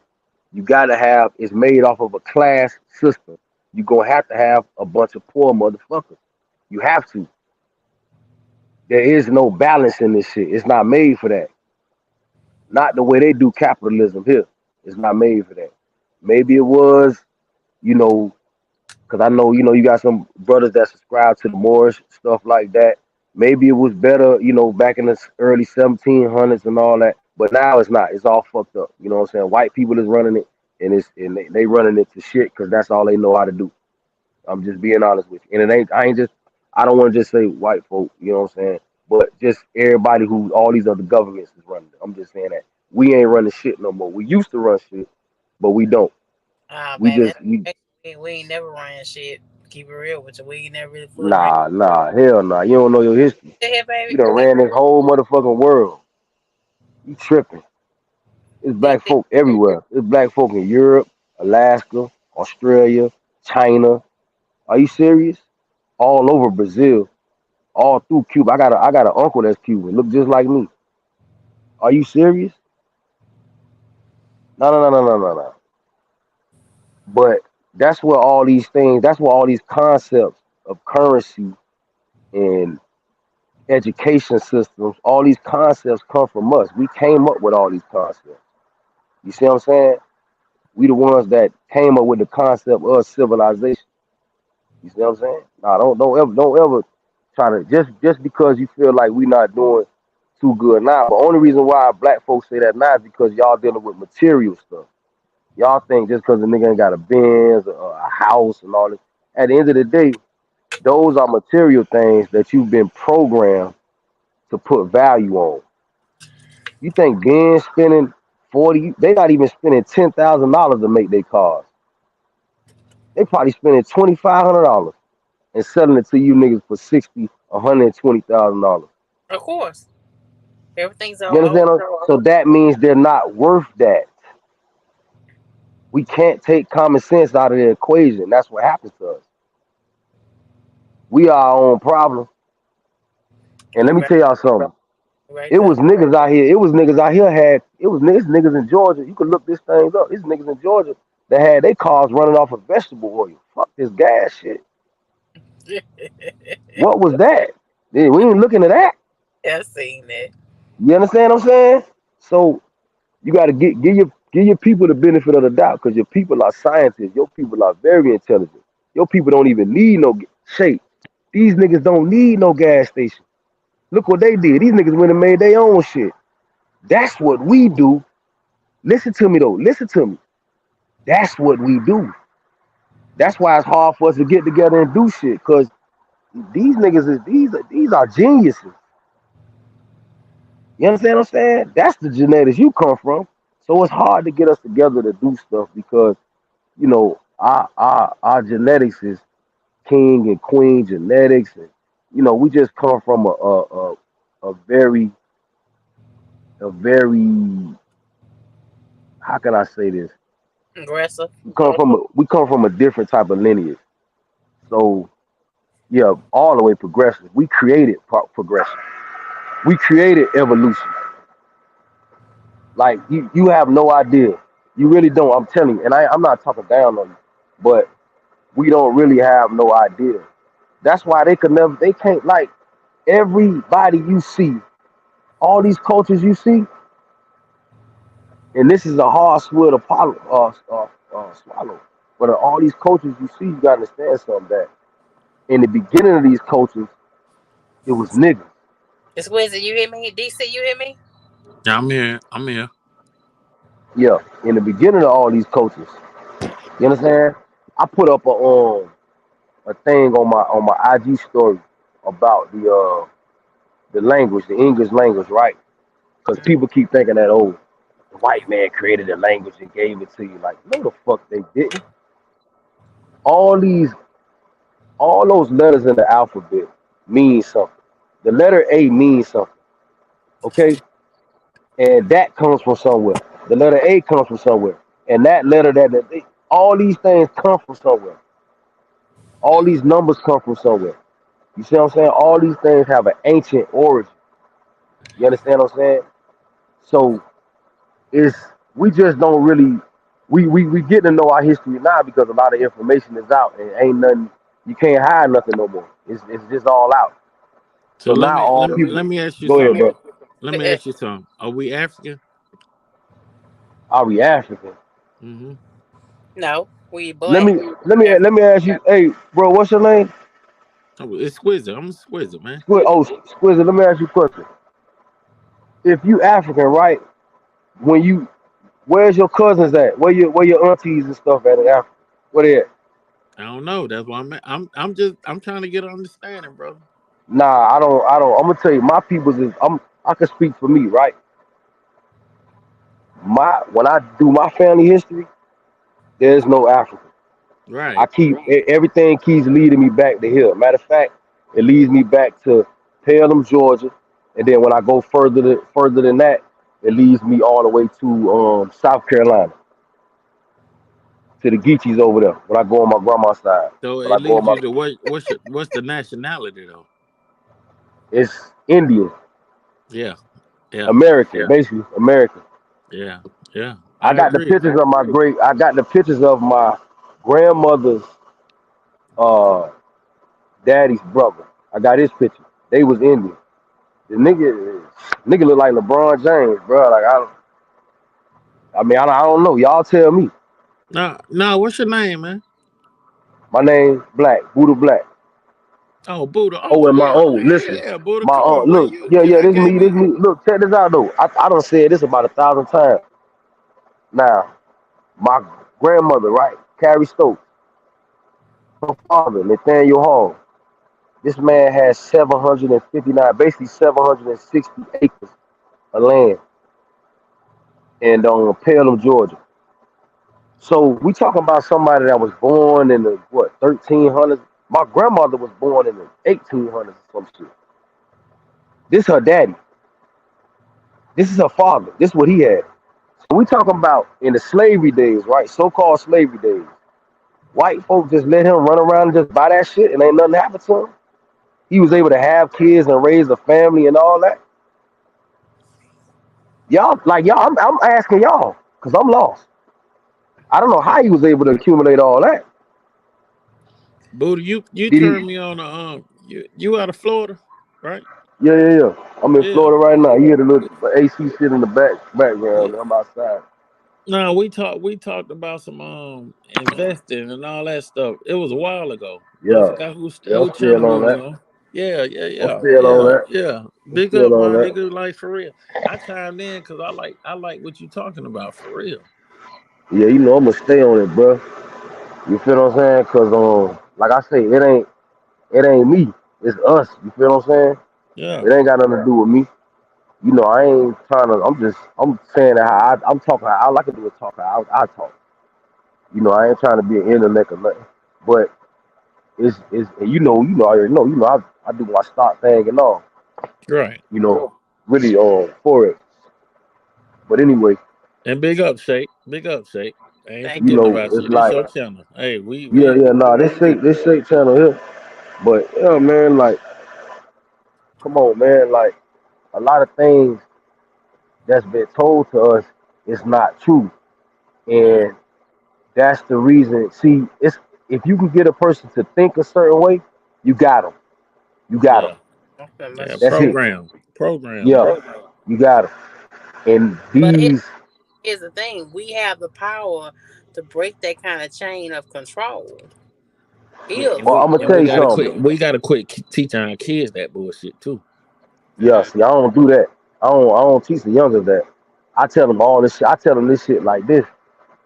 You gotta have it's made off of a class system. You're gonna have to have a bunch of poor motherfuckers. You have to. There is no balance in this shit. It's not made for that. Not the way they do capitalism here. It's not made for that. Maybe it was, you know, because I know, you got some brothers that subscribe to the Moorish stuff like that. Maybe it was better, back in the early 1700s and all that. But now it's not. It's all fucked up. You know what I'm saying? White people is running it, and they running it to shit because that's all they know how to do. I'm just being honest with you. And it ain't. I ain't just. I don't want to just say white folk. You know what I'm saying? But just everybody who all these other governments is running it. I'm just saying that we ain't running shit no more. We used to run shit, but we don't. ah We baby, just we we ain't never ran shit. Keep it real with you. We ain't never really fully ran. nah, hell nah. You don't know your history. Here, You baby. done ran this whole motherfucking world. You tripping. It's This, black folk everywhere. It's black folk in Europe, Alaska, Australia, China. Are you serious? All over Brazil, all through Cuba. I got an uncle that's Cuban. Look just like me. Are you serious? No, no, no, no, no, no, no. But that's where all these things. That's where all these concepts of currency and education systems. All these concepts come from us. We came up with all these concepts. You see what I'm saying? We the ones that came up with the concept of civilization. You see what I'm saying? Nah, don't ever try to just because you feel like we not doing too good now. The only reason why black folks say that now is because y'all dealing with material stuff. Y'all think just because the nigga ain't got a Benz or a house and all this. At the end of the day, those are material things that you've been programmed to put value on. You think Benz spending 40? They not even spending $10,000 to make their cars. They probably spending $2,500 and selling it to you niggas for 60, $120,000. of course, everything's You all. understand? So that means they're not worth that. We can't take common sense out of the equation. That's what happens to us. We are our own problem. And let me Right. tell y'all something. Right It there. was niggas out here. It was niggas out here had. It was niggas in Georgia. You could look this thing up. It's niggas in Georgia that had their cars running off of vegetable oil. Fuck this gas shit. What was that? Yeah, we ain't looking at that. I seen that. You understand what I'm saying? So you got to give your people the benefit of the doubt because your people are scientists. Your people are very intelligent. Your people don't even need no shape. These niggas don't need no gas station. Look what they did. These niggas went and made their own shit. That's what we do. Listen to me though. Listen to me. That's what we do. That's why it's hard for us to get together and do shit. Cause these niggas is these are geniuses. You understand what I'm saying? That's the genetics you come from. So it's hard to get us together to do stuff because our genetics is king and queen genetics, and we just come from a very a very, how can I say this? Aggressive. We come from a different type of lineage. So yeah, all the way progressive. We created progression. We created evolution. Like you have no idea. You really don't. I'm telling you, and I'm not talking down on you, but we don't really have no idea. That's why they can't like everybody you see, all these cultures you see, and this is a hard swallow to swallow. But all these cultures you see, you gotta understand something that in the beginning of these cultures, it was niggas. It's Wizard, you hear me? DC, you hear me? Yeah, I'm here. I'm here. Yeah, in the beginning of all these cultures, you understand? I put up a thing on my IG story about the language, the English language, right? Because people keep thinking that the white man created a language and gave it to you. Like, no, the fuck they didn't. All these, all those letters in the alphabet mean something. The letter A means something, okay? And that comes from somewhere. The letter A comes from somewhere, and that letter all these things come from somewhere. All these numbers come from somewhere. You see what I'm saying? All these things have an ancient origin. You understand what I'm saying? So it's we just don't really we get to know our history now because a lot of information is out and ain't nothing, you can't hide nothing no more. It's just all out. So So now all let people me ask you go ahead, something. bro. Let me ask you something. Are we African? Are we African? Mm-hmm. No, we Let black. me let me ask you, hey bro, what's your name? Oh, it's Squizzer. I'm a Squizzer, man. Squizzy, let me ask you a question. If you African, right? When you Where's your cousins at? Where your aunties and stuff at in Africa? Where they at? I don't know. That's why I'm trying to get an understanding, bro. Nah, I don't. I'm gonna tell you, my people's is. I can speak for me, right? When I do my family history, there's no Africa. I Right. keep everything keeps leading me back to here. Matter of fact, it leads me back to Pelham, Georgia, and then when I go further than that, it leads me all the way to South Carolina, to the Geechees over there. When I go on my grandma's side, So when I it go on leads my, you to what's the nationality though? it's Indian, Yeah. Yeah. American, Yeah. basically American. Yeah. Yeah. I I got the agree. pictures of my great. I got the pictures of my grandmother's uh daddy's brother. I got his picture. They was Indian. The nigga look like LeBron James, bro. Like I don't know. Y'all tell me. No, no. What's your name, man? My name Black, Buddha Black. Oh, Buddha. Oh, Oh, and my yeah. aunt, listen, Yeah, Buddha. my Come aunt, on, man. look, You, yeah, you yeah, done this gave me, this me. me. Look, check this out though. I done said this about 1,000 times. Now, my grandmother, right, Carrie Stokes, her father, Nathaniel Hall. This man has 759, basically 760 acres of land in Pelham, Georgia. So we talking about somebody that was born in the what 1300s. My grandmother was born in the 1800s or some shit. This her daddy. This is her father. This what he had. So we talking about in the slavery days, right? So-called slavery days. White folks just let him run around and just buy that shit and ain't nothing happened to him. He was able to have kids and raise a family and all that. I'm asking y'all because I'm lost. I don't know how he was able to accumulate all that. Buddha, you Did he? turned me on the you out of Florida, right? Yeah, yeah, yeah. I'm in Yeah. Florida right now. You hear the little AC shit in the background. Yeah. I'm outside. No, we talked about some investing and all that stuff. It was a while ago. I Yeah, forgot yeah. who I'm still channel we on was that. on. Yeah, yeah, I'm yeah, still on yeah, that. yeah. I'm Big still up, on my that. nigga. Like for real. I chimed in because I like what you talking about for real. Yeah, I'm gonna stay on it, bro. You feel what I'm saying? Cause like I say, it ain't me. It's us. You feel what I'm saying? Yeah, It ain't got nothing to do with me. I ain't trying to. I'm saying that I'm talking. How I like to do is talk. How I talk. I ain't trying to be an intellect or nothing. But it's I already know. I do my stock thing and all. right. Really for it. But anyway, And big up, Shake. Big up, Shake. I ain't Thank you. forgetting about it's you. This like your channel. Hey, we yeah, we yeah, nah, this shake channel here. But yeah, man, like, come on, man, like a lot of things that's been told to us is not true, right. and that's the reason. See, it's if you can get a person to think a certain way, you got them. You got them. Yeah, Okay, yeah. That's it. Program, Yeah, man. you got them. And but these, here's the thing: we have the power to break that kind of chain of control. And Heals. well, we I'm gonna and tell we you gotta something. quit. We gotta quit teaching our kids that bullshit too. Yeah, see, I don't do that. I don't teach the youngers that. I tell them all this shit. I tell them this shit like this,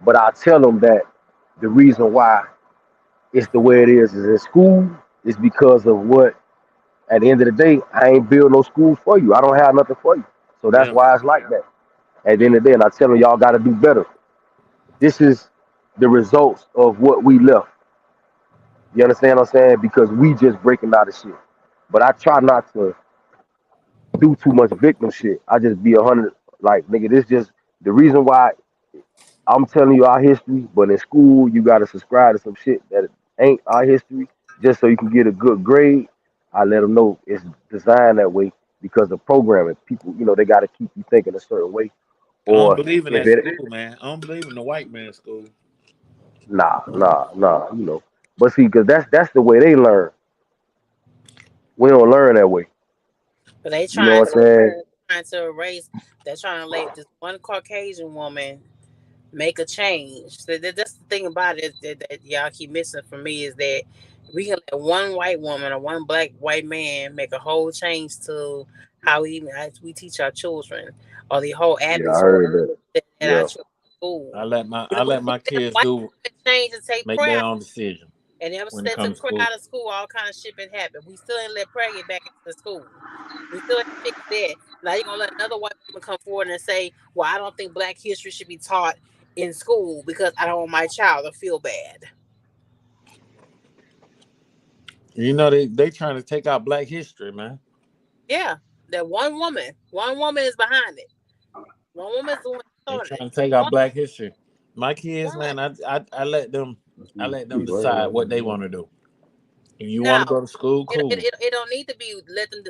but I tell them that the reason why it's the way it is in school is because of what. At the end of the day, I ain't build no schools for you. I don't have nothing for you. So that's Yeah, why it's like that. At the end yeah. of the day, and I tell them y'all got to do better. This is the results of what we left. You understand what I'm saying? Because we just breaking out of shit. But I try not to do too much victim shit. I just be 100. Like nigga, this just the reason why I'm telling you our history. But in school, you got to subscribe to some shit that ain't our history, just so you can get a good grade. I let them know it's designed that way because of programming. People, they got to keep you thinking a certain way. I don't Or believe in if that it, school, man. I don't believe in the white man school. nah. But see, because that's the way they learn. We don't learn that way. But they You know trying what I'm saying? to erase. They're trying to let this one Caucasian woman make a change. That's the thing about it that y'all keep missing from me is that we can let one white woman or one black white man make a whole change to how we teach our children or the whole Yeah, I atmosphere heard that. at our Yeah. children's school. I let my We let kids white do women change and take make prayer, their own decision and ever since when it they comes took to prayer school. out of school, all kind of shit been happening. We still ain't let prayer get back into the school. We still ain't fixed that. Now you're gonna let another white woman come forward and say, "Well, I don't think Black history should be taught in school because I don't want my child to feel bad." They trying to take out Black history, man. Yeah, that one woman is behind it. One woman is the one that They started it. trying to take out One, Black history. My kids, one. man, I let them decide what they Mhm. want to do. If you want No, to go to school, cool. it don't need to be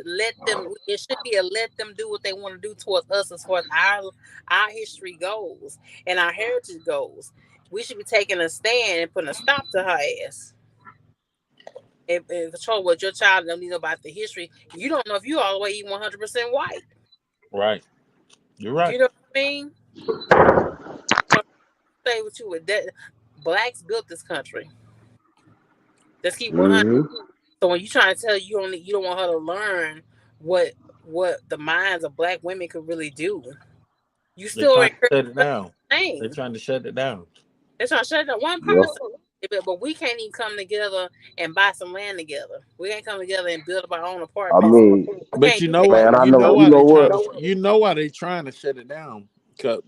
let them. It should be a let them do what they want to do towards us as far as our history goes and our heritage goes. We should be taking a stand and putting a stop to her ass. And control what your child don't need know about the history. You don't know if you all the way even 100% white. Right. You're right. You know what I mean? So stay with you with that. Blacks built this country. Let's keep 100. So when you trying to tell you don't want her to learn what the minds of black women could really do, you They're still trying to encourage shut it the down. They're same. trying to shut it down. They're trying to shut it down one Yeah. person. But we can't even come together and buy some land together. We can't come together and build up our own I apartments. mean, We But can't you do know that. what? man, I You know know. You why know they trying what? to. You know why they trying to shut it down?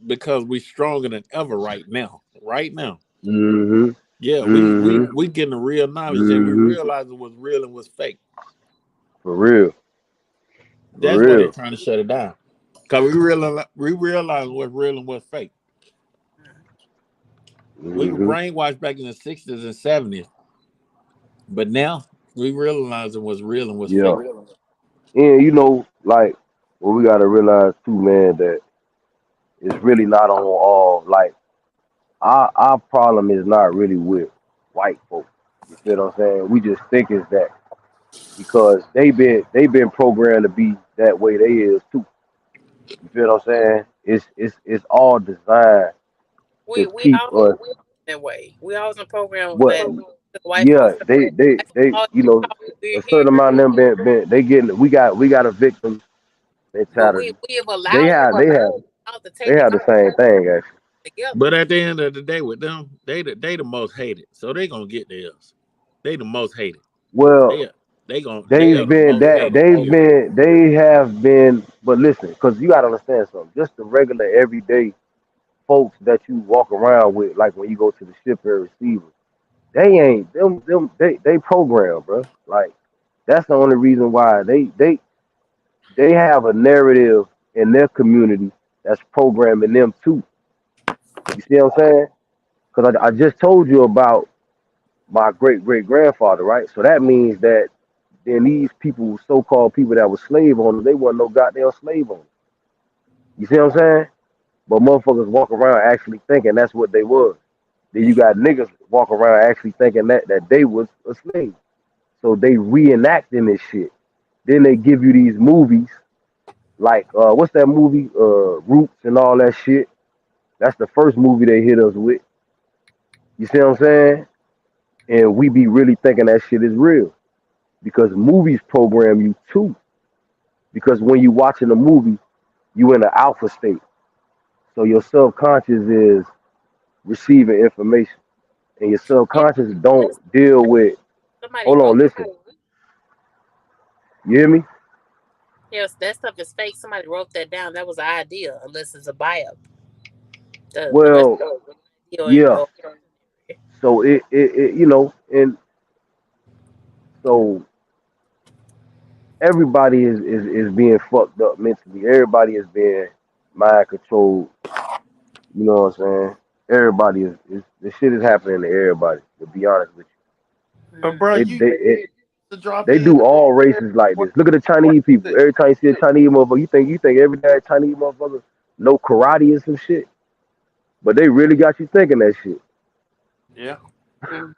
Because we stronger than ever right now. Right now. Mhm. Yeah, Mhm. we getting the real knowledge and we Mhm. realizing what's real and what's fake. For real. For That's why they real. trying to shut it down. Cause we realize what's real and what's fake. We were Mhm. brainwashed back in the 60s and 70s, but now we realizing what's real and what's Yeah. fake. And like what we gotta realize too, man, that It's really not on all like our problem is not really with white folks. You feel what I'm saying? We just think it's that because they been programmed to be that way they is too. You feel what I'm saying? It's all designed to We keep always us that way. We always in program what that the white yeah, folks they all you know we're a certain here, amount of them been they getting we got a victim but we mentality. we have They allowed have they have to they take the have the same thing actually. But together. at the end of the day, with them, they the most hated, so they gonna get theirs. They the most hated. Well, They they are the most hated. Period. they have been but listen, because you gotta understand something. Just the regular everyday folks that you walk around with, like when you go to the shipper receiver, they ain't them they program, bro. Like that's the only reason why they have a narrative in their community that's programming them too. You see what I'm saying? Because I just told you about my great great grandfather, right? So that means that then these people, so called people that were slave owners, they wasn't no goddamn slave owners. You see what I'm saying? But motherfuckers walk around actually thinking that's what they was. Then you got niggas walk around actually thinking that they was a slave. So they reenacting this shit. Then they give you these movies like what's that movie? Roots and all that shit. That's the first movie they hit us with. You see what I'm saying? And we be really thinking that shit is real because movies program you too. Because when you watching a movie, you in an alpha state, so your subconscious is receiving information, and your Yeah, subconscious don't deal with. somebody Hold on, wrote listen. You hear me? yes, that stuff is fake. Somebody wrote that down. That was an idea, unless it's a bio. Unless Well, yeah. or So it and so everybody is being fucked up mentally. Everybody is being mind controlled. You know what I'm saying? Everybody is the shit is happening to everybody. To be honest with But bro, you, you to drop they in. do all races like this. Look at the Chinese people. Every time you see a Chinese motherfucker, you think every day Chinese motherfucker know karate and some shit. But they really got you thinking that shit. Yeah. mm,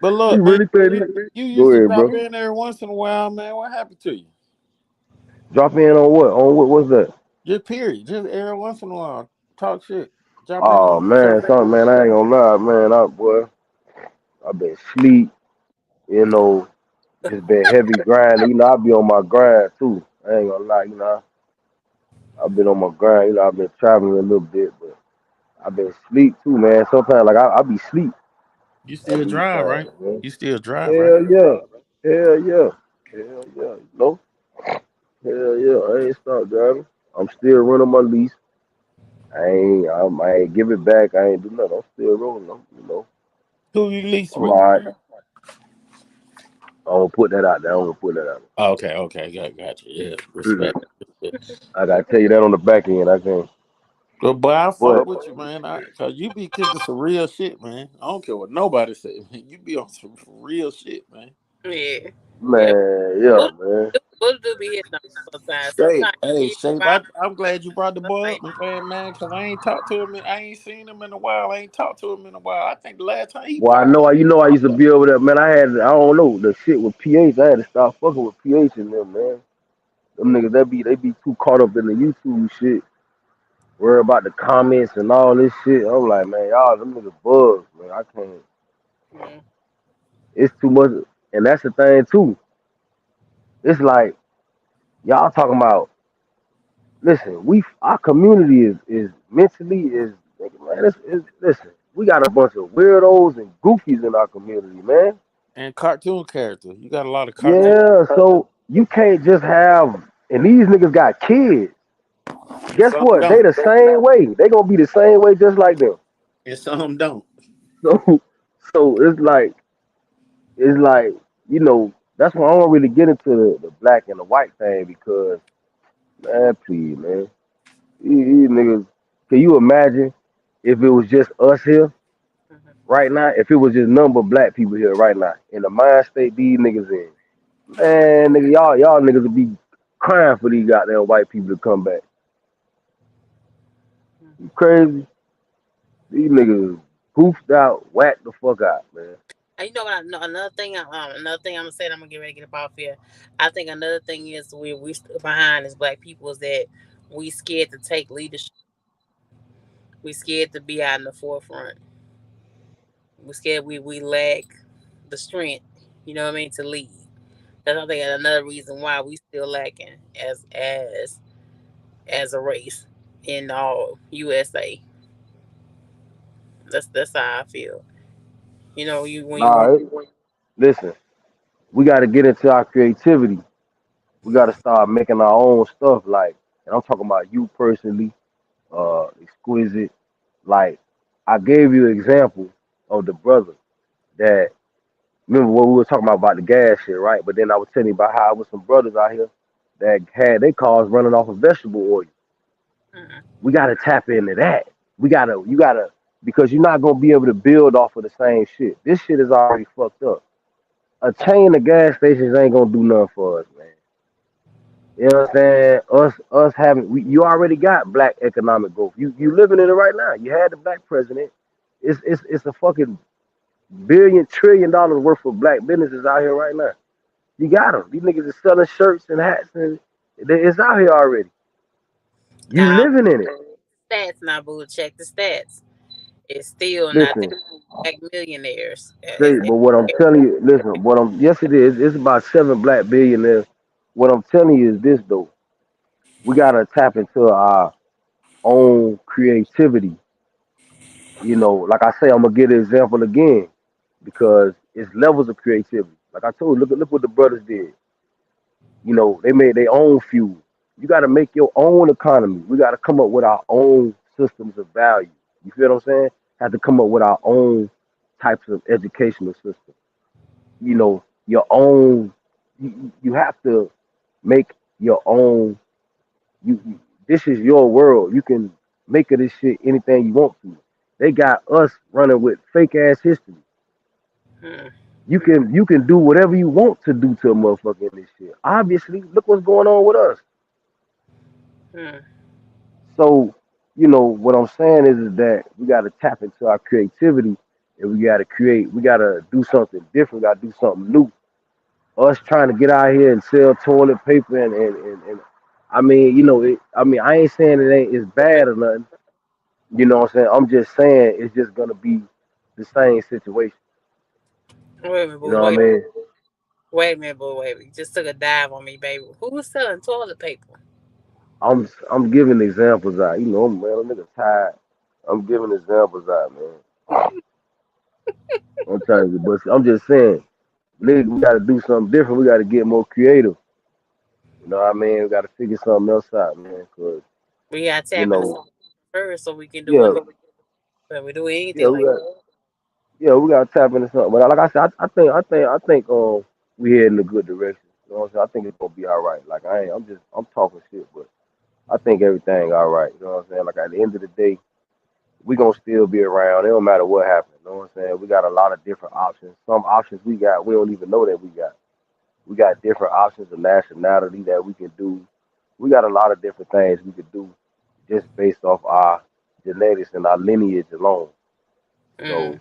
But You look, man, really think? you Go used to ahead, drop bro. in every once in a while, man. What happened to you? Drop in on what? On what? What's that? Just period. Just every once in a while. Talk shit. Drop in Oh on the show. man, something man. I ain't gonna lie, man. I've been sleep. You know, just been heavy grinding. I be on my grind too. I ain't gonna lie. I've been on my grind. I've been traveling a little bit, but I've been sleep too, man. Sometimes like I be sleep You at still these drive, right? times, man. You still drive, right? Hell yeah. Hell yeah. Hell yeah. Hell yeah. I ain't stopped driving. I'm still running my lease. I ain't give it back. I ain't do nothing. I'm still rolling them. Who you lease I'm with? alright. I'm gonna put that out there. I'm gonna put that out Okay, okay, got you. Yeah, there. respect. I gotta tell you that on the back end. I can't. Well, but I fuck But with you, man. Cause you be kicking some real shit, man. I don't care what nobody say, man. You be on some real shit, man. yeah, yeah. man, yeah, Buddha, man. Buddha do be hitting on sometimes. Shape, Sometimes hey, he Shape. vibe. I'm glad you brought the boy up. Sometimes I'm glad, man, cause I ain't talked to him. I ain't seen him in a while. I ain't talked to him in a while. I think the last time he Well, I popped. know. I used to be over there, man. I don't know the shit with PH. I had to stop fucking with PH and them, man. Them niggas, they be too caught up in the YouTube shit, worry about the comments and all this shit. I'm like, man, y'all, them niggas bugs, man. I can't. mm, It's too much, and that's the thing too. It's like y'all talking about. Listen, our community is mentally is man. Listen, we got a bunch of weirdos and goofies in our community, man. And cartoon character. You got a lot of cartoon. Yeah, so you can't just have. And these niggas got kids. And Guess some what? They don't. the same way. They gonna be the same way just like them. And some don't. So, so it's like that's why I don't really get into the black and the white thing because man, please, man, these niggas. Can you imagine if it was just us here mhm. right now? If it was just number of black people here right now in the mind state these niggas in, man, nigga, y'all niggas would be crying for these goddamn white people to come back. You crazy? These niggas poofed out, whacked the fuck out, man. And you know what? Another thing I'm gonna say. I'm gonna get ready to get up off here. I think another thing is we stood behind as Black people is that we scared to take leadership. We scared to be out in the forefront. We scared we lack the strength. You know what I mean, to lead. That's I think another reason why we still lacking as a race in all USA. That's how I feel. You know, you when you Nah, listen, we got to get into our creativity. We got to start making our own stuff. Like, and I'm talking about you personally, exquisite. Like, I gave you an example of the brother that remember what we were talking about the gas shit, right? But then I was telling you about how there was some brothers out here that had their cars running off of vegetable oil. mm, We gotta tap into that. You gotta because you're not gonna be able to build off of the same shit. This shit is already fucked up. A chain of gas stations ain't gonna do nothing for us, man. You know what I'm saying? Us having you already got black economic growth. You living in it right now. You had the black president. It's a fucking $1 trillion worth of black businesses out here right now. You got them. These niggas is selling shirts and hats and it's out here already. You uh, living in it. stats now, boo. Check the stats. It's still not that Listen, Black millionaires. straight. But what I'm telling you, listen. What I'm yes, it is. It's about 7 black billionaires. What I'm telling you is this though. We gotta tap into our own creativity. You know, like I say, I'm gonna give the example again because it's levels of creativity. Like I told you, look what the brothers did. You know, they made their own fuel. You got to make your own economy. We got to come up with our own systems of value. You feel what I'm saying? Have to come up with our own types of educational system. You know, your own. You have to make your own. This is your world. You can make of this shit anything you want to. They got us running with fake ass history. Hmm, You can do whatever you want to do to a motherfucker in this shit. Obviously, look what's going on with us. hmm. So, what I'm saying is that we got to tap into our creativity and we got to create, we got to do something different, we got to do something new. Us trying to get out here and sell toilet paper and I mean, I ain't saying it ain't it's bad or nothing. You know what I'm saying? I'm just saying it's just gonna be the same situation. Wait a minute, You boo. know what I mean? Wait a minute, boo. Wait. You just took a dive on me, baby. Who's selling toilet paper? I'm giving examples out. Man, I'm nigga tired. I'm giving examples out, man. I'm telling you, but I'm just saying, nigga, we gotta do something different. We gotta get more creative. You know what I mean? We gotta figure something else out, man. Cause We got to you tap into know, something first so we can do yeah, it. But we do yeah, anything we like got, yeah, we gotta tap into something. But like I said, I think we head in a good direction. You know what I'm saying? I think it's gonna be all right. Like I'm talking shit, but I think everything all right. You know what I'm saying? Like at the end of the day, we gonna still be around. It don't matter what happens. You know what I'm saying? We got a lot of different options. Some options we got, we don't even know that we got. We got different options of nationality that we can do. We got a lot of different things we could do just based off our genetics and our lineage alone. mm, So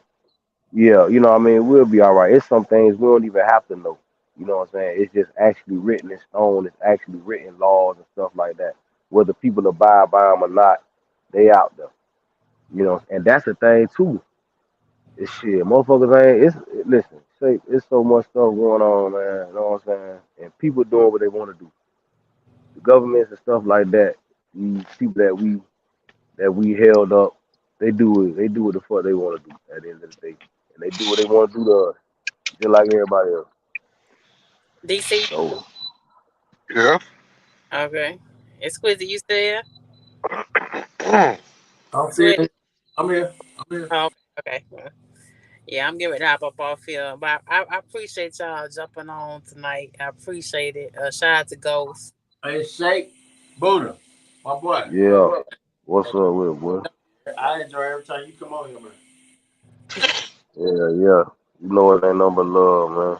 yeah, what I mean, we'll be all right. It's some things we don't even have to know. You know what I'm saying? It's just actually written in stone. It's actually written laws and stuff like that. Whether people abide by them or not, they out there. And that's the thing too. It's shit. Motherfuckers ain't. Listen. Say it's so much stuff going on, man. You know what I'm saying? And people doing what they want to do. The governments and stuff like that. These people that we held up, they do it. They do what the fuck they want to do at the end of the day, and they do what they want to do to us, just like everybody else. DC. So Yeah. Okay. Exquisite, you still here? I'm still. Exquisite. I'm here. I'm here. Oh, okay. Yeah, I'm getting ready to hop up off here. But I appreciate y'all jumping on tonight. I appreciate it. Shout out to Ghost. Hey, Shake, Buddha, my boy. yeah, what's up with it, boy? I enjoy every time you come on here, man. Yeah, yeah. You know it ain't nothing but love, man.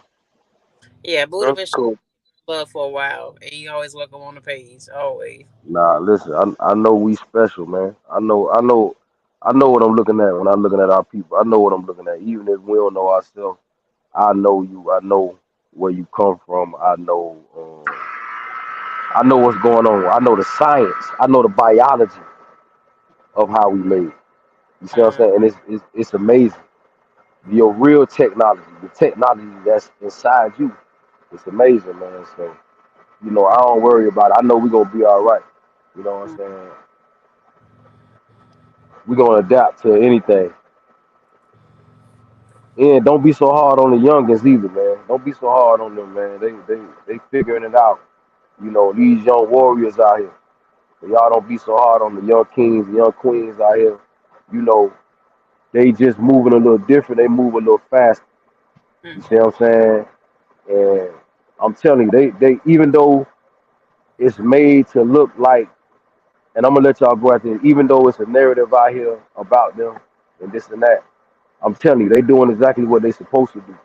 Yeah, Buddha That's been cool. love for a while, and you always welcome on the page. Always. Nah, listen, I know we special, man. I know what I'm looking at when I'm looking at our people. I know what I'm looking at. Even if we don't know ourselves, I know you. I know where you come from. I know what's going on. I know the science. I know the biology of how we made. You see what I'm Mm, saying? And it's amazing. Your real technology, the technology that's inside you, it's amazing, man. So, I don't worry about it. I know we're gonna be all right. You know what I'm mm, saying? We're gonna adapt to anything. And don't be so hard on the youngins either, man. Don't be so hard on them, man. They figuring it out. These young warriors out here. So y'all don't be so hard on the young kings, the young queens out here. You know, they just moving a little different. They move a little fast. You see mm, what I'm saying? And I'm telling you, they even though it's made to look like, and I'm gonna let y'all go out there, even though it's a narrative out here about them and this and that, I'm telling you, they doing exactly what they supposed to do.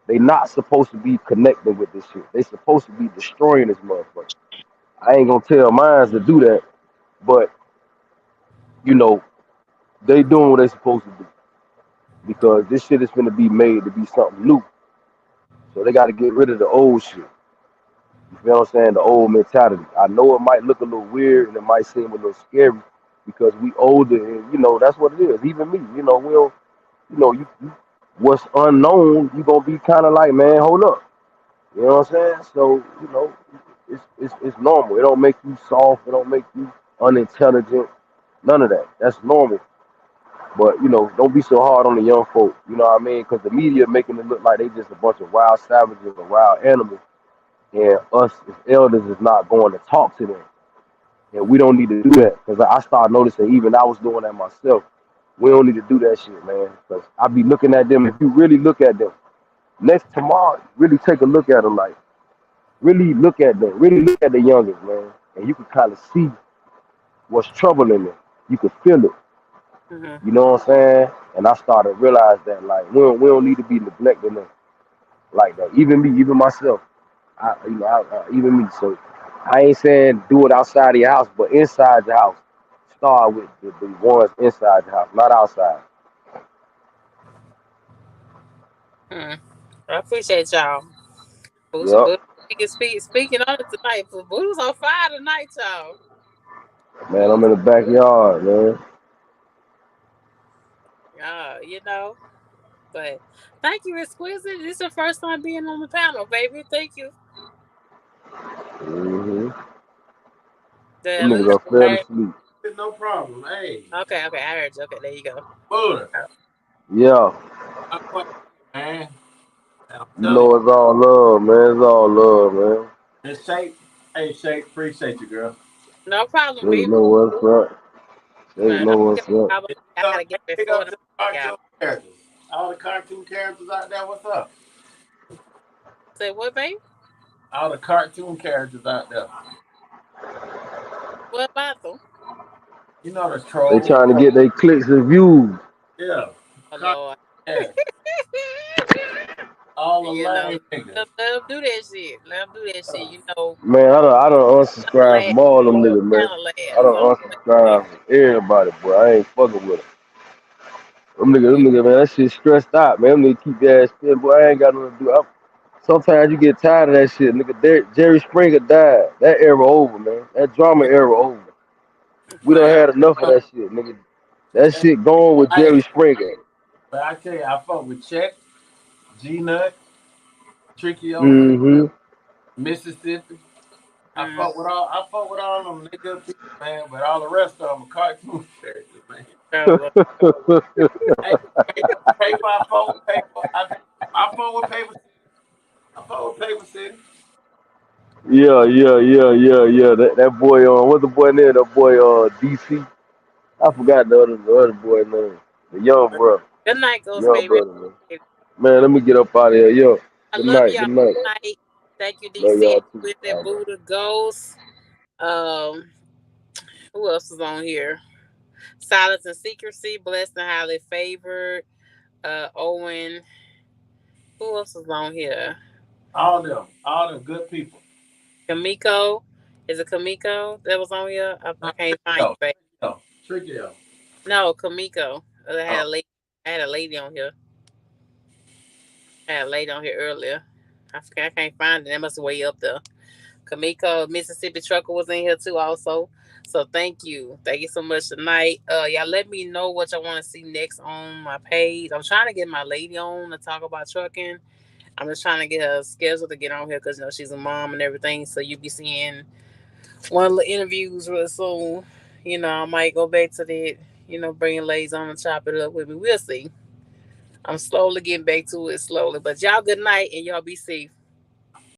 They not supposed to be connecting with this shit. They supposed to be destroying this motherfucker. I ain't gonna tell mines to do that, but you know, they doing what they supposed to do because this shit is gonna be made to be something new. So they got to get rid of the old shit. You feel what I'm saying? The old mentality. I know it might look a little weird and it might seem a little scary because we older and that's what it is. Even me, we don't, what's unknown, you gonna be kind of like, man, hold up. You know what I'm saying? So it's normal. It don't make you soft. It don't make you unintelligent. None of that. That's normal. But don't be so hard on the young folk. You know what I mean? Because the media making it look like they just a bunch of wild savages or wild animals, and us as elders is not going to talk to them. And we don't need to do that because I started noticing even I was doing that myself. We don't need to do that shit, man. Because I be looking at them. If you really look at them, next tomorrow, really take a look at them. Like really look at them. Really look at the youngest, man. And you can kind of see what's troubling them. You can feel it. mm, You know what I'm saying? And I started to realize that like we don't need to be neglecting them like that. Even me, even myself. Even me. So I ain't saying do it outside of your house, but inside your house. Start with the ones inside your house, not outside. mm. I appreciate y'all. Booster, Yep. Booster, speaking on it tonight. Booster's on fire tonight, y'all. Man, I'm in the backyard, man. You know. But thank you, Exquisite. This is your first time being on the panel, baby. Thank you. Mm-hmm. The Them niggas are fell Larry. asleep. No problem. Hey, Okay, okay, I heard you. Okay, there you go. Buddha. Yeah. I'm fucking with you, man. And I'm You telling know it's all love, man. It's all love, man. you, and Shake, hey, Shake, appreciate you, girl. No problem, They baby. know what's up. They Man, know what's up. I gotta get Big before up the to the out. cartoon characters. All the cartoon characters out there, what's up? Say what, babe? All the cartoon characters out there. What about them? You know the They trolls. trying to get their clicks and views. Yeah. Oh Cartoon, Lord. yeah. All the You know, lame niggas. let them do that shit. Let them do that shit. Man, I don't unsubscribe Laugh. from all them niggas, man. Kind of I laugh. don't unsubscribe from everybody, boy. I ain't fucking with them. Yeah. Them niggas, man, that shit stressed out, man. Them niggas keep their ass spin, boy. I ain't got nothing to do. Sometimes you get tired of that shit, nigga. Jerry Springer died. That era over, man. That drama era over. We done Man, had enough of that shit, nigga. That hey, shit going with hey, Jerry Springer. but I tell you, I fuck with Chet, G Nut, Tricky O, Mm-hmm. Mississippi. Mm, I fuck with all them nigga people, man. But all the rest of them are cartoon characters, man. bro, Hey, paper, I fuck with paper. I fuck with paper. I fuck with paper city. Yeah. That boy, what's the boy name? That boy, DC. I forgot the other boy name. The young brother. good night, Ghost Young baby. brother, man. Man, let me get up out of here. Yo, I good love night. y'all. Good night. Good night. Thank you, Love DC. y'all too. Exquisite, All right. Buddha, Ghost. Um, who else is on here? Silence and Secrecy, Blessed and Highly Favored. Owen. Who else is on here? All them good people. Kamiko. Is it Kamiko that was on here? I can't find you, babe. No, Tricky L. No, Kamiko. I had Oh, a lady. I had a lady on here. I had a lady on here earlier. I can't find it. That must way up there. Kamiko, Mississippi Trucker was in here too, also. So thank you so much tonight. Y'all let me know what y'all want to see next on my page. I'm trying to get my lady on to talk about trucking. I'm just trying to get her scheduled to get on here because she's a mom and everything. So you'll be seeing one of the interviews real soon. I might go back to that. Bringing ladies on and chop it up with me. We'll see. I'm slowly getting back to it slowly. But y'all, good night and y'all be safe.